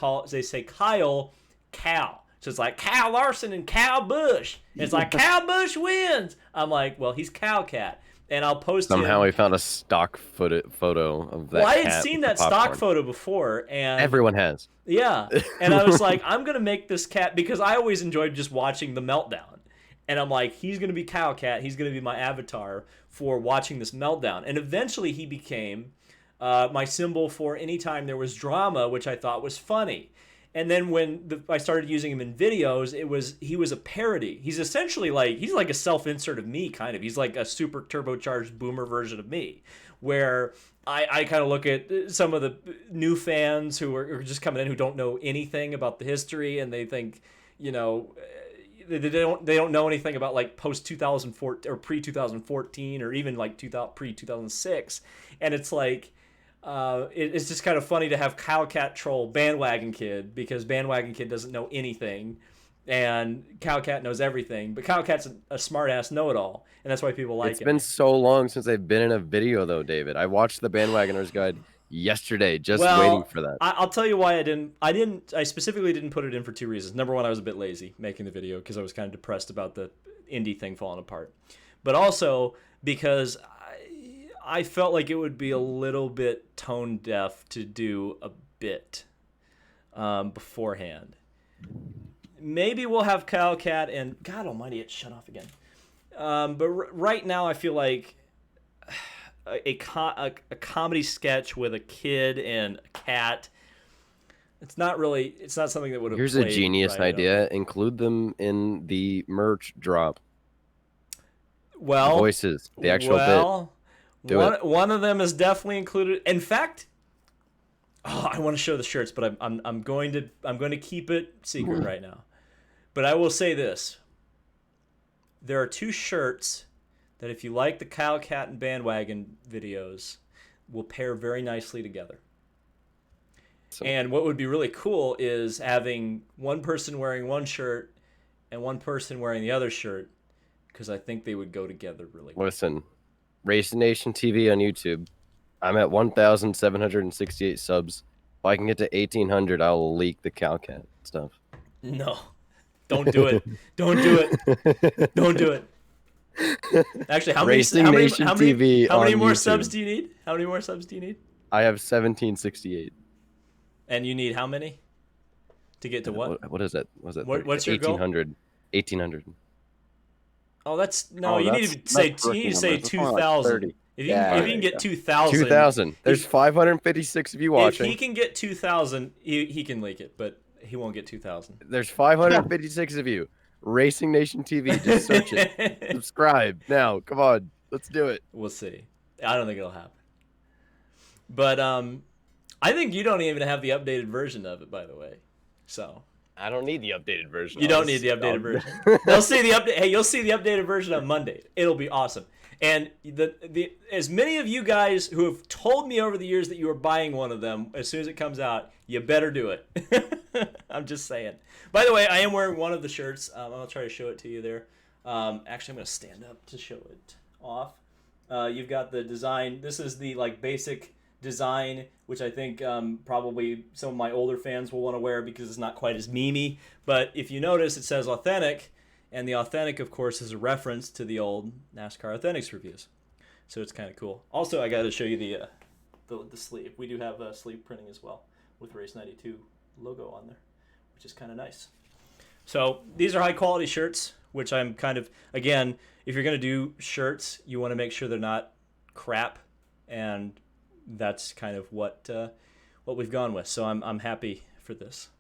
say Kyle Cal. So it's like Kyle Larson and Cal Busch. And it's like Cal Busch wins. I'm like, well, he's Cal Cat. And I'll post Somehow him. we found a stock photo of that. Well, I had cat seen with that the stock popcorn. photo before, and Everyone has. yeah. And I was like, I'm gonna make this cat because I always enjoyed just watching the meltdown. And I'm like, he's gonna be Kyle Cat. He's gonna be my avatar for watching this meltdown. And eventually, he became my symbol for anytime there was drama, which I thought was funny. And then when I started using him in videos, he was a parody. He's essentially he's like a self-insert of me, kind of. He's like a super turbocharged boomer version of me, where I kind of look at some of the new fans who are just coming in who don't know anything about the history, and they think, they don't know anything about like post 2014 or pre 2014 or even like pre 2006, and it's like. It's just kind of funny to have Kyle Cat troll Bandwagon Kid because Bandwagon Kid doesn't know anything, and Kyle Cat knows everything. But Kyle Cat's a smart ass know-it-all, and that's why people like It's him. been so long since I've been in a video, though, David. I watched the Bandwagoners Guide yesterday, just waiting for that. I'll tell you why I specifically didn't put it in for 2 reasons. Number one, I was a bit lazy making the video because I was kind of depressed about the Indy thing falling apart, but also because I felt like it would be a little bit tone deaf to do a bit beforehand. Maybe we'll have Kyle Cat and God Almighty, it shut off again. But right now, I feel like a comedy sketch with a kid and a cat. It's not something that would have. Here's a genius idea: include them in the merch drop. Well, voices, the actual bit. One of them is definitely included. In fact, I want to show the shirts, but I'm going to keep it secret right now. But I will say this: there are 2 shirts that, if you like the Kyle Cat and Bandwagon videos, will pair very nicely together. And what would be really cool is having one person wearing one shirt and one person wearing the other shirt, because I think they would go together really well. Listen. Race Nation TV on YouTube. I'm at 1,768 subs. If I can get to 1,800, I'll leak the Calcat stuff. No, don't do it. Don't do it. Don't do it. Actually, Racing Nation TV how many on more YouTube. subs do you need? How many more subs do you need? I have 1,768. And you need how many to get to what? What is that? Was it? What's your goal? 1,800. 1,800. Oh, that's no. Oh, you need to say that's rookie 2,000. numbers. That's only like 30. If Yeah, you can get 2,000, 2,000. There's 556 of you if watching. he can get 2,000, he can leak it, but he won't get 2,000. There's 556 of you. Racing Nation TV. Just search it. Subscribe now. Come on. Let's do it. We'll see. I don't think it'll happen. But I think you don't even have the updated version of it, by the way. So I don't need the updated version. you don't need the updated version. They'll see the update. Hey, you'll see the updated version on Monday. It'll be awesome. And the as many of you guys who have told me over the years that you are buying one of them, as soon as it comes out, you better do it. I'm just saying. By the way, I am wearing one of the shirts. I'll try to show it to you there. Actually, I'm going to stand up to show it off. You've got the design. This is the basic design, which I think probably some of my older fans will want to wear because it's not quite as memey. But if you notice, it says authentic. And the authentic, of course, is a reference to the old NASCAR Authentics reviews. So it's kind of cool. Also, I got to show you the sleeve. We do have sleeve printing as well with Race 92 logo on there, which is kind of nice. So these are high quality shirts, which I'm kind of, again, if you're going to do shirts, you want to make sure they're not crap. And that's kind of what we've gone with. So I'm happy for this.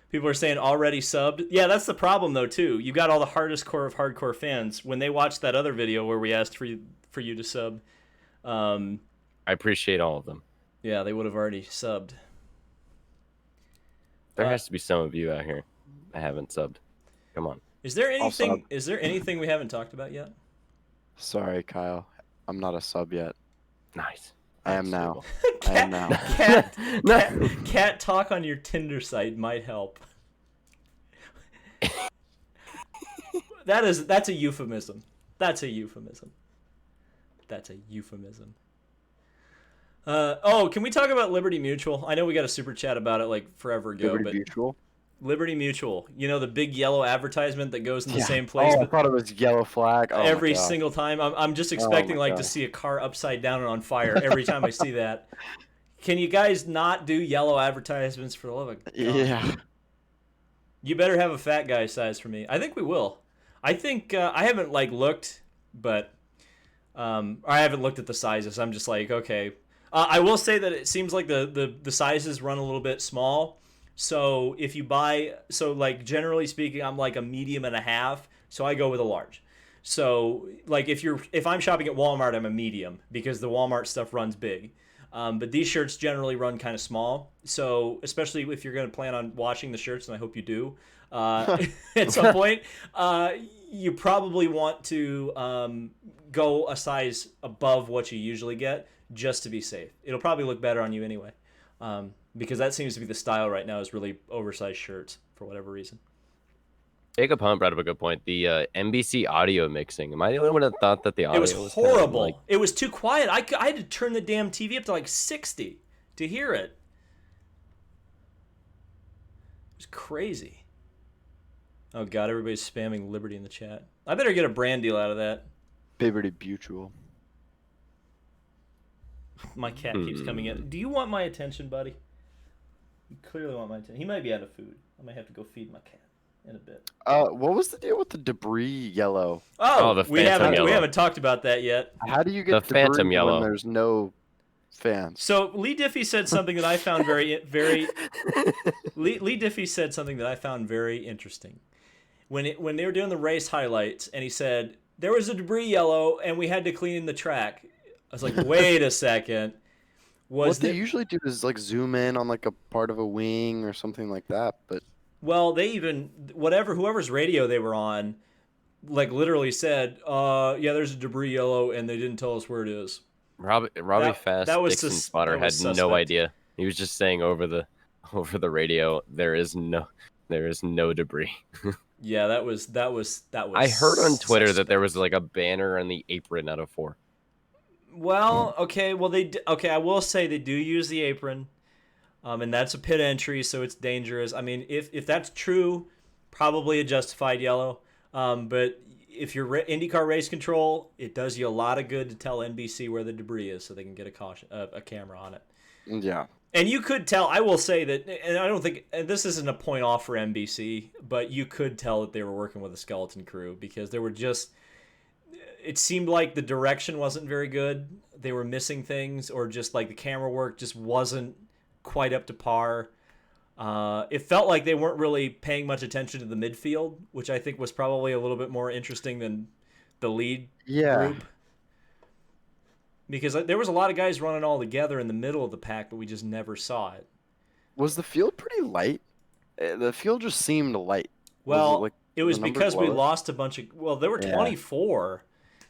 People are saying already subbed. Yeah, that's the problem, though, too. You got all the hardest core of hardcore fans. When they watched that other video where we asked for you to sub. I appreciate all of them. Yeah, they would have already subbed. There has to be some of you out here that haven't subbed. Come on. Is there anything we haven't talked about yet? Sorry, Kyle. I'm not a sub yet. Nice. I am now. Cat talk on your Tinder site might help. That's a euphemism. That's a euphemism. Can we talk about Liberty Mutual? I know we got a super chat about it forever ago. Liberty Mutual? Liberty Mutual. You know the big yellow advertisement that goes in the same place. Oh, I thought it was yellow flag. Oh, every single time. I'm just expecting to see a car upside down and on fire every time I see that. Can you guys not do yellow advertisements for the love of God? Yeah. You better have a fat guy size for me. I think we will. I think I haven't looked, but I haven't looked at the sizes. I'm just okay. I will say that it seems like the sizes run a little bit small. So if you buy, generally speaking, I'm a medium and a half. So I go with a large. So if I'm shopping at Walmart, I'm a medium because the Walmart stuff runs big. But these shirts generally run kind of small. So especially if you're going to plan on washing the shirts, and I hope you do, at some point, you probably want to go a size above what you usually get just to be safe. It'll probably look better on you anyway. Because that seems to be the style right now is really oversized shirts for whatever reason. Jacob Hunt brought up a good point. The NBC audio mixing. Am I the only one that thought that the audio was horrible? It was too quiet. I had to turn the damn TV up to 60 to hear it. It was crazy. Oh God, everybody's spamming Liberty in the chat. I better get a brand deal out of that. Liberty Mutual. My cat keeps coming in. Do you want my attention, buddy? You clearly want my attention. He might be out of food. I might have to go feed my cat in a bit. What was the deal with the debris yellow? The Phantom yellow. We haven't talked about that yet. How do you get the debris Phantom yellow when there's no fans? So Lee Diffie said something that I found very Lee Diffie said something that I found very interesting. When they were doing the race highlights, and he said there was a debris yellow and we had to clean the track. I was like, wait a second. What they usually do is zoom in on a part of a wing or something like that, but they even whoever's radio they were on, literally said, there's a debris yellow and they didn't tell us where it is. Robbie Fast Dixon spotter had no idea. He was just saying over the radio there is no debris. Yeah, that was. I heard on Twitter that there was a banner on the apron out of 4. Well, okay. Well, okay. I will say they do use the apron, and that's a pit entry, so it's dangerous. I mean, if that's true, probably a justified yellow. But if you're IndyCar race control, it does you a lot of good to tell NBC where the debris is, so they can get a camera on it. Yeah. And you could tell. I will say that, and I don't think and this isn't a point off for NBC, but you could tell that they were working with a skeleton crew because there were just. It seemed like the direction wasn't very good. They were missing things, or just like the camera work just wasn't quite up to par. It felt like they weren't really paying much attention to the midfield, which I think was probably a little bit more interesting than the lead group. Because there was a lot of guys running all together in the middle of the pack, but we just never saw it. Was the field pretty light? The field just seemed light. Well, it was because we lost a bunch of... Well, there were 24,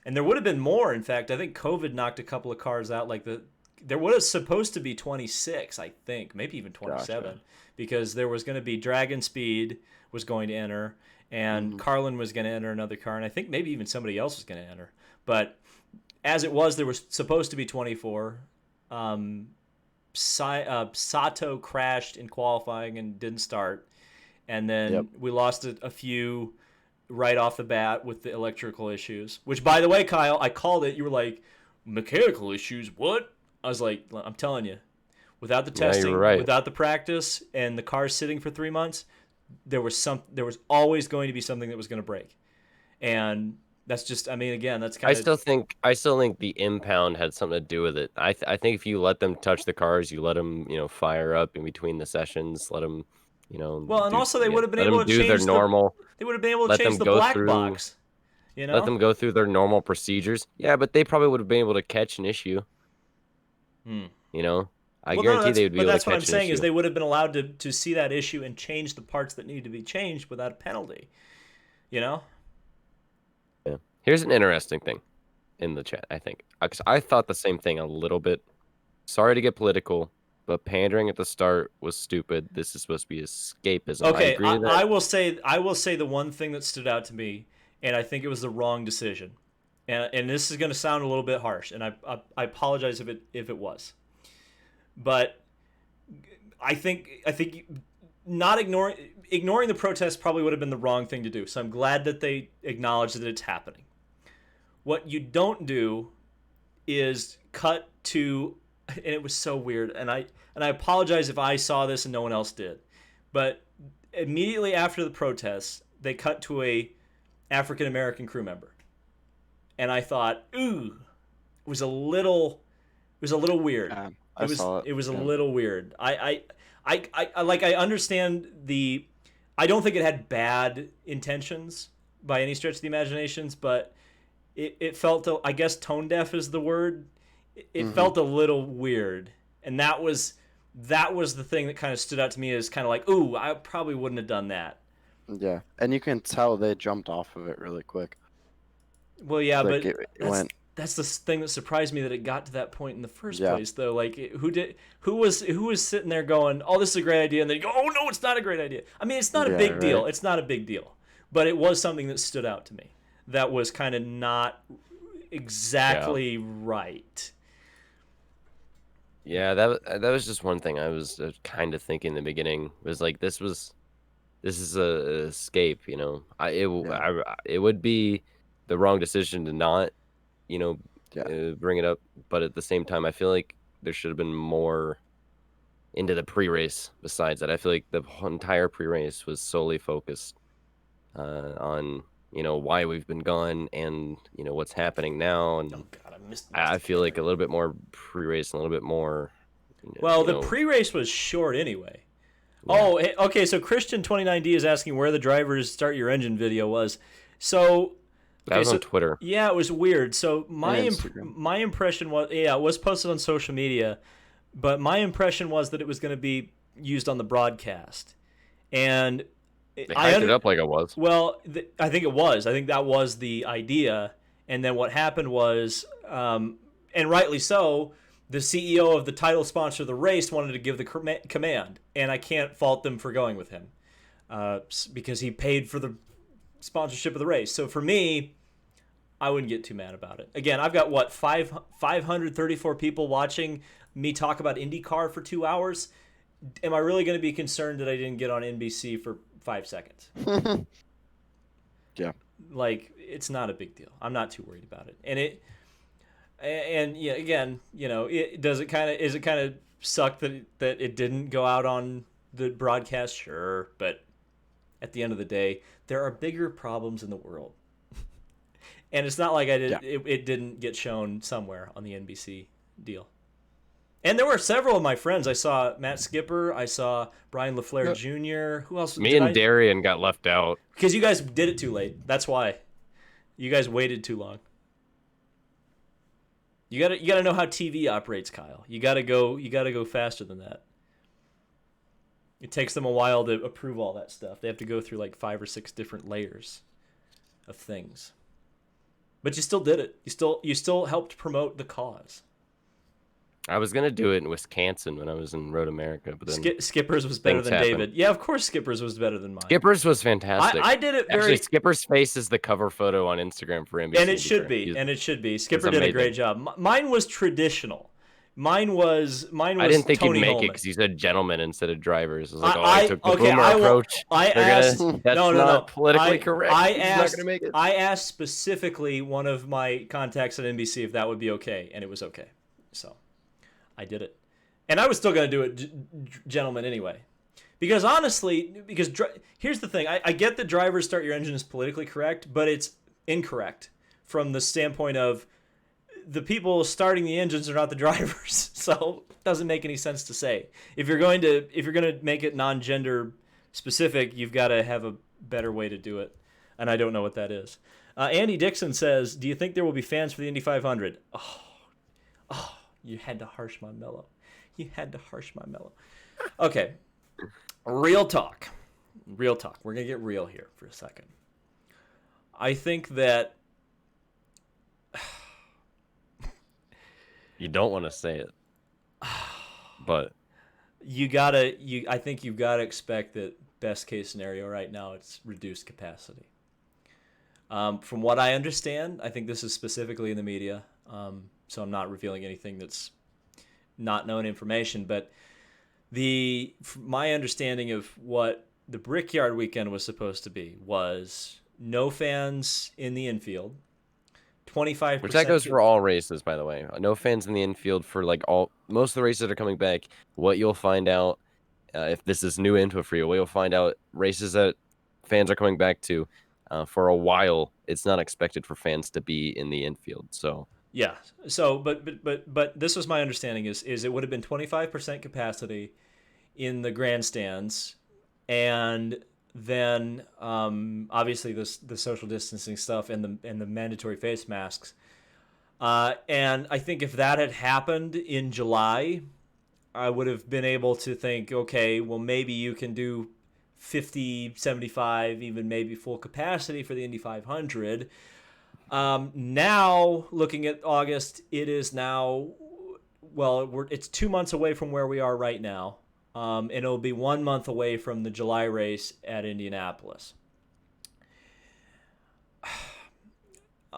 and there would have been more. In fact, I think COVID knocked a couple of cars out. There was supposed to be 26, I think, maybe even 27, gotcha. Because there was going to be Dragon Speed was going to enter, and Carlin was going to enter another car, and I think maybe even somebody else was going to enter. But as it was, there was supposed to be 24. Sato crashed in qualifying and didn't start. And then we lost a few right off the bat with the electrical issues. Which, by the way, Kyle, I called it. You were like, mechanical issues? What? I was like, I'm telling you, without the testing, without the practice, and the car sitting for 3 months, there was always going to be something that was going to break. And that's just, I mean, again, that's kind of... I still think the impound had something to do with it. I think if you let them touch the cars, you let them, fire up in between the sessions, let them, Well, and also they would have been able to do change their normal. They would have been able to change the black box. Let them go through their normal procedures. Yeah, but they probably would have been able to catch an issue. I guarantee they would be able to catch an issue. But that's what I'm saying is they would have been allowed to see that issue and change the parts that need to be changed without a penalty. Yeah. Here's an interesting thing in the chat, I think. I thought the same thing a little bit. Sorry to get political, but pandering at the start was stupid. This is supposed to be escapism. Okay, I will say the one thing that stood out to me, and I think it was the wrong decision. And this is going to sound a little bit harsh, and I apologize if it was. But I think not ignoring the protest probably would have been the wrong thing to do. So I'm glad that they acknowledge that it's happening. What you don't do is cut to, and it was so weird, and I apologize if I saw this and no one else did, but immediately after the protests, they cut to a African American crew member, and I thought, ooh, it was a little weird. It was a little weird. I understand I don't think it had bad intentions by any stretch of the imaginations, but it felt, I guess tone deaf is the word. It felt a little weird. And that was the thing that kind of stood out to me as kind of like, ooh, I probably wouldn't have done that. Yeah. And you can tell they jumped off of it really quick. Well, yeah, but that's the thing that surprised me, that it got to that point in the first place, though. Like, who was sitting there going, "Oh, this is a great idea," and they go, "Oh no, it's not a great idea." I mean, it's not a big deal. It's not a big deal, but it was something that stood out to me. That was kind of not exactly right. Yeah, that was just one thing I was kind of thinking in the beginning. Was like, this is a escape. It would be the wrong decision to not. Bring it up, but at the same time, I feel like there should have been more into the pre-race. Besides that, I feel like the entire pre-race was solely focused on why we've been gone and what's happening now. And I feel like a little bit more pre-race and a little bit more. Well, the pre-race was short anyway. Yeah. Oh, okay. So Christian 29D is asking where the driver's start your engine video was. So. That was on Twitter. Yeah, it was weird. So my impression was, it was posted on social media, but my impression was that it was going to be used on the broadcast, and they hyped it up like it was. Well, I think it was. I think that was the idea, and then what happened was, and rightly so, the CEO of the title sponsor of the race wanted to give the command, and I can't fault them for going with him, because he paid for the sponsorship of the race. So for me, I wouldn't get too mad about it. Again, I've got what 534 people watching me talk about IndyCar for 2 hours. Am I really going to be concerned that I didn't get on NBC for 5 seconds? Yeah. Like, it's not a big deal. I'm not too worried about it. And yeah, again, is it kind of suck that it didn't go out on the broadcast? Sure, but at the end of the day, there are bigger problems in the world. And it's not like it didn't get shown somewhere on the NBC deal. And there were several of my friends. I saw Matt Skipper. I saw Brian LaFleur Jr. Who else? Me and Darian got left out. Because you guys did it too late. That's why. You guys waited too long. You gotta know how TV operates, Kyle. You gotta go faster than that. It takes them a while to approve all that stuff. They have to go through like 5 or 6 different layers of things. But you still did it. You still helped promote the cause. I was gonna do it in Wisconsin when I was in Road America, but then Skippers was better than happened. David. Yeah, of course Skippers was better than mine. Skippers was fantastic. I did it very. Actually, Skipper's face is the cover photo on Instagram for NBC. And it should be. Skipper did a great job. Mine was traditional. Mine was. I didn't think Tony he'd make Holman. it because he said gentlemen instead of drivers. I was like, I took the boomer approach. I asked. That's no. not politically correct. He's not gonna make it. I asked specifically one of my contacts at NBC if that would be okay, and it was okay. So, I did it, and I was still gonna do it, gentlemen, anyway. Because honestly, here's the thing: I get that drivers start your engine is politically correct, but it's incorrect from the standpoint of the people starting the engines are not the drivers, so it doesn't make any sense to say. If you're going to make it non-gender specific, you've got to have a better way to do it, and I don't know what that is. Andy Dixon says, "Do you think there will be fans for the Indy 500?" Oh, you had to harsh my mellow. Okay, real talk. We're gonna get real here for a second. I think that. You don't want to say it, but I think you've got to expect that best case scenario right now it's reduced capacity. From what I understand, I think this is specifically in the media, so I'm not revealing anything that's not known information. But my understanding of what the Brickyard weekend was supposed to be was no fans in the infield. 25%. Which that goes for all races, by the way. No fans in the infield for most of the races that are coming back. What you'll find out, if this is new info for you, what you'll find out, races that fans are coming back to, for a while, it's not expected for fans to be in the infield. So yeah. So, but this was my understanding is it would have been 25% capacity in the grandstands, and then obviously the social distancing stuff and the mandatory face masks. And I think if that had happened in July, I would have been able to think, okay, well, maybe you can do 50, 75, even maybe full capacity for the Indy 500. Now, looking at August, it is now, it's 2 months away from where we are right now. And it'll be 1 month away from the July race at Indianapolis.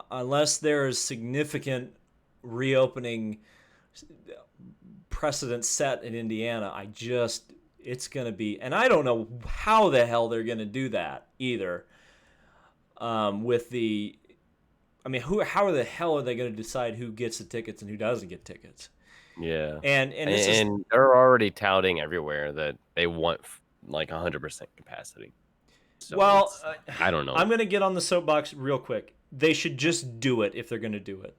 Unless there is significant reopening precedent set in Indiana, it's going to be, and I don't know how the hell they're going to do that either. How the hell are they going to decide who gets the tickets and who doesn't get tickets? Yeah, and they're already touting everywhere that they want 100% capacity. So I don't know. I'm going to get on the soapbox real quick. They should just do it if they're going to do it,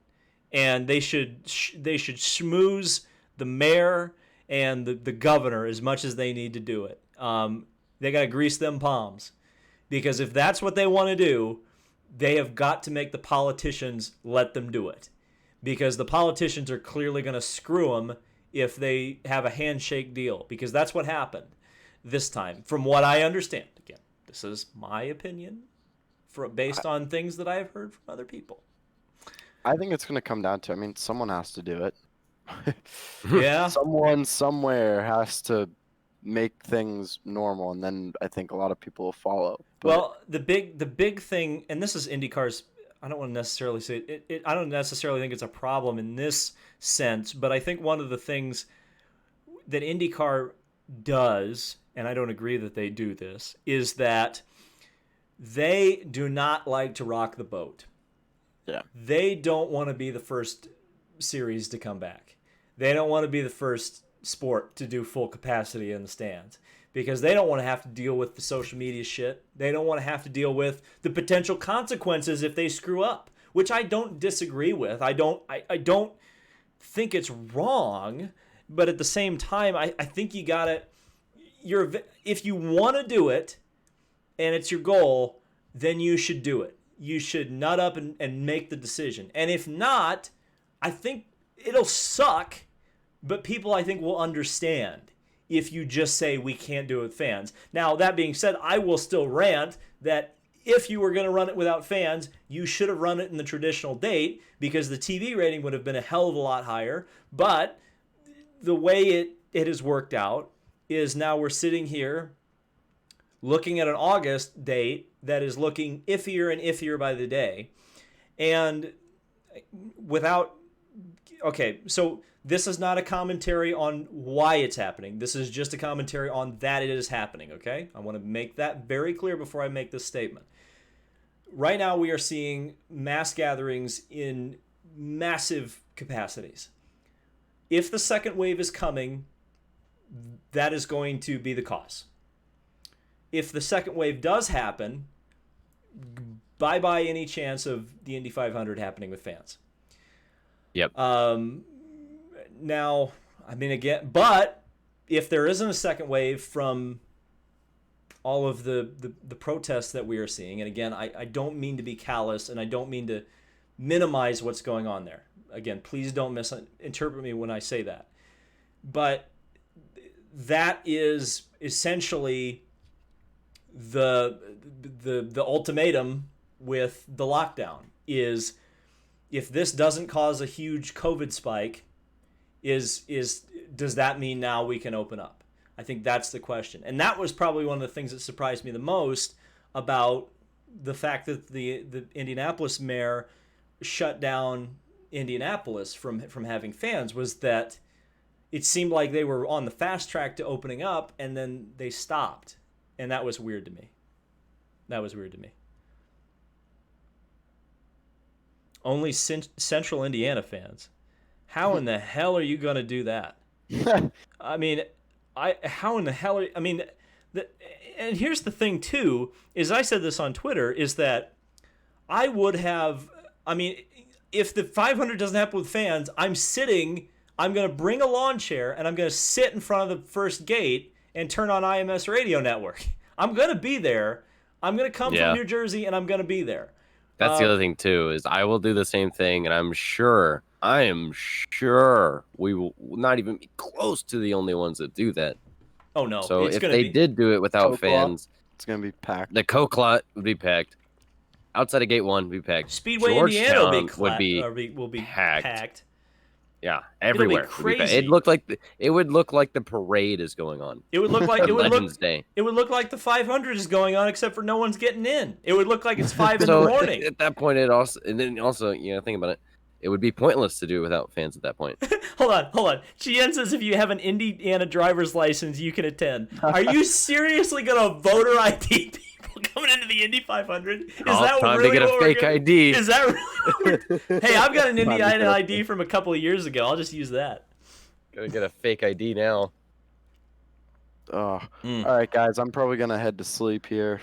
and they should schmooze the mayor and the governor as much as they need to do it. They got to grease them palms, because if that's what they want to do, they have got to make the politicians let them do it. Because the politicians are clearly going to screw them if they have a handshake deal. Because that's what happened this time, from what I understand. Again, this is my opinion based on things that I've heard from other people. I think it's going to come down to, someone has to do it. Yeah. Someone somewhere has to make things normal, and then I think a lot of people will follow. But well, the big thing, and this is IndyCar's I don't want to necessarily say it. I don't necessarily think it's a problem in this sense, but I think one of the things that IndyCar does, and I don't agree that they do this, is that they do not like to rock the boat. Yeah. They don't want to be the first series to come back. They don't want to be the first sport to do full capacity in the stands because they don't want to have to deal with the social media shit. They don't want to have to deal with the potential consequences if they screw up, which I don't disagree with. I don't think it's wrong, but at the same time, I think you gotta. If you want to do it, and it's your goal, then you should do it. You should nut up and make the decision. And if not, I think it'll suck, but people I think will understand if you just say we can't do it with fans. Now, that being said, I will still rant that if you were going to run it without fans, you should have run it in the traditional date because the TV rating would have been a hell of a lot higher. But the way it has worked out is now we're sitting here looking at an August date that is looking iffier and iffier by the day. And okay, so this is not a commentary on why it's happening. This is just a commentary on that it is happening, okay? I want to make that very clear before I make this statement. Right now we are seeing mass gatherings in massive capacities. If the second wave is coming, that is going to be the cause. If the second wave does happen, bye-bye any chance of the Indy 500 happening with fans. Yep. Now, I mean, again, but if there isn't a second wave from all of the protests that we are seeing, and again, I don't mean to be callous, and I don't mean to minimize what's going on there. Again, please don't misinterpret me when I say that. But that is essentially the ultimatum with the lockdown is if this doesn't cause a huge COVID spike, does that mean now we can open up? I think that's the question. And that was probably one of the things that surprised me the most about the fact that the Indianapolis mayor shut down Indianapolis from having fans was that it seemed like they were on the fast track to opening up and then they stopped. And that was weird to me. Only Central Indiana fans. How in the hell are you going to do that? I mean, how in the hell are I mean, and here's the thing too, is I said this on Twitter, is that I would have, I mean, if the 500 doesn't happen with fans, I'm going to bring a lawn chair and I'm going to sit in front of the first gate and turn on IMS radio network. I'm going to be there. I'm going to come from New Jersey and I'm going to be there. That's the other thing too, is I will do the same thing, and I am sure we will not even be close to the only ones that do that. Oh no. So if they did do it without fans, it's going to be packed. The Coke lot would be packed. Outside of gate 1 would be packed. Speedway Indiana will be packed. Yeah, everywhere. Crazy. It would look like the parade is going on. It would look like Legends Day. It would look like the 500 is going on, except for no one's getting in. It would look like it's 5 in the morning. At that point, think about it. It would be pointless to do without fans at that point. Hold on. Chien says if you have an Indiana driver's license, you can attend. Are you seriously gonna voter ID people coming into the Indy 500? Is that time really to get a fake ID? Is that really? Hey, I've got an Indiana ID from a couple of years ago. I'll just use that. Gotta get a fake ID now. Oh, all right, guys. I'm probably gonna head to sleep here.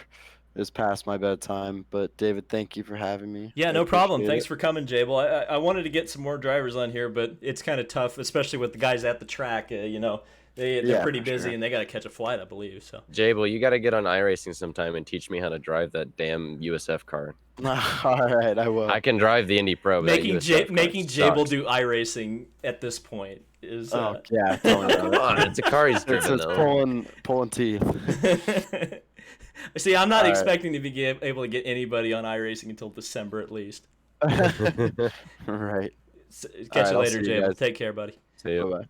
It's past my bedtime, but David, thank you for having me. Yeah, no problem. Thanks for coming, Jable. I wanted to get some more drivers on here, but it's kind of tough, especially with the guys at the track. They're pretty busy and they got to catch a flight, I believe. So, Jable, you got to get on iRacing sometime and teach me how to drive that damn USF car. All right, I will. I can drive the Indy Pro. But making Jable do iRacing at this point is. Yeah, come on, it's a car he's driven though. Pulling teeth. See, I'm not expecting to be able to get anybody on iRacing until December at least. Right. Catch you later, Jable. Take care, buddy. See you.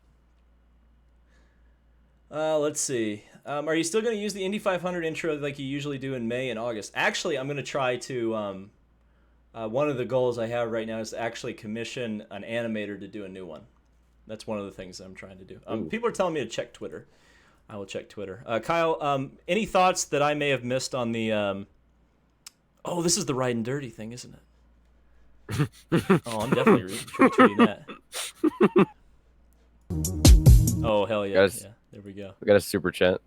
Bye-bye. Let's see. Are you still going to use the Indy 500 intro like you usually do in May and August? Actually, I'm going to try to One of the goals I have right now is to actually commission an animator to do a new one. That's one of the things I'm trying to do. People are telling me to check Twitter. I will check Twitter. Kyle, any thoughts that I may have missed on the... Oh, this is the Ride and Dirty thing, isn't it? Oh, I'm definitely retweeting that. Oh, hell yeah. Guys, Yeah, there we go. We got a super chat.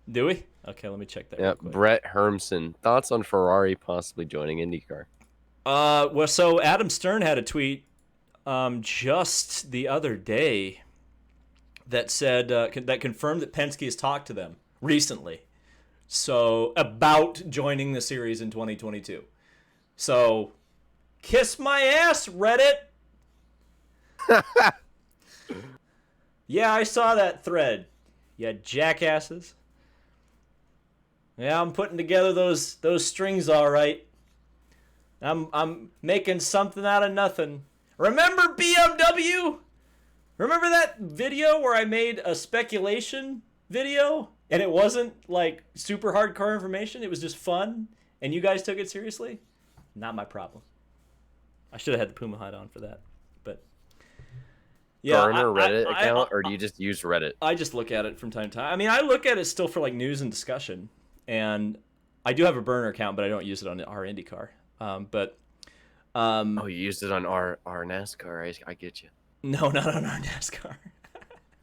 Do we? Okay, let me check that Yeah, real quick. Brett Hermson. Thoughts on Ferrari possibly joining IndyCar? Well, so Adam Stern had a tweet just the other day that said that confirmed that Penske has talked to them recently. So about joining the series in 2022. So kiss my ass, Reddit. Yeah, I saw that thread. Yeah, jackasses. Yeah, I'm putting together those strings all right. I'm making something out of nothing. Remember BMW? Remember that video where I made a speculation video and it wasn't like super hardcore information? It was just fun and you guys took it seriously? Not my problem. I should have had the Puma hat on for that. But yeah, Burner Reddit account, or do you just use Reddit? I just look at it from time to time. I mean, I look at it still for like news and discussion, and I do have a burner account, but I don't use it on our IndyCar. Oh, you used it on our NASCAR. I get you. No, not on our NASCAR.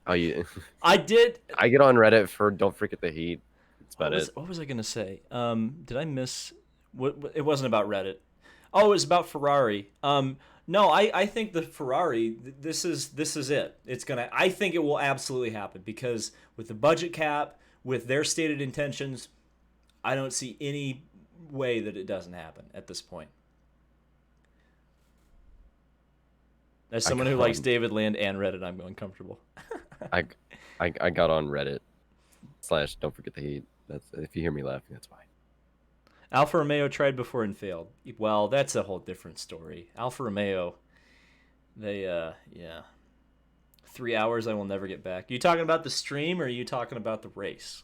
Oh, you? I did. I get on Reddit for Don't Forget the Heat. That's about it. What was I gonna say? Did I miss? What? It wasn't about Reddit. Oh, it was about Ferrari. No, I think the Ferrari. This is it. It's gonna. I think it will absolutely happen because with the budget cap, with their stated intentions, I don't see any way that it doesn't happen at this point. As someone who likes David Land and Reddit, I'm uncomfortable. I got on Reddit / Don't Forget the Heat. That's if you hear me laughing, that's why. Alfa Romeo tried before and failed. Well, that's a whole different story. Alfa Romeo, they, yeah. 3 hours I will never get back. Are you talking about the stream or are you talking about the race?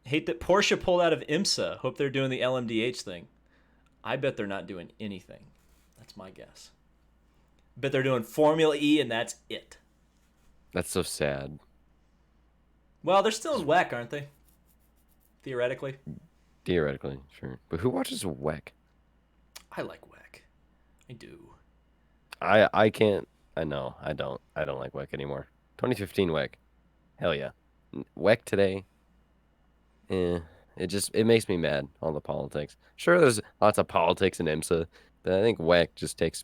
Hate that Porsche pulled out of IMSA. Hope they're doing the LMDH thing. I bet they're not doing anything. That's my guess. Bet they're doing Formula E and that's it. That's so sad. Well, they're still in WEC, aren't they? Theoretically. Theoretically, sure. But who watches WEC? I like WEC. I do. I can't. I know. I don't like WEC anymore. 2015 WEC. Hell yeah. WEC today. It makes me mad, all the politics. Sure, there's lots of politics in IMSA, but I think WEC just takes,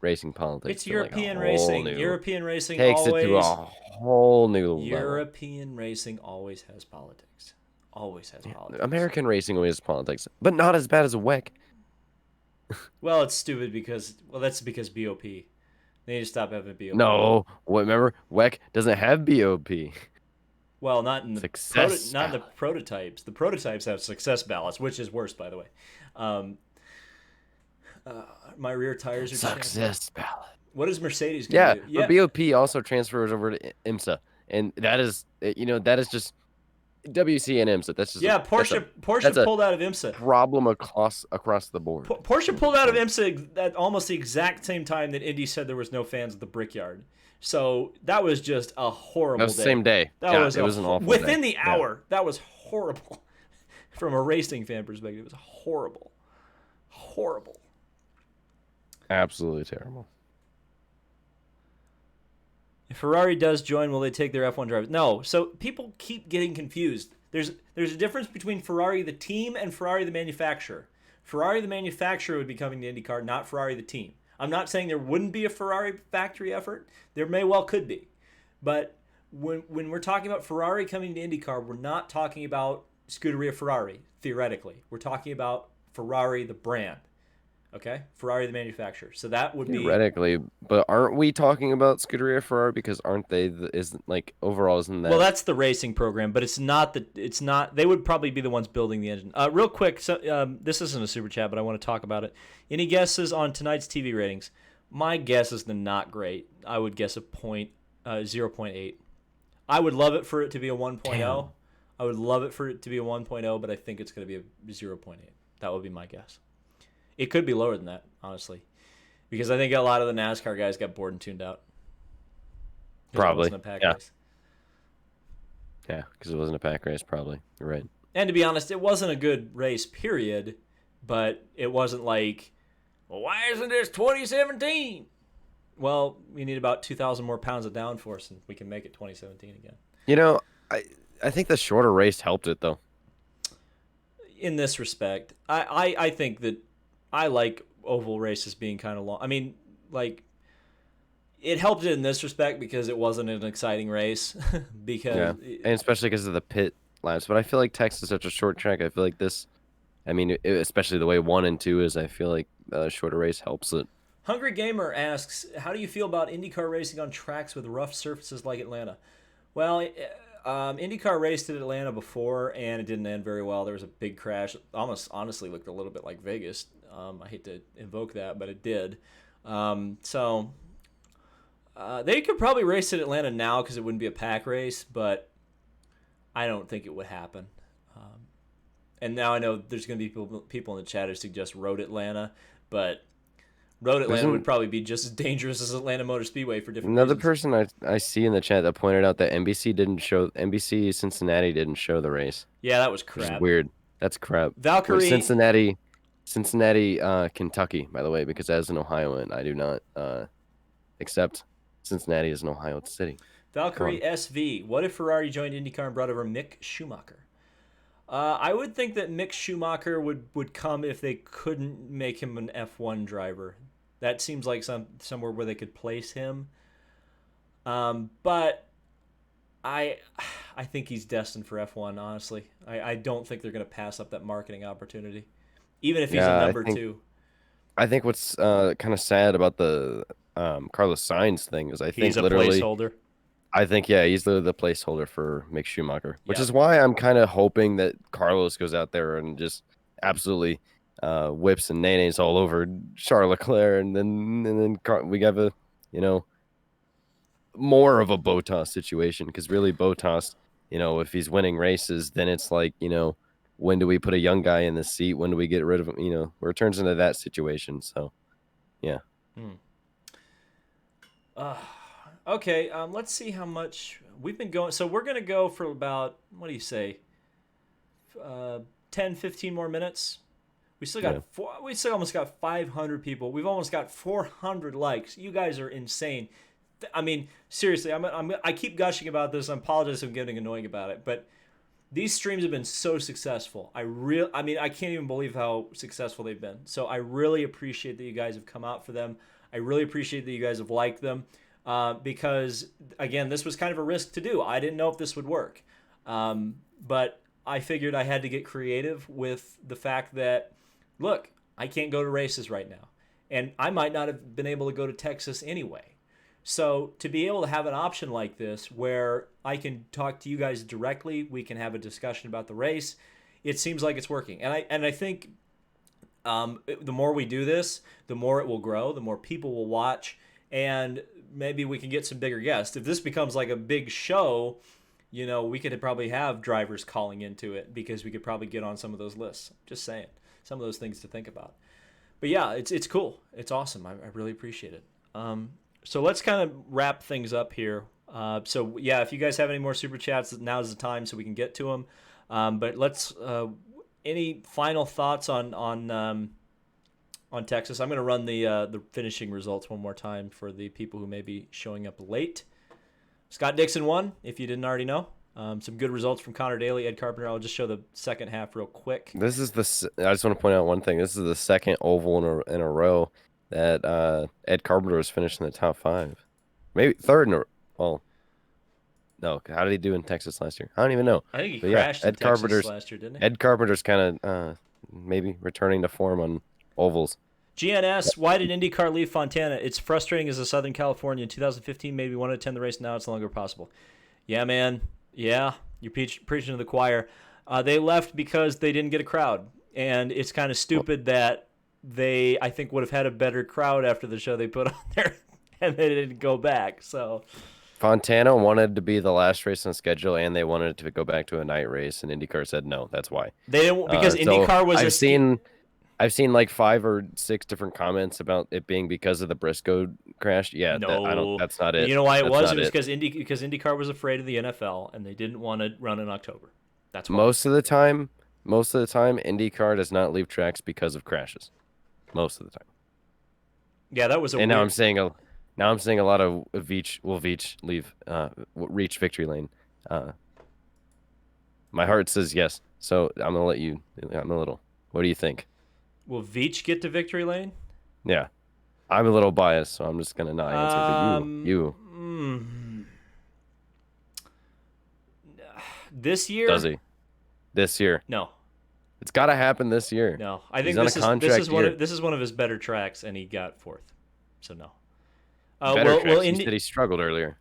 racing politics. It's European racing. European racing takes always it to a whole new level. European racing always has politics. Always has politics. American racing always has politics, but not as bad as WEC. Well, it's stupid because that's because BOP. They need to stop having BOP. No, remember WEC doesn't have BOP. Well, not in the Success not the prototypes. The prototypes have success ballots, which is worse, by the way. My rear tires are Success ballot. What is Mercedes going to do? Yeah, but BOP also transfers over to IMSA, and that is just WC and IMSA. That's just Porsche pulled out of IMSA. Problem across the board. Porsche pulled out of IMSA at almost the exact same time that Indy said there was no fans at the Brickyard. So that was just a horrible day. That was the same day. It was an awful within day. The hour. Yeah. That was horrible. From a racing fan perspective, it was horrible. Horrible. Absolutely terrible. If Ferrari does join, will they take their F1 drivers? No. So people keep getting confused. There's a difference between Ferrari the team and Ferrari the manufacturer. Ferrari the manufacturer would be coming to IndyCar, not Ferrari the team. I'm not saying there wouldn't be a Ferrari factory effort. There may well could be. But when we're talking about Ferrari coming to IndyCar, we're not talking about Scuderia Ferrari, theoretically. We're talking about Ferrari the brand. Okay? Ferrari the manufacturer. So that would be... Theoretically, but aren't we talking about Scuderia Ferrari because aren't they, isn't that... Well, that's the racing program, but it's not, they would probably be the ones building the engine. Real quick, so this isn't a super chat, but I want to talk about it. Any guesses on tonight's TV ratings? My guess is the not great. I would guess 0.8. I would love it for it to be a 1.0. I would love it for it to be a 1.0, but I think it's going to be a 0.8. That would be my guess. It could be lower than that, honestly, because I think a lot of the NASCAR guys got bored and tuned out. Probably. It wasn't a pack Yeah. race. Yeah, because it wasn't a pack race, probably. You're right. And to be honest, it wasn't a good race, period, but it wasn't like, well, why isn't this 2017? Well, we need about 2,000 more pounds of downforce, and we can make it 2017 again. You know, I think the shorter race helped it, though. In this respect, I think that I like oval races being kind of long. I mean, like, it helped it in this respect because it wasn't an exciting race. Because and especially because of the pit laps. But I feel like Texas is such a short track. I feel like this, I mean, especially the way 1 and 2 is, I feel like a shorter race helps it. Hungry Gamer asks, how do you feel about IndyCar racing on tracks with rough surfaces like Atlanta? Well, IndyCar raced at Atlanta before, and it didn't end very well. There was a big crash. Almost honestly looked a little bit like Vegas. I hate to invoke that, but it did. They could probably race at Atlanta now because it wouldn't be a pack race, but I don't think it would happen. And now I know there's going to be people in the chat who suggest Road Atlanta, but Road Atlanta would probably be just as dangerous as Atlanta Motor Speedway for different Another reasons. person I see in the chat that pointed out that NBC Cincinnati didn't show the race. Yeah, that was Which crap. is weird. That's crap. Valkyrie. Cincinnati, Kentucky, by the way, because as an Ohioan, I do not accept Cincinnati as an Ohio city. Valkyrie SV. What if Ferrari joined IndyCar and brought over Mick Schumacher? I would think that Mick Schumacher would come if they couldn't make him an F1 driver. That seems like somewhere where they could place him. But I think he's destined for F1, honestly. I don't think they're going to pass up that marketing opportunity, even if he's a number 2. I think what's kind of sad about the Carlos Sainz thing is He's a placeholder. I think, he's the placeholder for Mick Schumacher, which is why I'm kind of hoping that Carlos goes out there and just absolutely whips and nays all over Charles Leclerc, and then we have a, more of a Bottas situation, because really Bottas, if he's winning races, then it's like, when do we put a young guy in the seat? When do we get rid of him? Where it turns into that situation. So, yeah. Okay, let's see how much we've been going. So we're going to go for about, what do you say, 10, 15 more minutes? We still got we still almost got 500 people. We've almost got 400 likes. You guys are insane. I mean, seriously, I keep gushing about this. I apologize if I'm getting annoying about it, but these streams have been so successful. I can't even believe how successful they've been. So I really appreciate that you guys have come out for them. I really appreciate that you guys have liked them. Because, again, this was kind of a risk to do. I didn't know if this would work. But I figured I had to get creative with the fact that, look, I can't go to races right now. And I might not have been able to go to Texas anyway. So to be able to have an option like this where I can talk to you guys directly, we can have a discussion about the race, it seems like it's working. And I think the more we do this, the more it will grow, the more people will watch, and maybe we can get some bigger guests. If this becomes like a big show, we could probably have drivers calling into it because we could probably get on some of those lists. Just saying. Some of those things to think about. But yeah, it's cool. It's awesome. I really appreciate it. So let's kind of wrap things up here. So yeah, if you guys have any more super chats, now's the time so we can get to them. But let's any final thoughts on Texas? I'm going to run the finishing results one more time for the people who may be showing up late. Scott Dixon won, if you didn't already know. Some good results from Connor Daly, Ed Carpenter. I'll just show the second half real quick. I just want to point out one thing. This is the second oval in a row that Ed Carpenter was finished in the top 5. Maybe third in a well. No, how did he do in Texas last year? I don't even know. I think he crashed in Texas last year, didn't he? Ed Carpenter's kind of maybe returning to form on ovals. GNS, why did IndyCar leave Fontana? It's frustrating as a Southern California. In 2015, maybe wanted to attend the race. Now it's no longer possible. Yeah, man. Yeah, you're preaching to the choir. They left because they didn't get a crowd. And it's kind of stupid that they, I think, would have had a better crowd after the show they put on there, and they didn't go back. So Fontana wanted to be the last race on the schedule, and they wanted to go back to a night race, and IndyCar said no. That's why. They didn't because So IndyCar was I've seen like 5 or 6 different comments about it being because of the Briscoe crash. Yeah, No, that's not it. You know why it That's was? not It was it. because IndyCar was afraid of the NFL and they didn't want to run in October. That's why. Most of the time, IndyCar does not leave tracks because of crashes. Most of the time. Yeah, that was a And weird... now I'm seeing a lot of Veach leave reach victory lane. My heart says yes, so I'm gonna let you. I'm a little. What do you think? Will Veach get to victory lane? Yeah, I'm a little biased, so I'm just gonna not answer. But you. This year? Does he? This year? No. It's got to happen this year. No, I think this is one of his better tracks, and he got 4th. So no. Better tracks. He said he struggled earlier.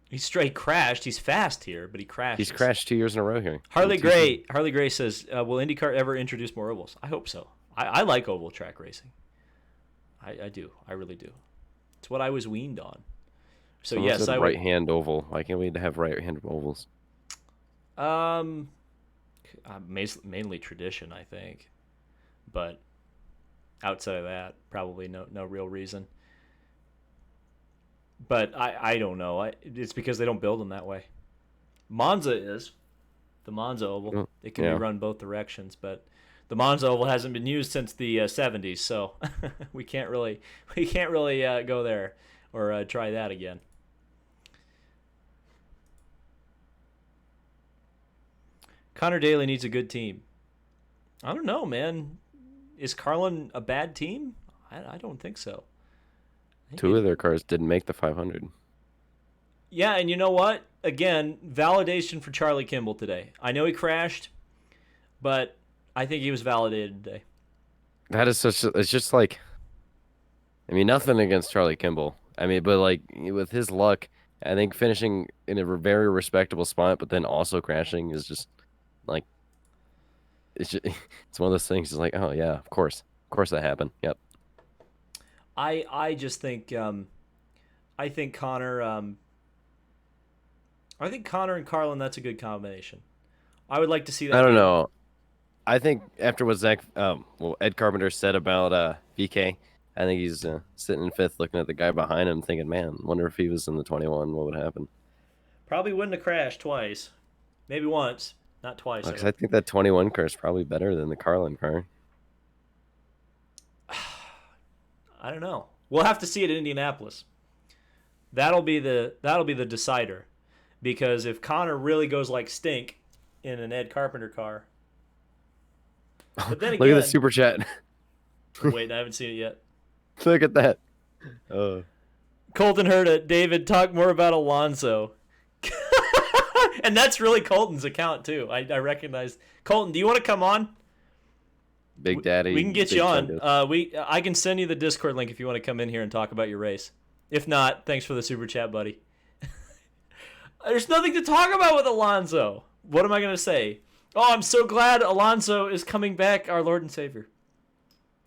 He straight crashed. He's fast here, but he crashed. He's crashed 2 years in a row here. Harley Gray says, "Will IndyCar ever introduce more ovals?" I hope so. I like oval track racing. I do. I really do. It's what I was weaned on. So Someone yes, said I would. right hand oval. Why can't we have right hand ovals? Mainly tradition, I think, but outside of that, probably no real reason. But I don't know. It's because they don't build them that way. Monza is the Monza Oval. It can be run both directions, but the Monza Oval hasn't been used since the 70s, so we can't really go there or try that again. Connor Daly needs a good team. I don't know, man. Is Carlin a bad team? I don't think so. 2 of their cars didn't make the 500. Yeah, and you know what? Again, validation for Charlie Kimball today. I know he crashed, but I think he was validated today. That is it's just like, I mean, nothing against Charlie Kimball. I mean, but like with his luck, I think finishing in a very respectable spot, but then also crashing is just like, it's one of those things. It's like, oh yeah, of course that happened. Yep. I just think I think Connor and Carlin, that's a good combination. I would like to see that. I don't know. I think after what Ed Carpenter said about VK, I think he's sitting in 5th looking at the guy behind him thinking, man, wonder if he was in the 21, what would happen? Probably wouldn't have crashed twice. Maybe once, not twice. Because I think that 21 car is probably better than the Carlin car. I don't know. We'll have to see it in Indianapolis. That'll be the decider, because if Connor really goes like stink in an Ed Carpenter car, but then again, look at the super chat. Wait, I haven't seen it yet. Look at that. Colton Herta, David, talk more about Alonso. And that's really Colton's account too. I recognize Colton. Do you want to come on? Big Daddy. We can get you on. I can send you the Discord link if you want to come in here and talk about your race. If not, thanks for the super chat, buddy. There's nothing to talk about with Alonso. What am I going to say? Oh, I'm so glad Alonso is coming back, our Lord and Savior.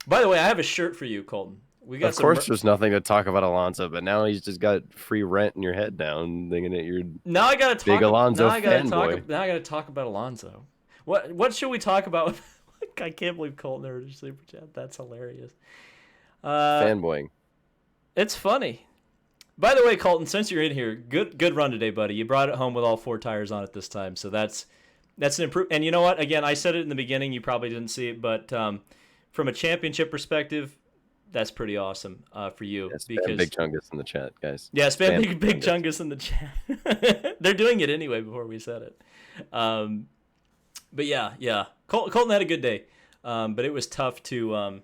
By the way, I have a shirt for you, Colton. We got of course, there's nothing to talk about Alonso, but now he's just got free rent in your head down, thinking that you're now I gotta talk, big Alonso fanboy. Now I gotta talk about Alonso. What should we talk about? I can't believe Colton heard a super chat. That's hilarious. Fanboying. It's funny. By the way, Colton, since you're in here, good run today, buddy. You brought it home with all 4 tires on it this time, so that's an improvement. And you know what? Again, I said it in the beginning. You probably didn't see it, but from a championship perspective, that's pretty awesome for you. Yeah, because Big Chungus in the chat, guys. Yeah, spam big Chungus in the chat. They're doing it anyway before we said it. But yeah. Colton had a good day, but it was tough to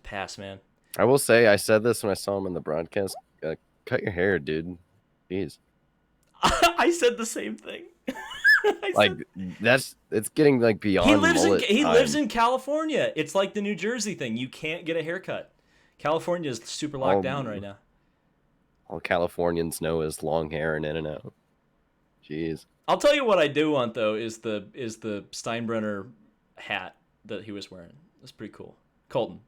pass, man. I will say, I said this when I saw him in the broadcast. Cut your hair, dude. Jeez. I said the same thing. It's getting like beyond. He lives in California. It's like the New Jersey thing. You can't get a haircut. California is super locked down right now. All Californians know is long hair and in and out. Jeez. I'll tell you what I do want though is the Steinbrenner hat that he was wearing. That's pretty cool. Colton,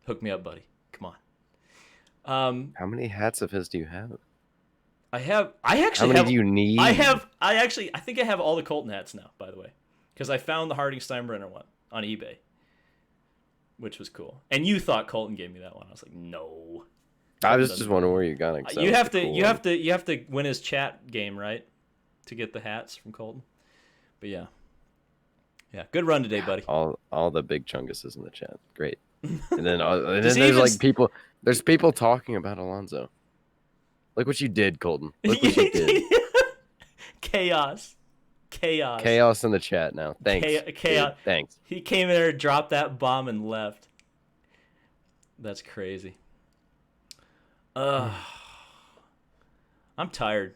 hook me up, buddy. Come on. How many hats of his do you have? I How actually many have. do you need? I think I have all the Colton hats now. By the way, because I found the Harding Steinbrenner one on eBay, which was cool. And you thought Colton gave me that one. I was like, no. I was just wondering where you got it. 'Cause that You was have the to. cool You one. have to. You have to win his chat game, right, to get the hats from Colton. But yeah. Yeah. Good run today, buddy. All the big chunguses in the chat. Great. And then Does he there's even like people. There's people talking about Alonso. Look what you did, Colton. Look what you did. Chaos. Chaos in the chat now. Thanks. Chaos. Dude, thanks. He came in there, dropped that bomb, and left. That's crazy. I'm tired.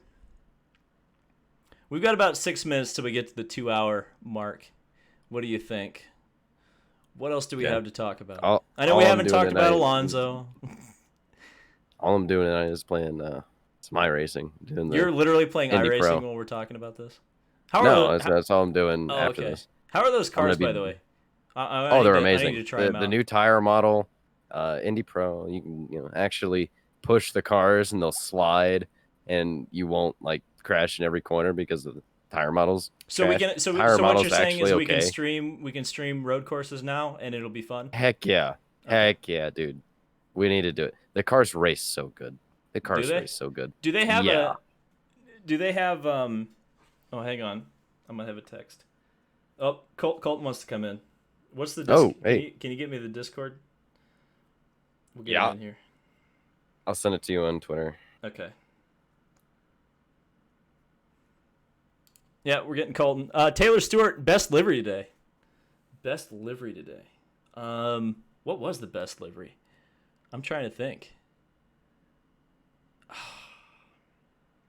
We've got about 6 minutes till we get to the 2-hour mark. What do you think? What else do we have to talk about? I know we haven't talked about Alonso. All I'm doing tonight is playing it's my racing. You're literally playing Indy iRacing Pro. when we're talking about this? That's all I'm doing after okay. this. How are those cars, by the way? I They're need amazing. I need to try them out. The new tire model, Indy Pro, you can actually push the cars and they'll slide, and you won't like crash in every corner because of the tire models. So we can. So what you're saying is we can stream road courses now, and it'll be fun. Heck yeah, heck yeah, dude. We need to do it. The cars race so good. The cars race so good. Do they have Do they have Oh, hang on. I'm gonna have a text. Oh, Colton wants to come in. What's the? Hey. Can you get me the Discord? We'll get him in here. I'll send it to you on Twitter. Okay. Yeah, we're getting Colton. Taylor Stewart, best livery today. Best livery today. What was the best livery? I'm trying to think.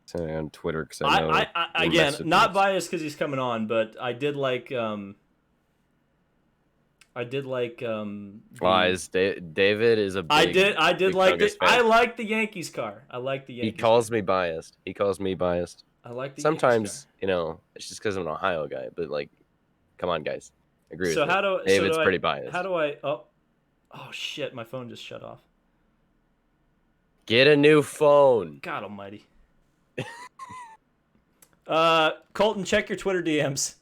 Send it on Twitter because I know. I again, not biased because he's coming on, but I did like. David is a big. I did like it. I like the Yankees car. I like the Yankees. He calls me biased. I like the Sometimes, it's just because I'm an Ohio guy, but like, come on, guys. Agree with me. David's pretty biased. How do I? Oh shit! My phone just shut off. Get a new phone. God Almighty. Colton, check your Twitter DMs.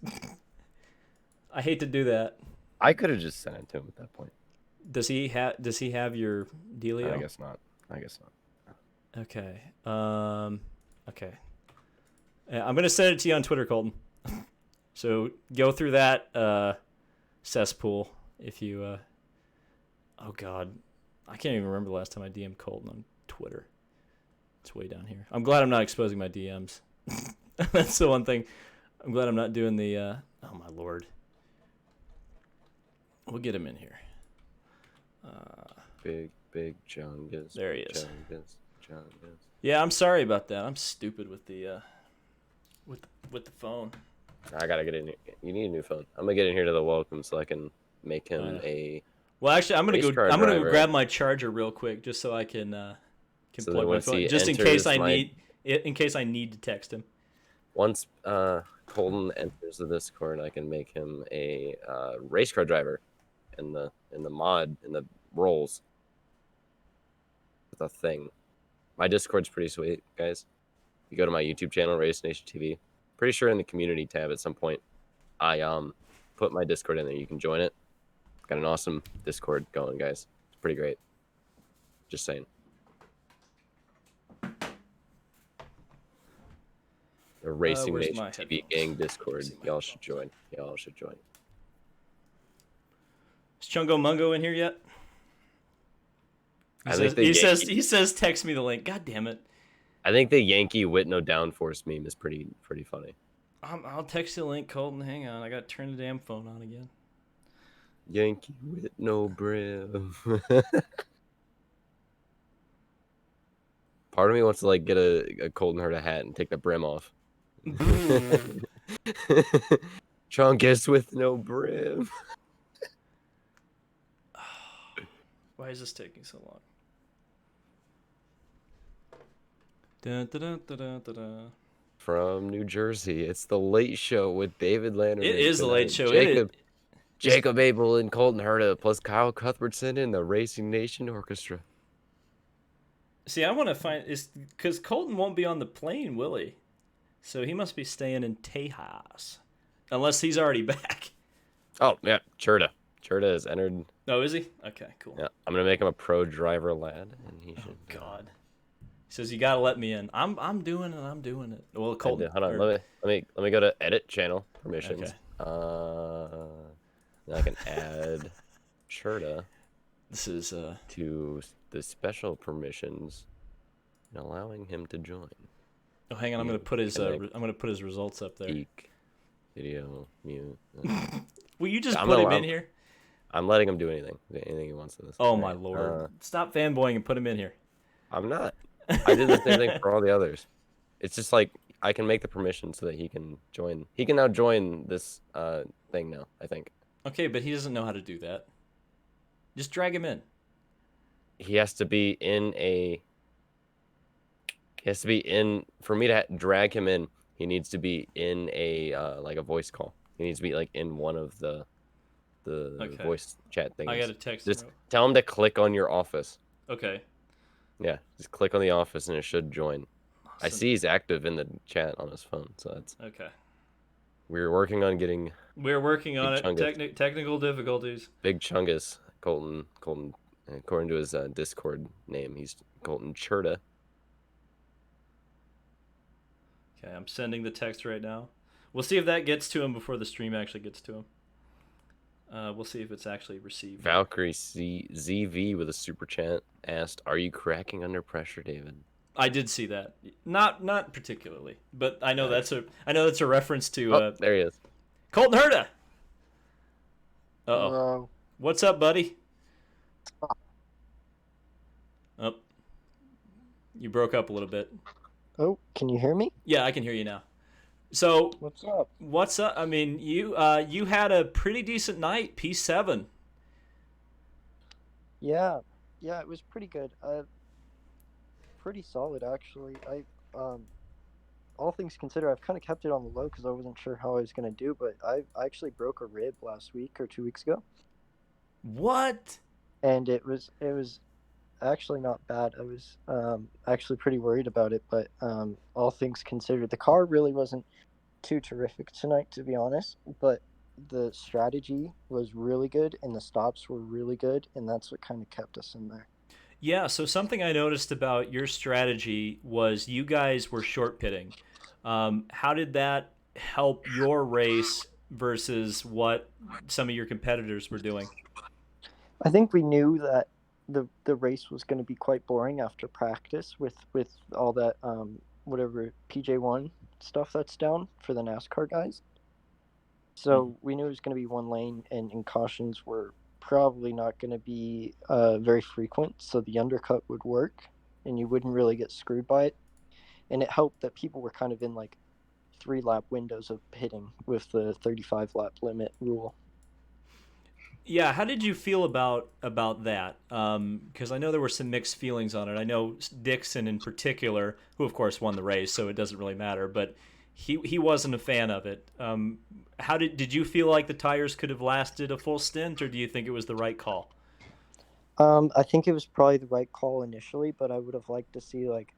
I hate to do that. I could have just sent it to him at that point. Does he have your dealio? I guess not. Okay. Okay. I'm gonna send it to you on Twitter, Colton. So go through that cesspool if you. Oh God, I can't even remember the last time I DM'd Colton on Twitter. It's way down here. I'm glad I'm not exposing my DMs. That's the one thing. I'm glad I'm not doing the. Oh my lord. We'll get him in here. Big Chungus. There he is. Chungus. Yeah, I'm sorry about that. I'm stupid with the with the phone. I gotta get in here. You need a new phone. I'm gonna get in here to the welcome so I can make him a. Well, actually, I'm gonna race car go driver. grab my charger real quick just so I can So plug my once phone he just in case enters in case I need to text him. Once Colton enters the Discord, I can make him a race car driver in the roles. It's a thing. My Discord's pretty sweet, guys. You go to my YouTube channel, Race Nation TV. Pretty sure in the community tab at some point, I put my Discord in there. You can join it. Got an awesome Discord going, guys. It's pretty great. Just saying. The Racing where's Nation my TV headphones? gang Discord. Y'all should join. Is Chungo Mungo in here yet? He says text me the link. God damn it. I think the Yankee Whitno downforce meme is pretty funny. I'll text you the link, Colton. Hang on. I got to turn the damn phone on again. Yankee Whitno brim. Part of me wants to like get a Colton Herta hat and take the brim off. Chungus with no brim. Why is this taking so long? Dun, dun, dun, dun, dun, dun, dun. From New Jersey, it's the Late Show with David Landry. It is the Late Show. Jacob Abel and Colton Herta, plus Kyle Cuthbertson and the Racing Nation Orchestra. See, I want to find is because Colton won't be on the plane, will he? So he must be staying in Tejas, unless he's already back. Oh yeah, Herta. Herta has entered. Oh, is he? Okay, cool. Yeah, I'm gonna make him a pro driver lad, and he should. God. He says you gotta let me in. I'm doing it. I'm doing it. Well, Colton. Hold on. Let me go to edit channel permissions. Okay. Then I can add Herta This is to the special permissions, and allowing him to join. Oh, hang on. I'm gonna put his. I'm gonna put his results up there. Speak, video, mute. Will you just I'm put gonna him allow- in here? I'm letting him do anything he wants in this. Oh All my right, lord! Stop fanboying and put him in here. I'm not. I did the same thing for all the others. It's just like I can make the permission so that he can join. He can now join this thing now, I think. Okay, but he doesn't know how to do that. Just drag him in. He has to be in a. He has to be in. For me to drag him in, he needs to be in a like a voice call. He needs to be like in one of the Okay. voice chat things. I gotta text Just him. tell him to click on your office. Okay. Yeah, just click on the office and it should join. I Awesome. see he's active in the chat on his phone, so that's. Okay. We're working on getting We're working on Big it. Chungus. Technical difficulties. Big Chungus, Colton, according to his Discord name, he's Colton Herta. Okay, I'm sending the text right now. We'll see if that gets to him before the stream actually gets to him. We'll see if it's actually received. Valkyrie ZV with a super chat asked, "Are you cracking under pressure, David?" I did see that. Not particularly, but I know that's a reference to Oh, there he is. Colton Herta. Uh-oh. Hello. What's up, buddy? Oh. You broke up a little bit. Oh, can you hear me? Yeah, I can hear you now. So, What's up? what's up? I mean, you had a pretty decent night, P7. Yeah, it was pretty good. Pretty solid actually. All things considered, I've kind of kept it on the low because I wasn't sure how I was gonna do, but I actually broke a rib last week or 2 weeks ago, What? and it was actually not bad. I was actually pretty worried about it, but all things considered, the car really wasn't too terrific tonight, to be honest. But the strategy was really good, and the stops were really good, and that's what kind of kept us in there. Yeah, so something I noticed about your strategy was you guys were short pitting. How did that help your race versus what some of your competitors were doing? I think we knew that the race was going to be quite boring after practice with all that whatever PJ1 stuff that's down for the NASCAR guys. So we knew it was going to be one lane, and cautions were probably not going to be very frequent, so the undercut would work and you wouldn't really get screwed by it. And it helped that people were kind of in like 3-lap windows of pitting with the 35-lap limit rule. Yeah, how did you feel about that? Because I know there were some mixed feelings on it. I know Dixon in particular, who of course won the race, so it doesn't really matter, but he wasn't a fan of it. How did you feel like the tires could have lasted a full stint, or do you think it was the right call? I think it was probably the right call initially, but I would have liked to see like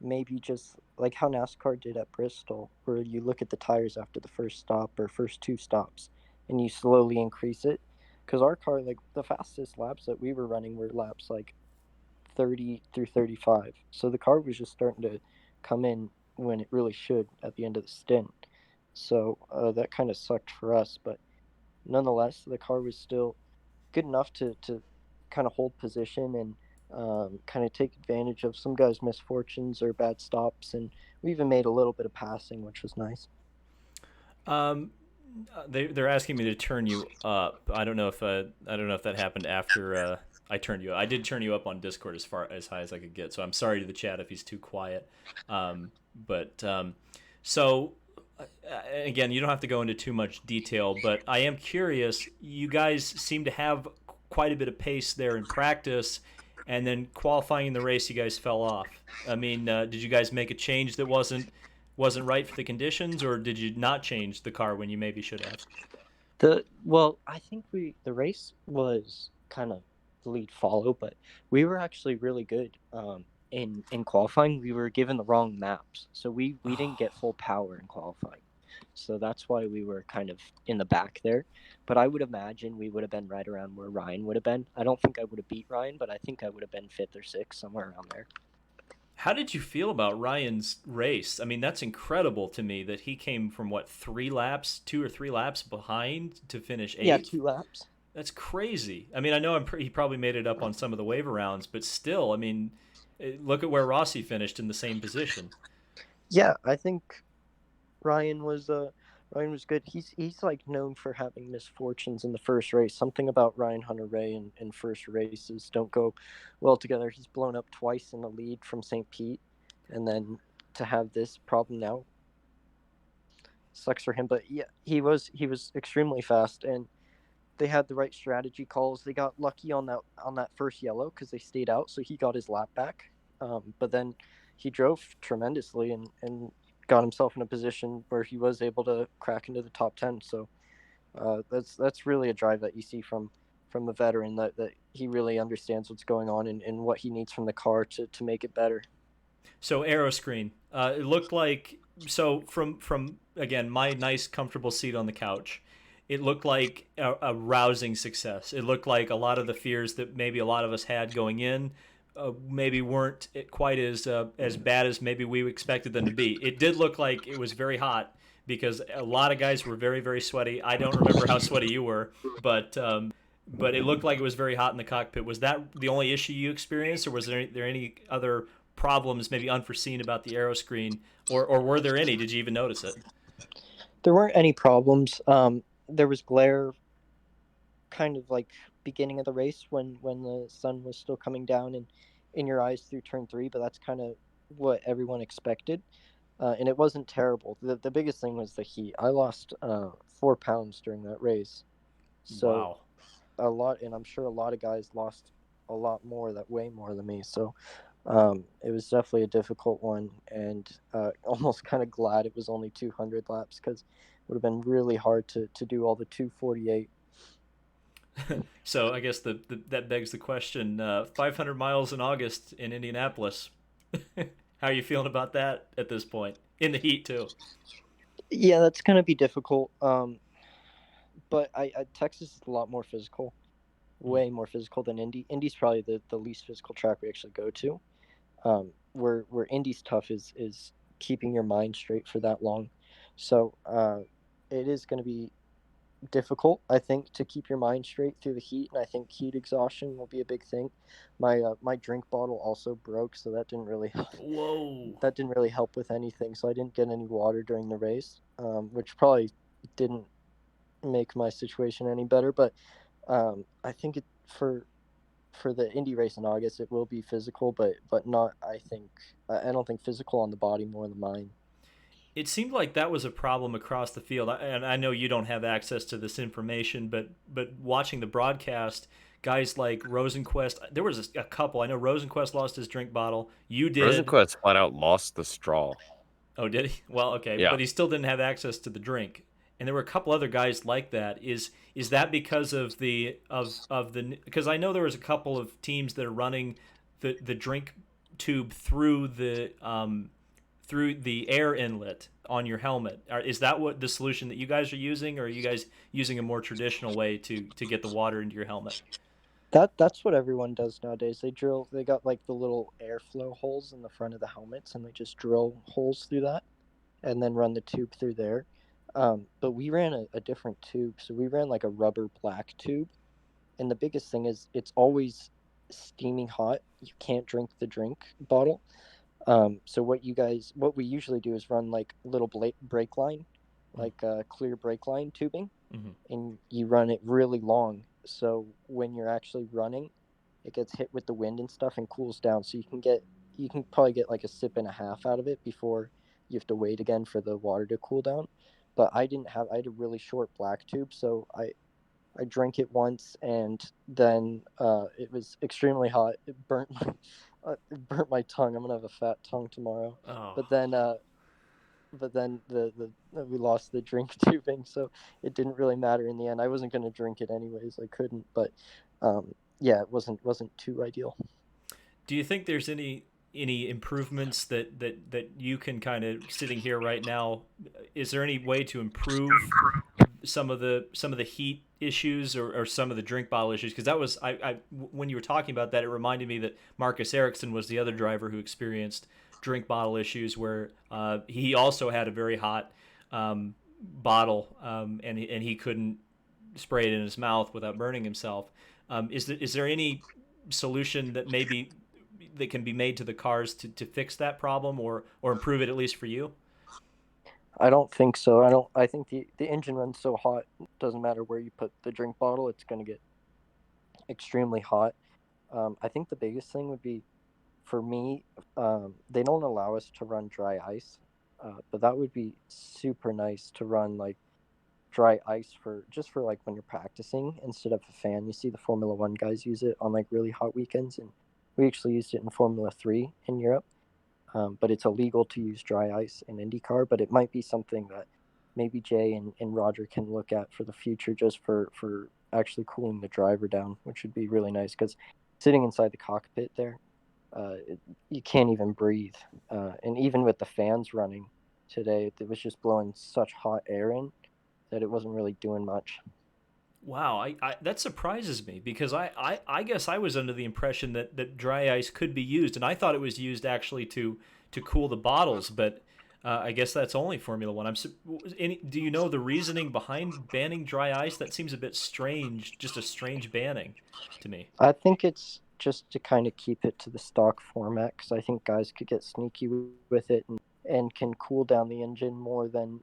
maybe just like how NASCAR did at Bristol, where you look at the tires after the first stop or first 2 stops and you slowly increase it. Because our car, like the fastest laps that we were running were laps like 30 through 35. So the car was just starting to come in when it really should at the end of the stint. So that kind of sucked for us. But nonetheless, the car was still good enough to kind of hold position and kind of take advantage of some guys' misfortunes or bad stops. And we even made a little bit of passing, which was nice. They're asking me to turn you up. I don't know if that happened after I turned you up. I did turn you up on Discord as high as I could get. So I'm sorry to the chat if he's too quiet. So again, you don't have to go into too much detail, but I am curious. You guys seem to have quite a bit of pace there in practice, and then qualifying in the race, you guys fell off. I mean, did you guys make a change that wasn't right for the conditions, or did you not change the car when you maybe should have? I think the race was kind of lead follow, but we were actually really good. in qualifying, we were given the wrong maps, so we didn't get full power in qualifying. So that's why we were kind of in the back there. But I would imagine we would have been right around where Ryan would have been. I don't think I would have beat Ryan, but I think I would have been 5th or 6th, somewhere around there. How did you feel about Ryan's race? I mean, that's incredible to me that he came from, what, 2 or 3 laps behind to finish 8th? Yeah, 2 laps. That's crazy. I mean, I know he probably made it up on some of the waiver rounds, but still, I mean, look at where Rossi finished in the same position. Yeah, I think Ryan was good. He's like known for having misfortunes in the first race. Something about Ryan Hunter-Reay in first races don't go well together. He's blown up twice in the lead from St. Pete, and then to have this problem now sucks for him. But yeah, he was extremely fast, and they had the right strategy calls. They got lucky on that first yellow because they stayed out, so he got his lap back. But then he drove tremendously and got himself in a position where he was able to crack into the top 10. So that's really a drive that you see from a veteran, that he really understands what's going on and what he needs from the car to make it better. So Aero screen, it looked like, so from again my nice comfortable seat on the couch, it looked like a rousing success. It looked like a lot of the fears that maybe a lot of us had going in maybe weren't quite as bad as maybe we expected them to be. It did look like it was very hot because a lot of guys were very, very sweaty. I don't remember how sweaty you were, but it looked like it was very hot in the cockpit. Was that the only issue you experienced, or was there any other problems maybe unforeseen about the Aero screen, or were there any? Did you even notice it? There weren't any problems. There was glare kind of like beginning of the race when the sun was still coming down and in your eyes through turn 3, but that's kind of what everyone expected. And it wasn't terrible. The biggest thing was the heat. I lost 4 pounds during that race. So wow. A lot, and I'm sure a lot of guys lost a lot more, way more than me. So it was definitely a difficult one, and almost kind of glad it was only 200 laps, because it would have been really hard to do all the 248. So I guess that begs the question, 500 miles in August in Indianapolis. How are you feeling about that at this point? In the heat, too. Yeah, that's going to be difficult. But Texas is a lot more physical, way more physical than Indy. Indy's probably the least physical track we actually go to. Where Indy's tough is keeping your mind straight for that long. So it is going to be difficult, I think, to keep your mind straight through the heat, and I think heat exhaustion will be a big thing. My drink bottle also broke, so that didn't really Whoa. that didn't really help with anything. So I didn't get any water during the race, which probably didn't make my situation any better. But I think for the Indy race in August, it will be physical, but not. I don't think physical on the body, more than mine. It seemed like that was a problem across the field, and I know you don't have access to this information, but watching the broadcast, guys like Rosenquist, there was a couple. I know Rosenquist lost his drink bottle. You did. Rosenquist flat out lost the straw. Oh, did he? Well, okay, yeah. But he still didn't have access to the drink. And there were a couple other guys like that. Is that because of the because I know there was a couple of teams that are running the drink tube through the air inlet on your helmet. Is that what the solution that you guys are using, or are you guys using a more traditional way to get the water into your helmet? That's what everyone does nowadays. They got like the little airflow holes in the front of the helmets, and they just drill holes through that and then run the tube through there. But we ran a different tube. So we ran like a rubber black tube. And the biggest thing is it's always steaming hot. You can't drink the drink bottle. So what we usually do is run like little brake line, like clear brake line tubing, and you run it really long. So when you're actually running, it gets hit with the wind and stuff and cools down. So you can probably get like a sip and a half out of it before you have to wait again for the water to cool down. But I had a really short black tube, so I drank it once, and then it was extremely hot. It burnt my tongue. I'm gonna have a fat tongue tomorrow. Oh. But then we lost the drink tubing, so it didn't really matter in the end. I wasn't gonna drink it anyways. I couldn't, but yeah, it wasn't too ideal. Do you think there's any any improvements that you can kind of sitting here right now? Is there any way to improve some of the heat issues or some of the drink bottle issues? Because that was when you were talking about that, it reminded me that Marcus Ericsson was the other driver who experienced drink bottle issues where he also had a very hot bottle and he couldn't spray it in his mouth without burning himself. Is there any solution that maybe that can be made to the cars to fix that problem or improve it at least for you? I don't think so. I think the engine runs so hot, doesn't matter where you put the drink bottle, it's going to get extremely hot. I think the biggest thing would be, for me, they don't allow us to run dry ice, but that would be super nice to run like dry ice for like when you're practicing instead of a fan. You see the Formula One guys use it on like really hot weekends, and we actually used it in Formula 3 in Europe. But it's illegal to use dry ice in IndyCar. But it might be something that maybe Jay and Roger can look at for the future, just for actually cooling the driver down, which would be really nice. Because sitting inside the cockpit there, you can't even breathe. And even with the fans running today, it was just blowing such hot air in that it wasn't really doing much. Wow, that surprises me because I guess I was under the impression that dry ice could be used, and I thought it was used actually to cool the bottles, but I guess that's only Formula One. Do you know the reasoning behind banning dry ice? That seems a bit strange, just a strange banning to me. I think it's just to kind of keep it to the stock format, because I think guys could get sneaky with it and can cool down the engine more than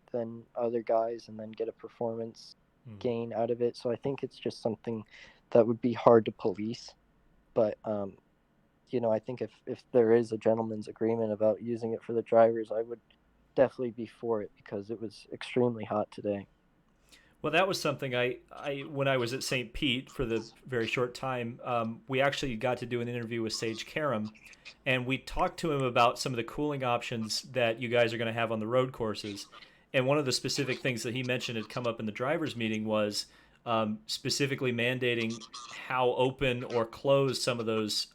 other guys and then get a performance gain out of it. So I think it's just something that would be hard to police. But I think if there is a gentleman's agreement about using it for the drivers, I would definitely be for it because it was extremely hot today. Well, that was something I when I was at St. Pete for the very short time, we actually got to do an interview with Sage Karam, and we talked to him about some of the cooling options that you guys are going to have on the road courses. And one of the specific things that he mentioned had come up in the drivers' meeting was specifically mandating how open or closed some of those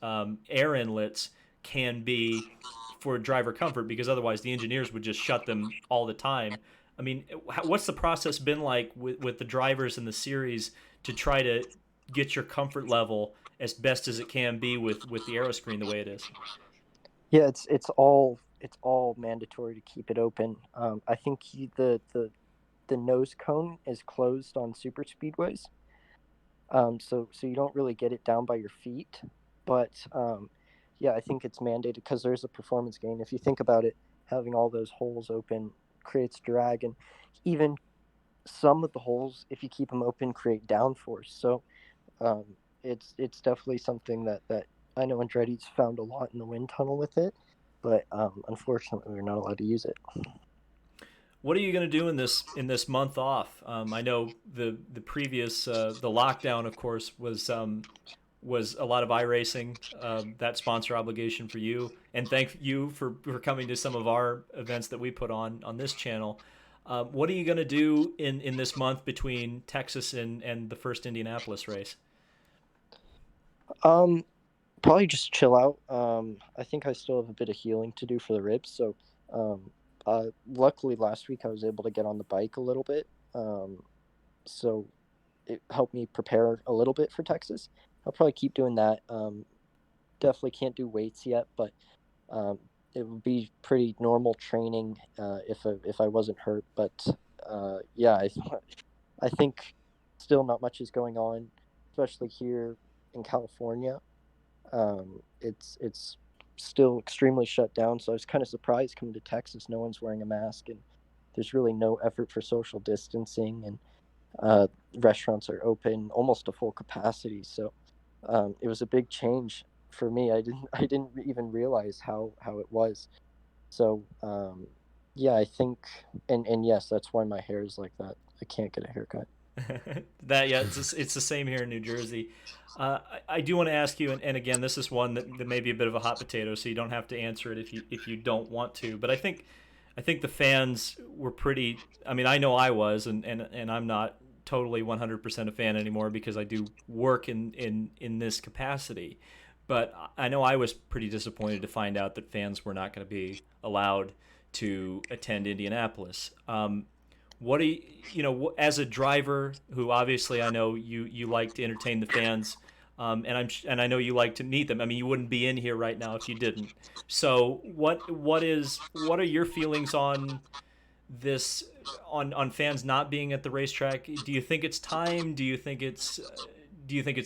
air inlets can be for driver comfort, because otherwise the engineers would just shut them all the time. I mean, what's the process been like with the drivers in the series to try to get your comfort level as best as it can be with the Aero screen the way it is? Yeah, it's all mandatory to keep it open. I think the nose cone is closed on super speedways, so you don't really get it down by your feet. But yeah, I think it's mandated because there's a performance gain. If you think about it, having all those holes open creates drag, and even some of the holes, if you keep them open, create downforce. So it's definitely something that I know Andretti's found a lot in the wind tunnel with it, but unfortunately we're not allowed to use it. What are you going to do in this month off? I know the previous the lockdown, of course, was a lot of iRacing, that sponsor obligation for you, and thank you for coming to some of our events that we put on this channel. What are you going to do in this month between Texas and the first Indianapolis race? Probably just chill out. I think I still have a bit of healing to do for the ribs, so luckily last week I was able to get on the bike a little bit, so it helped me prepare a little bit for Texas. I'll probably keep doing that. Definitely can't do weights yet, but it would be pretty normal training if I wasn't hurt. But yeah, I think still not much is going on, especially here in California. It's still extremely shut down. So I was kind of surprised coming to Texas. No one's wearing a mask, and there's really no effort for social distancing, and restaurants are open almost to full capacity. So it was a big change for me. I didn't even realize how it was. So yeah, I think, and yes, that's why my hair is like that. I can't get a haircut. It's the same here in New Jersey. I do want to ask you, and again, this is one that may be a bit of a hot potato, so you don't have to answer it if you don't want to. But I think the fans were pretty. I mean, I know I was, and I'm not totally 100% a fan anymore because I do work in this capacity. But I know I was pretty disappointed to find out that fans were not going to be allowed to attend Indianapolis. What do as a driver who obviously I know you like to entertain the fans, and I know you like to meet them. I mean, you wouldn't be in here right now if you didn't. So what are your feelings on this, on fans not being at the racetrack? Do you think it's time? Do you think it's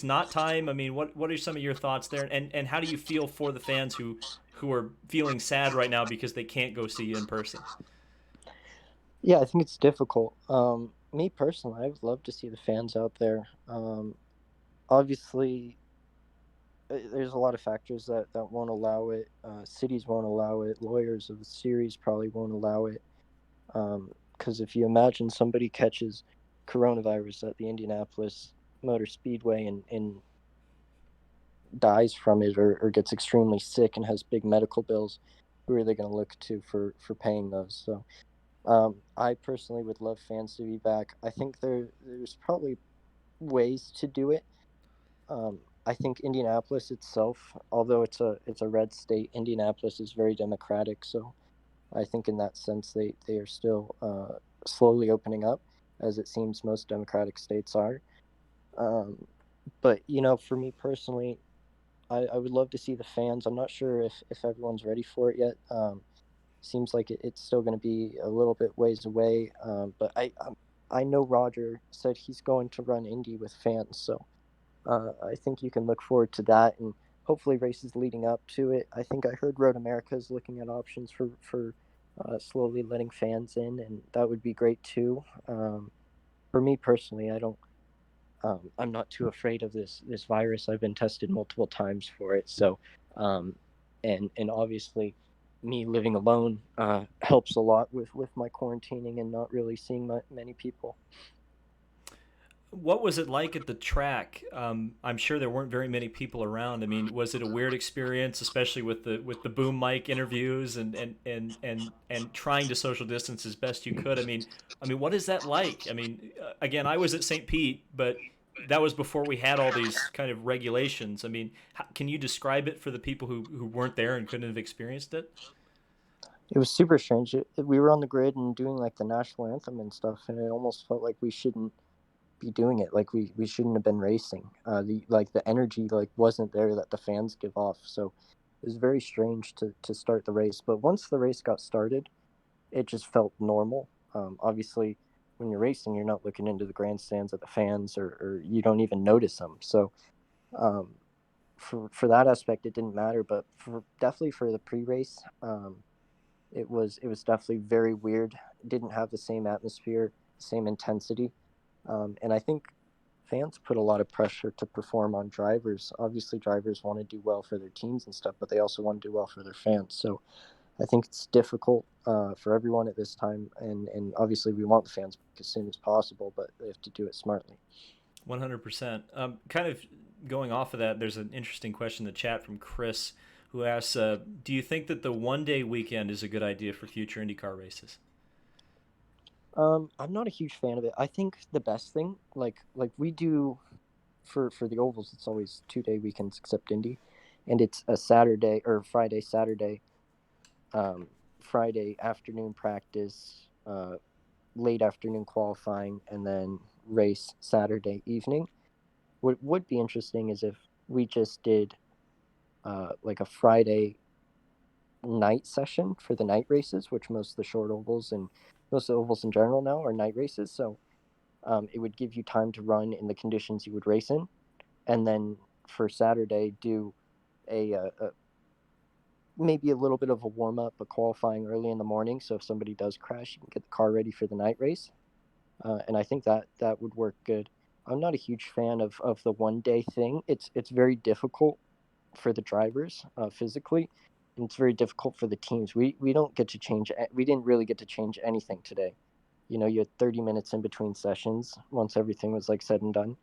not time? I mean, what are some of your thoughts there? And how do you feel for the fans who are feeling sad right now because they can't go see you in person? Yeah, I think it's difficult. Me personally, I would love to see the fans out there. Obviously, there's a lot of factors that won't allow it. Cities won't allow it. Lawyers of the series probably won't allow it. Because if you imagine somebody catches coronavirus at the Indianapolis Motor Speedway and dies from it, or gets extremely sick and has big medical bills, who are they going to look to for paying those? So I personally would love fans to be back. I think there's probably ways to do it. I think Indianapolis itself, although it's a red state, Indianapolis is very democratic. So I think in that sense they are still slowly opening up, as it seems most democratic states are. Um, but for me personally, I would love to see the fans. I'm not sure if everyone's ready for it yet. Seems like it's still going to be a little bit ways away. But I know Roger said he's going to run Indy with fans, so I think you can look forward to that, and hopefully races leading up to it. I think I heard Road America is looking at options for slowly letting fans in, and that would be great too. For me personally, I don't. I'm not too afraid of this virus. I've been tested multiple times for it, so and obviously, me living alone helps a lot with my quarantining and not really seeing many people. What was it like at the track? I'm sure there weren't very many people around. I mean, was it a weird experience, especially with the boom mic interviews and trying to social distance as best you could? I mean, what is that like? I mean, again, I was at St. Pete, but that was before we had all these kind of regulations. I mean, can you describe it for the people who weren't there and couldn't have experienced it? It was super strange. We were on the grid and doing like the national anthem and stuff, and it almost felt like we shouldn't be doing it. Like we shouldn't have been racing. The energy like wasn't there that the fans give off. So it was very strange to start the race. But once the race got started, it just felt normal. Obviously, when you're racing, you're not looking into the grandstands at the fans, or you don't even notice them. So um, for that aspect, it didn't matter. But definitely for the pre-race, it was definitely very weird. It didn't have the same atmosphere, same intensity. And I think fans put a lot of pressure to perform on drivers. Obviously, drivers want to do well for their teams and stuff, but they also want to do well for their fans. So I think it's difficult for everyone at this time. And obviously, we want the fans back as soon as possible, but they have to do it smartly. 100%. Kind of going off of that, there's an interesting question in the chat from Chris, who asks, do you think that the one-day weekend is a good idea for future IndyCar races? I'm not a huge fan of it. I think the best thing, like we do for the ovals, it's always 2-day weekends except Indy, and it's a Saturday or Friday, Saturday, Friday afternoon practice, late afternoon qualifying, and then race Saturday evening. What would be interesting is if we just did like a Friday night session for the night races, which most of the short ovals and most of the ovals in general now are night races. So it would give you time to run in the conditions you would race in, and then for Saturday do a maybe a little bit of a warm up, a qualifying early in the morning. So if somebody does crash, you can get the car ready for the night race, and I think that would work good. I'm not a huge fan of the 1 day thing. It's very difficult for the drivers physically, and it's very difficult for the teams. We don't get to change. We didn't really get to change anything today. You had 30 minutes in between sessions once everything was like said and done,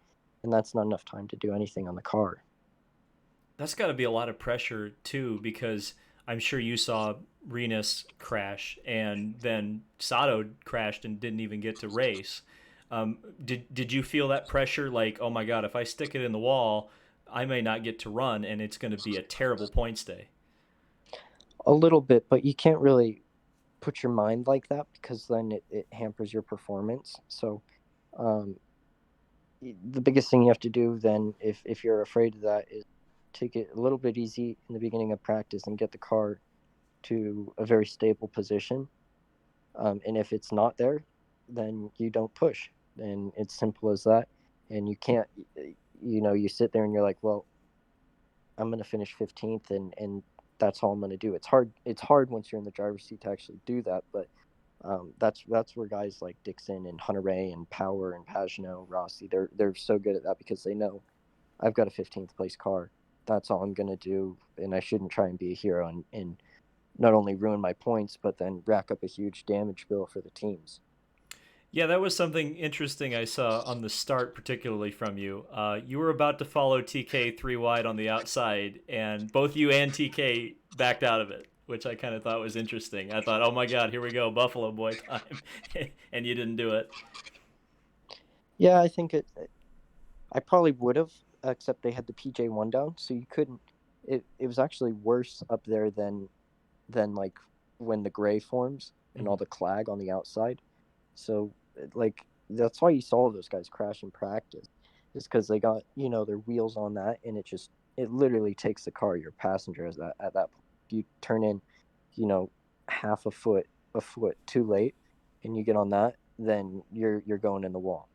and that's not enough time to do anything on the car. That's got to be a lot of pressure too, because I'm sure you saw Renus crash, and then Sato crashed and didn't even get to race. Did you feel that pressure? Like, oh my God, if I stick it in the wall, I may not get to run, and it's going to be a terrible points day. A little bit, but you can't really put your mind like that because then it hampers your performance. So um, the biggest thing you have to do then, if you're afraid of that, is take it a little bit easy in the beginning of practice and get the car to a very stable position. And if it's not there, then you don't push. And it's simple as that. And you can't, you sit there and you're like, well, I'm going to finish 15th and that's all I'm going to do. It's hard once you're in the driver's seat to actually do that. But that's where guys like Dixon and Hunter-Reay and Power and Pagenaud, Rossi, they're so good at that because they know I've got a 15th place car. That's all I'm going to do. And I shouldn't try and be a hero and not only ruin my points, but then rack up a huge damage bill for the teams. Yeah, that was something interesting I saw on the start, particularly from you. You were about to follow TK 3 wide on the outside, and both you and TK backed out of it, which I kind of thought was interesting. I thought, oh my God, here we go, Buffalo boy time. And you didn't do it. Yeah, I think I probably would have, except they had the PJ1 down, so you couldn't. It was actually worse up there than like when the gray forms and all the clag on the outside. So like that's why you saw those guys crash in practice, is because they got their wheels on that, and it literally takes the car, your passenger, at that point. If you turn in half a foot too late and you get on that, then you're going in the wall.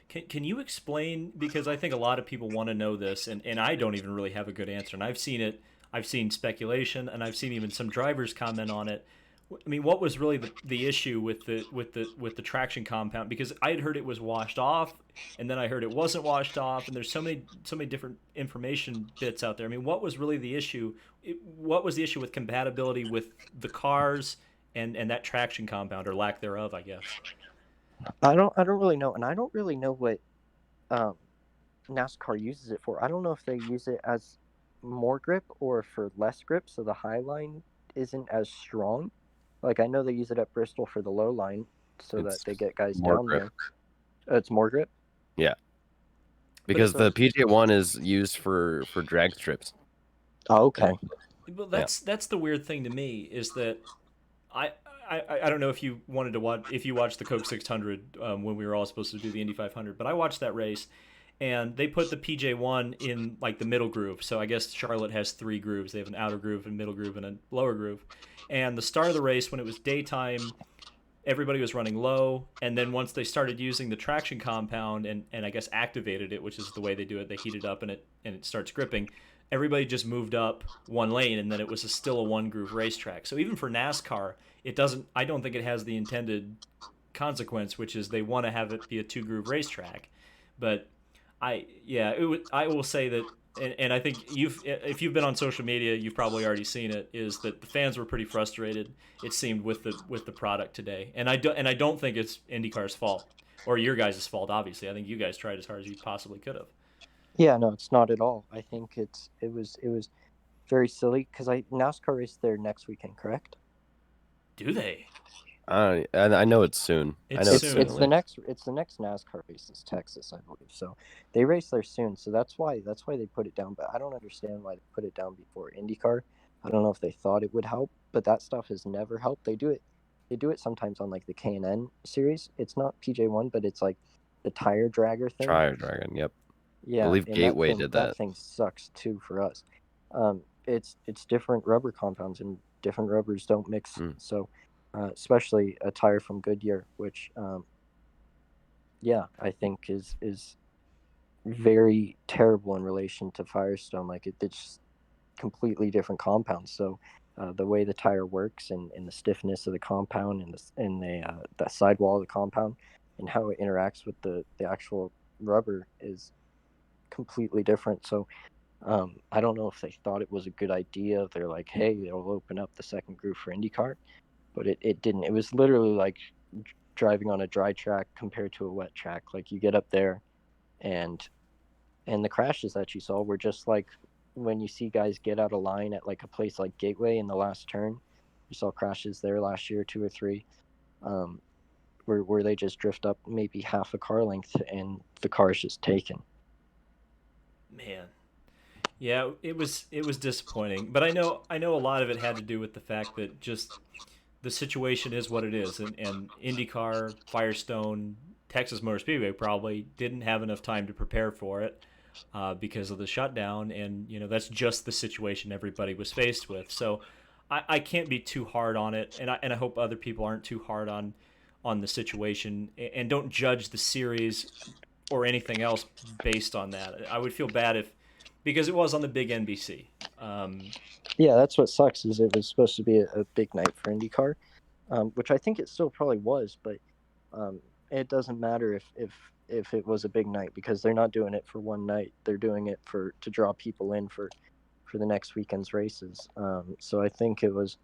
Can you explain, because I think a lot of people want to know this, and I don't even really have a good answer, and I've seen speculation, and I've seen even some drivers comment on it. I mean, what was really the issue with the traction compound? Because I had heard it was washed off, and then I heard it wasn't washed off, and there's so many different information bits out there. I mean, what was really the issue? What was the issue with compatibility with the cars and that traction compound, or lack thereof, I guess? I don't really know, and I don't really know what um, NASCAR uses it for. I don't know if they use it as more grip or for less grip, so the high line isn't as strong. Like I know they use it at Bristol for the low line, so that they get guys down grip. there. It's more grip. Yeah, because the PJ1 is used for drag strips. Oh, okay. Well, that's the weird thing to me, is that I don't know if you watched the Coke 600 when we were all supposed to do the Indy 500, but I watched that race, and they put the PJ1 in like the middle groove. So I guess Charlotte has 3 grooves. They have an outer groove, a middle groove, and a lower groove. And the start of the race, when it was daytime, everybody was running low, and then once they started using the traction compound and I guess activated it, which is the way they do it, they heat it up and it starts gripping. Everybody just moved up one lane, and then it was still a one groove racetrack. So even for NASCAR, it doesn't. I don't think it has the intended consequence, which is they want to have it be a 2 groove racetrack. But I will say that, and I think if you've been on social media, you've probably already seen it, is that the fans were pretty frustrated, it seemed, with the product today. And I don't think it's IndyCar's fault or your guys' fault. Obviously, I think you guys tried as hard as you possibly could have. Yeah, no, it's not at all. I think it was very silly because NASCAR race there next weekend, correct? Do they? I know it's soon. It's I know soon. It's the next NASCAR race is Texas, I believe. So they race there soon. So that's why they put it down. But I don't understand why they put it down before IndyCar. I don't know if they thought it would help, but that stuff has never helped. They do it sometimes on like the K&N series. It's not PJ1, but it's like the tire dragger thing. Tire Dragon, yep. Yeah, I believe and Gateway did that. That thing sucks too for us. It's different rubber compounds, and different rubbers don't mix. So, especially a tire from Goodyear, which, I think is very terrible in relation to Firestone. Like it's completely different compounds. So, the way the tire works and the stiffness of the compound and the sidewall of the compound and how it interacts with the actual rubber is completely different. So I don't know if they thought it was a good idea. They're like, hey, it'll open up the second groove for IndyCar, but it didn't. It was literally like driving on a dry track compared to a wet track. Like you get up there and the crashes that you saw were just like when you see guys get out of line at like a place like Gateway in the last turn. You saw crashes there last year, 2 or 3, where they just drift up maybe half a car length and the car is just taken. Man, Yeah, it was disappointing, but I know a lot of it had to do with the fact that just the situation is what it is, and IndyCar, Firestone, Texas Motor Speedway probably didn't have enough time to prepare for it because of the shutdown, and that's just the situation everybody was faced with. So I can't be too hard on it, and I hope other people aren't too hard on the situation, and don't judge the series or anything else based on that. I would feel bad if because it was on the big NBC. Yeah, that's what sucks is it was supposed to be a big night for IndyCar, which I think it still probably was, but um, it doesn't matter if it was a big night because they're not doing it for one night. They're doing it to draw people in for the next weekend's races. So I think it was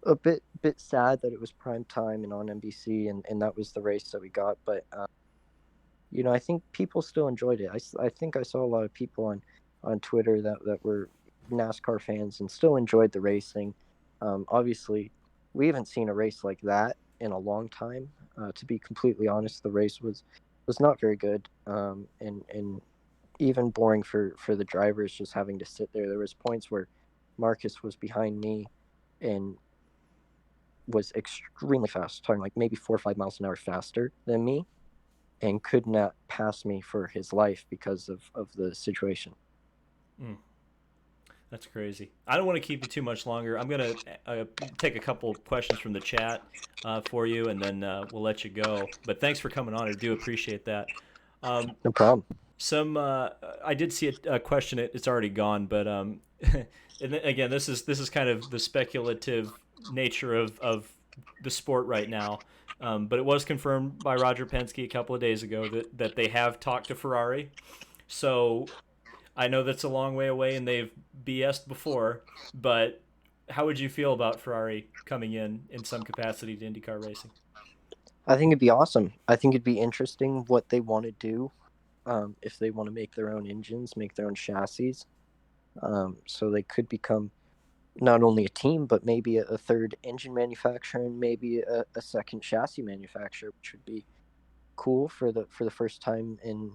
a bit sad that it was prime time and on NBC and that was the race that we got. But I think people still enjoyed it. I think I saw a lot of people on Twitter that were NASCAR fans and still enjoyed the racing. Obviously, we haven't seen a race like that in a long time. To be completely honest, the race was not very good, and even boring for the drivers just having to sit there. There was points where Marcus was behind me and was extremely fast, talking like maybe 4 or 5 miles an hour faster than me, and could not pass me for his life because of the situation. Mm, that's crazy. I don't want to keep you too much longer. I'm gonna take a couple questions from the chat for you, and then we'll let you go. But thanks for coming on. I do appreciate that. Um, No problem. I did see a question. It's already gone, but and again, this is kind of the speculative nature of the sport right now. But it was confirmed by Roger Penske a couple of days ago that they have talked to Ferrari. So I know that's a long way away, and they've BS'd before. But how would you feel about Ferrari coming in some capacity to IndyCar racing? I think it'd be awesome. I think it'd be interesting what they want to do. If they want to make their own engines, make their own chassis, so they could become not only a team but maybe a third engine manufacturer and maybe a second chassis manufacturer, which would be cool for the first time in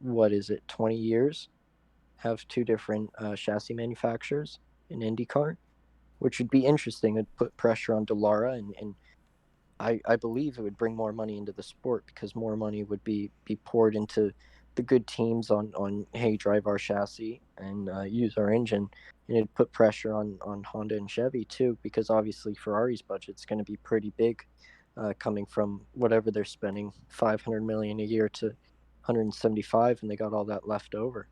what is it 20 years. Have two different chassis manufacturers in IndyCar, which would be interesting. It'd put pressure on Delara, and I believe it would bring more money into the sport because more money would be poured into the good teams on hey, drive our chassis and use our engine, and it'd put pressure on Honda and Chevy too because obviously Ferrari's budget's going to be pretty big, coming from whatever they're spending 500 million a year to 175, and they got all that left over.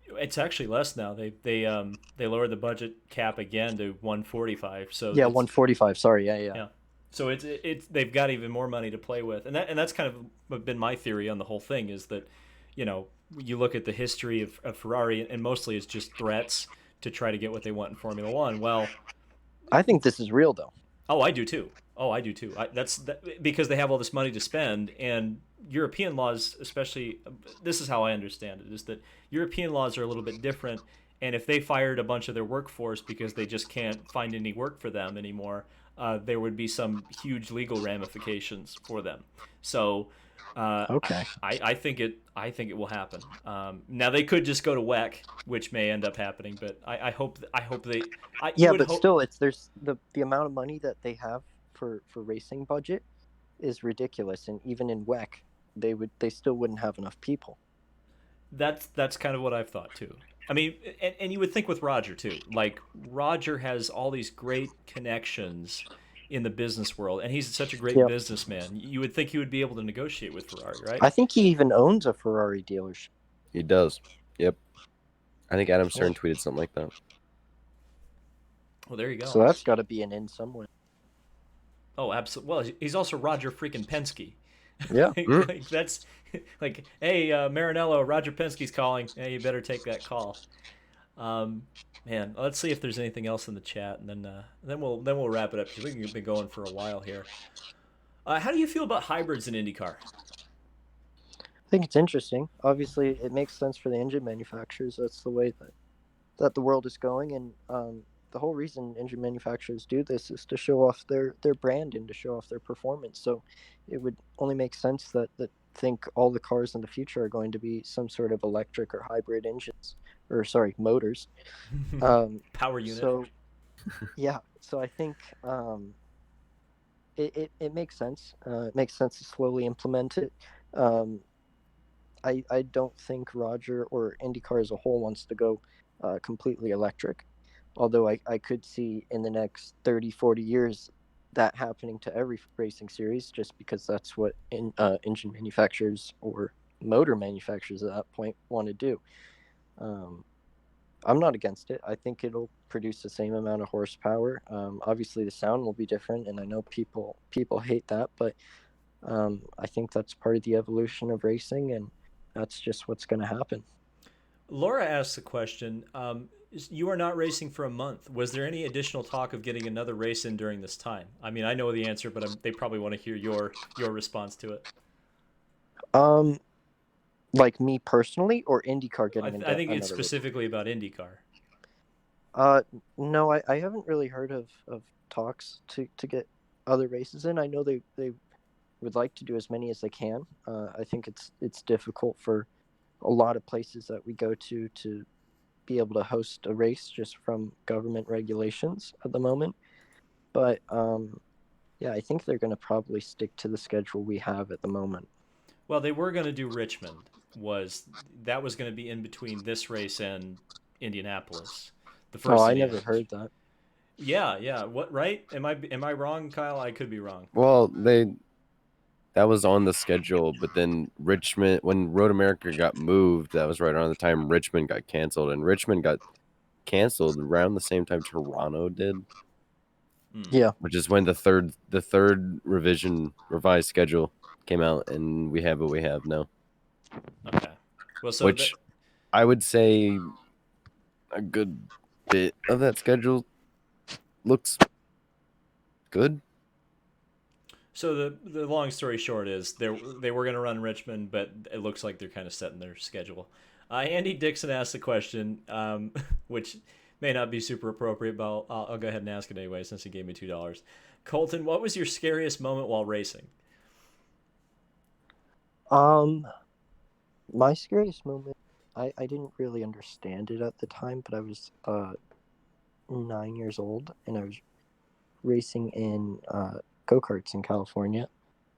It's actually less now. They lowered the budget cap again to 145. So Yeah, it's 145. Sorry, yeah. yeah. So it's they've got even more money to play with, and that's kind of been my theory on the whole thing is that, you look at the history of Ferrari, and mostly it's just threats to try to get what they want in Formula One. Well, I think this is real though. oh, I do too. That's because they have all this money to spend, and European laws, especially, this is how I understand it, is that European laws are a little bit different, and if they fired a bunch of their workforce because they just can't find any work for them anymore, there would be some huge legal ramifications for them. So, Okay. I think it will happen. Now they could just go to WEC, which may end up happening, but I hope they. Yeah, but still, there's the amount of money that they have for racing budget is ridiculous, and even in WEC, they still wouldn't have enough people. That's kind of what I've thought too. I mean, and you would think with Roger too. Like Roger has all these great connections in the business world, and he's such a great Yep. businessman. You would think he would be able to negotiate with Ferrari, right? I think he even owns a Ferrari dealership. He does. Yep. I think Adam Stern tweeted something like that. Well, there you go. So that's got to be an in somewhere. Oh, absolutely. Well, he's also Roger freaking Penske. Yeah. Like, that's like, hey, Marinello, Roger Penske's calling. Hey, you better take that call. Man, let's see if there's anything else in the chat, and then we'll wrap it up because we've been going for a while here. How do you feel about hybrids in IndyCar? I think it's interesting. Obviously, it makes sense for the engine manufacturers. That's the way that the world is going, and the whole reason engine manufacturers do this is to show off their brand and to show off their performance. So it would only make sense that think all the cars in the future are going to be some sort of electric or hybrid engines, or sorry, motors. Power unit. So yeah, so I think it makes sense. It makes sense to slowly implement it. Um, I don't think Roger or IndyCar as a whole wants to go completely electric, although I could see in the next 30, 40 years that happening to every racing series, just because that's what engine manufacturers or motor manufacturers at that point want to do. Um, I'm not against it. I think it'll produce the same amount of horsepower. Obviously, the sound will be different, and I know people hate that, but I think that's part of the evolution of racing, and that's just what's going to happen. Laura asked the question. You are not racing for a month. Was there any additional talk of getting another race in during this time? I mean, I know the answer, but they probably want to hear your response to it. Um, like me personally, or IndyCar getting I think it's another race? specifically about IndyCar. No, I haven't really heard of talks to get other races in. I know they would like to do as many as they can. I think it's difficult for a lot of places that we go to be able to host a race just from government regulations at the moment. But yeah, I think they're going to probably stick to the schedule we have at the moment. Well, they were going to do Richmond. That was going to be in between this race and Indianapolis. The first. Oh, I Indianapolis. never heard that. Yeah. What? Right? Am I wrong, Kyle? I could be wrong. Well, that was on the schedule, but then Richmond, when Road America got moved, that was right around the time Richmond got canceled, and Richmond got canceled around the same time Toronto did. Yeah, which is when the third revised schedule came out, and we have what we have now. Okay. Well, so which I would say a good bit of that schedule looks good. So the long story short is they were going to run Richmond, but it looks like they're kind of setting their schedule. Andy Dixon asked the question, which may not be super appropriate, but I'll go ahead and ask it anyway since he gave me $2. Colton, what was your scariest moment while racing? My scariest moment, I didn't really understand it at the time, but I was 9 years old, and I was racing in go-karts in California,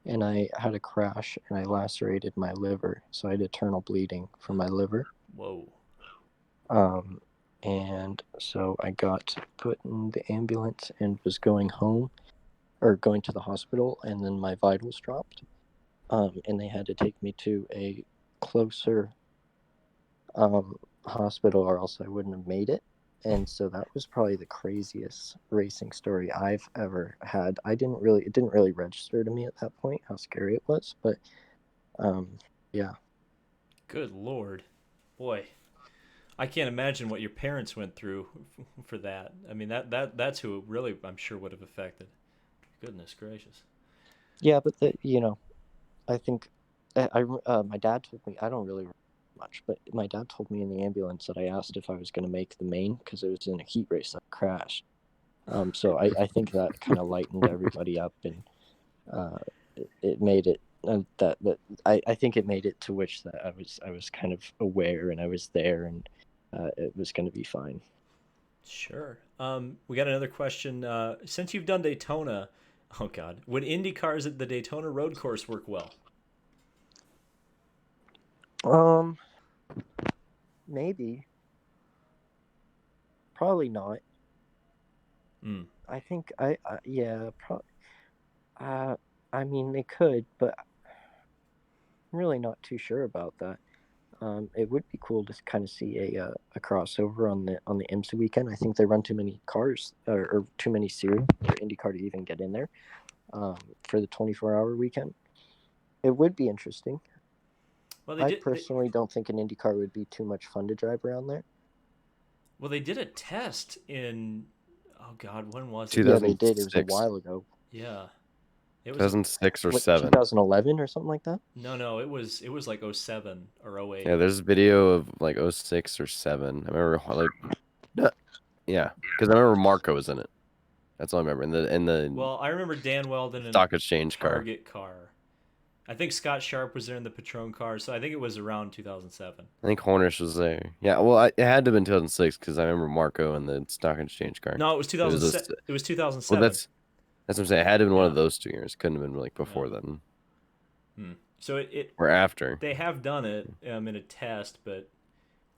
and I had a crash, and I lacerated my liver, so I had internal bleeding from my liver. Whoa. And so I got put in the ambulance and was going home, or going to the hospital, and then my vitals dropped, and they had to take me to a closer hospital, or else I wouldn't have made it. And so that was probably the craziest racing story I've ever had. It didn't really register to me at that point how scary it was, but yeah. Good Lord. Boy, I can't imagine what your parents went through for that. I mean, that's who it really, I'm sure, would have affected. Goodness gracious. Yeah, but I think my dad told me, I don't really remember much, but my dad told me in the ambulance that I asked if I was going to make the main because it was in a heat race that crashed. So I think that kind of lightened everybody up, and it made it I think it made it to which that I was kind of aware, and I was there, and it was going to be fine. Sure. We got another question. Since you've done Daytona, oh God, would Indy cars at the Daytona road course work well? Maybe. Probably not. I think yeah. I mean, they could, but I'm really not too sure about that. It would be cool to kind of see a crossover on the IMSA weekend. I think they run too many cars or too many series for IndyCar to even get in there for the 24-hour weekend. It would be interesting. Well, I personally don't think an IndyCar would be too much fun to drive around there. Well, they did a test in, oh God, when was it? Yeah, they did. It was a while ago. Yeah. It was 2006 or 7. 2011 or something like that? No, it was like 07 or 08. Yeah, there's a video of like 06 or 7. I remember yeah, because I remember Marco was in it. That's all I remember. In the well, I remember Dan Weldon in stock exchange car. Target car. I think Scott Sharp was there in the Patron car, so I think it was around 2007. I think Hornish was there. Yeah, well, it had to have been 2006 because I remember Marco in the stock exchange car. No, it was It was 2007. It was well, 2007. that's what I'm saying. It had to have been one Yeah. of those 2 years. Couldn't have been like before Yeah. then So it or after. they have done it in a test, but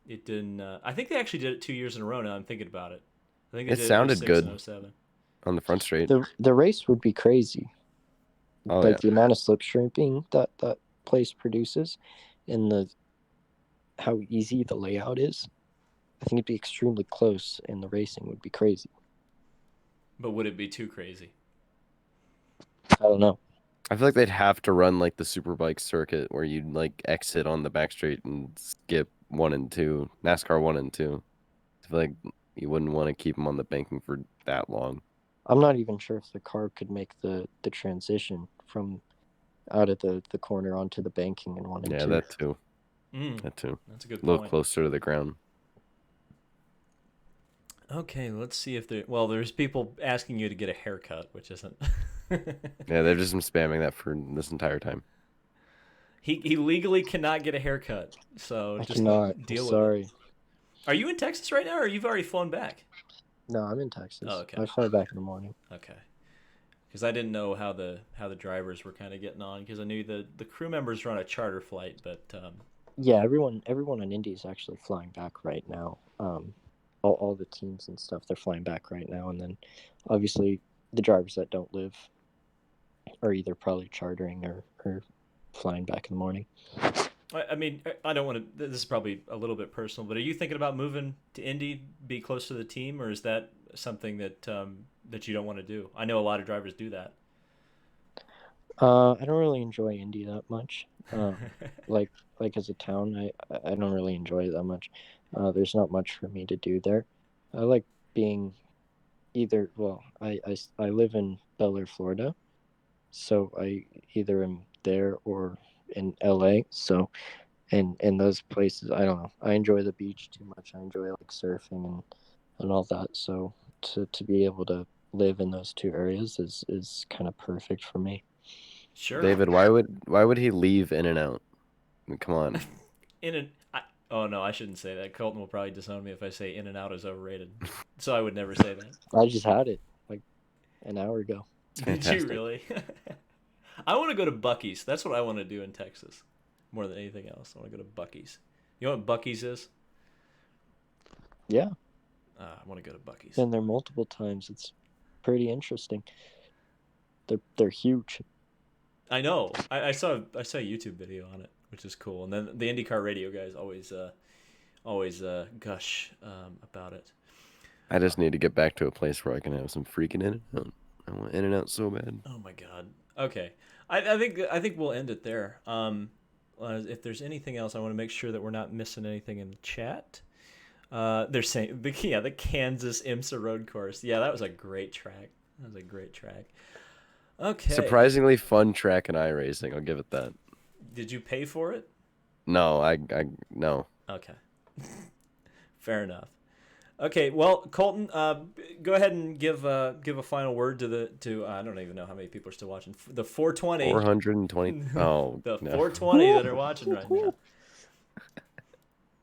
it didn't. I think they actually did it 2 years in a row. Now I'm thinking about it. I think they It did sounded 06 good. and 07. On the front straight. The race would be crazy. Oh, like yeah. the amount of slipstreaming that place produces, and how easy the layout is. I think it'd be extremely close, and the racing would be crazy. But would it be too crazy? I don't know. I feel like they'd have to run like the Superbike circuit where you'd like exit on the back straight and skip 1 and 2, NASCAR 1 and 2. I feel like you wouldn't want to keep them on the banking for that long. I'm not even sure if the car could make the transition from out of the corner onto the banking in 1 and 2. Yeah, that too. Mm, That too. that's a good A little point. closer to the ground. Okay, let's see if there. Well, there's people asking you to get a haircut, which isn't. Yeah, they've just been spamming that for this entire time. He legally cannot get a haircut, so I just cannot. deal I'm with sorry. it. Are you in Texas right now, or you've already flown back? No, I'm in Texas. Oh, okay. I fly back in the morning. Okay, because I didn't know how the drivers were kind of getting on, because I knew the crew members were on a charter flight, but Yeah, everyone on Indy is actually flying back right now. All the teams and stuff, they're flying back right now, and then obviously the drivers that don't live are either probably chartering or flying back in the morning. I mean, I don't want to. This is probably a little bit personal, but are you thinking about moving to Indy, be close to the team, or is that something that that you don't want to do? I know a lot of drivers do that. I don't really enjoy Indy that much. Like as a town, I don't really enjoy it that much. There's not much for me to do there. I like being either. Well, I live in Bel Air, Florida, so I either am there or in LA. So, and in those places, I don't know. I enjoy the beach too much. I enjoy like surfing and all that. So to be able to live in those two areas is kind of perfect for me. Sure. David, why would he leave In and Out? I mean, come on. Oh no, I shouldn't say that. Colton will probably disown me if I say In and Out is overrated. So I would never say that. I just had it like an hour ago. Did Fantastic. you really? I want to go to Buc-ee's. That's what I want to do in Texas, more than anything else. I want to go to Buc-ee's. You know what Buc-ee's is? Yeah, I want to go to Buc-ee's. been there multiple times. It's pretty interesting. They're huge. I know. I saw a YouTube video on it, which is cool. And then the IndyCar radio guys always gush about it. I just need to get back to a place where I can have some freaking In and Out. I want In and Out so bad. Oh my god. Okay. I think we'll end it there. If there's anything else, I want to make sure that we're not missing anything in the chat. They're saying the Kansas IMSA road course. Yeah, that was a great track. Okay. Surprisingly fun track in iRacing. I'll give it that. Did you pay for it? No, no. Okay. Fair enough. Okay, well, Colton, go ahead and give a final word to I don't even know how many people are still watching. The 420. 420. Oh, The no. 420 that are watching right now.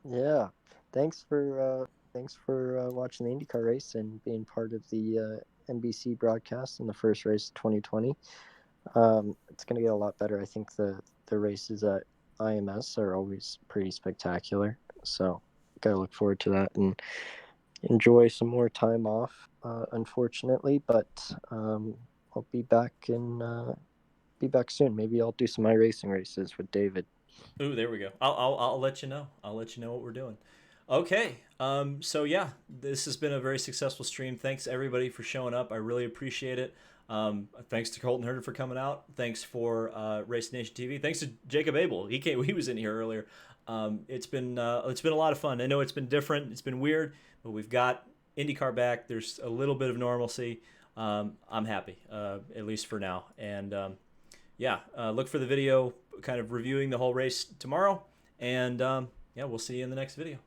Yeah, thanks for watching the IndyCar race and being part of the NBC broadcast in the first race of 2020. It's going to get a lot better. I think the races at IMS are always pretty spectacular. So got to look forward to that and enjoy some more time off, unfortunately. But I'll be back soon. Maybe I'll do some iRacing races with David. Ooh, there we go. I'll let you know. I'll let you know what we're doing. Okay. So yeah, this has been a very successful stream. Thanks everybody for showing up. I really appreciate it. Thanks to Colton Herta for coming out. Thanks for Race Nation TV. Thanks to Jacob Abel. He was in here earlier. It's been a lot of fun. I know it's been different. It's been weird, but we've got IndyCar back. There's a little bit of normalcy. I'm happy, at least for now. And look for the video kind of reviewing the whole race tomorrow. And yeah, we'll see you in the next video.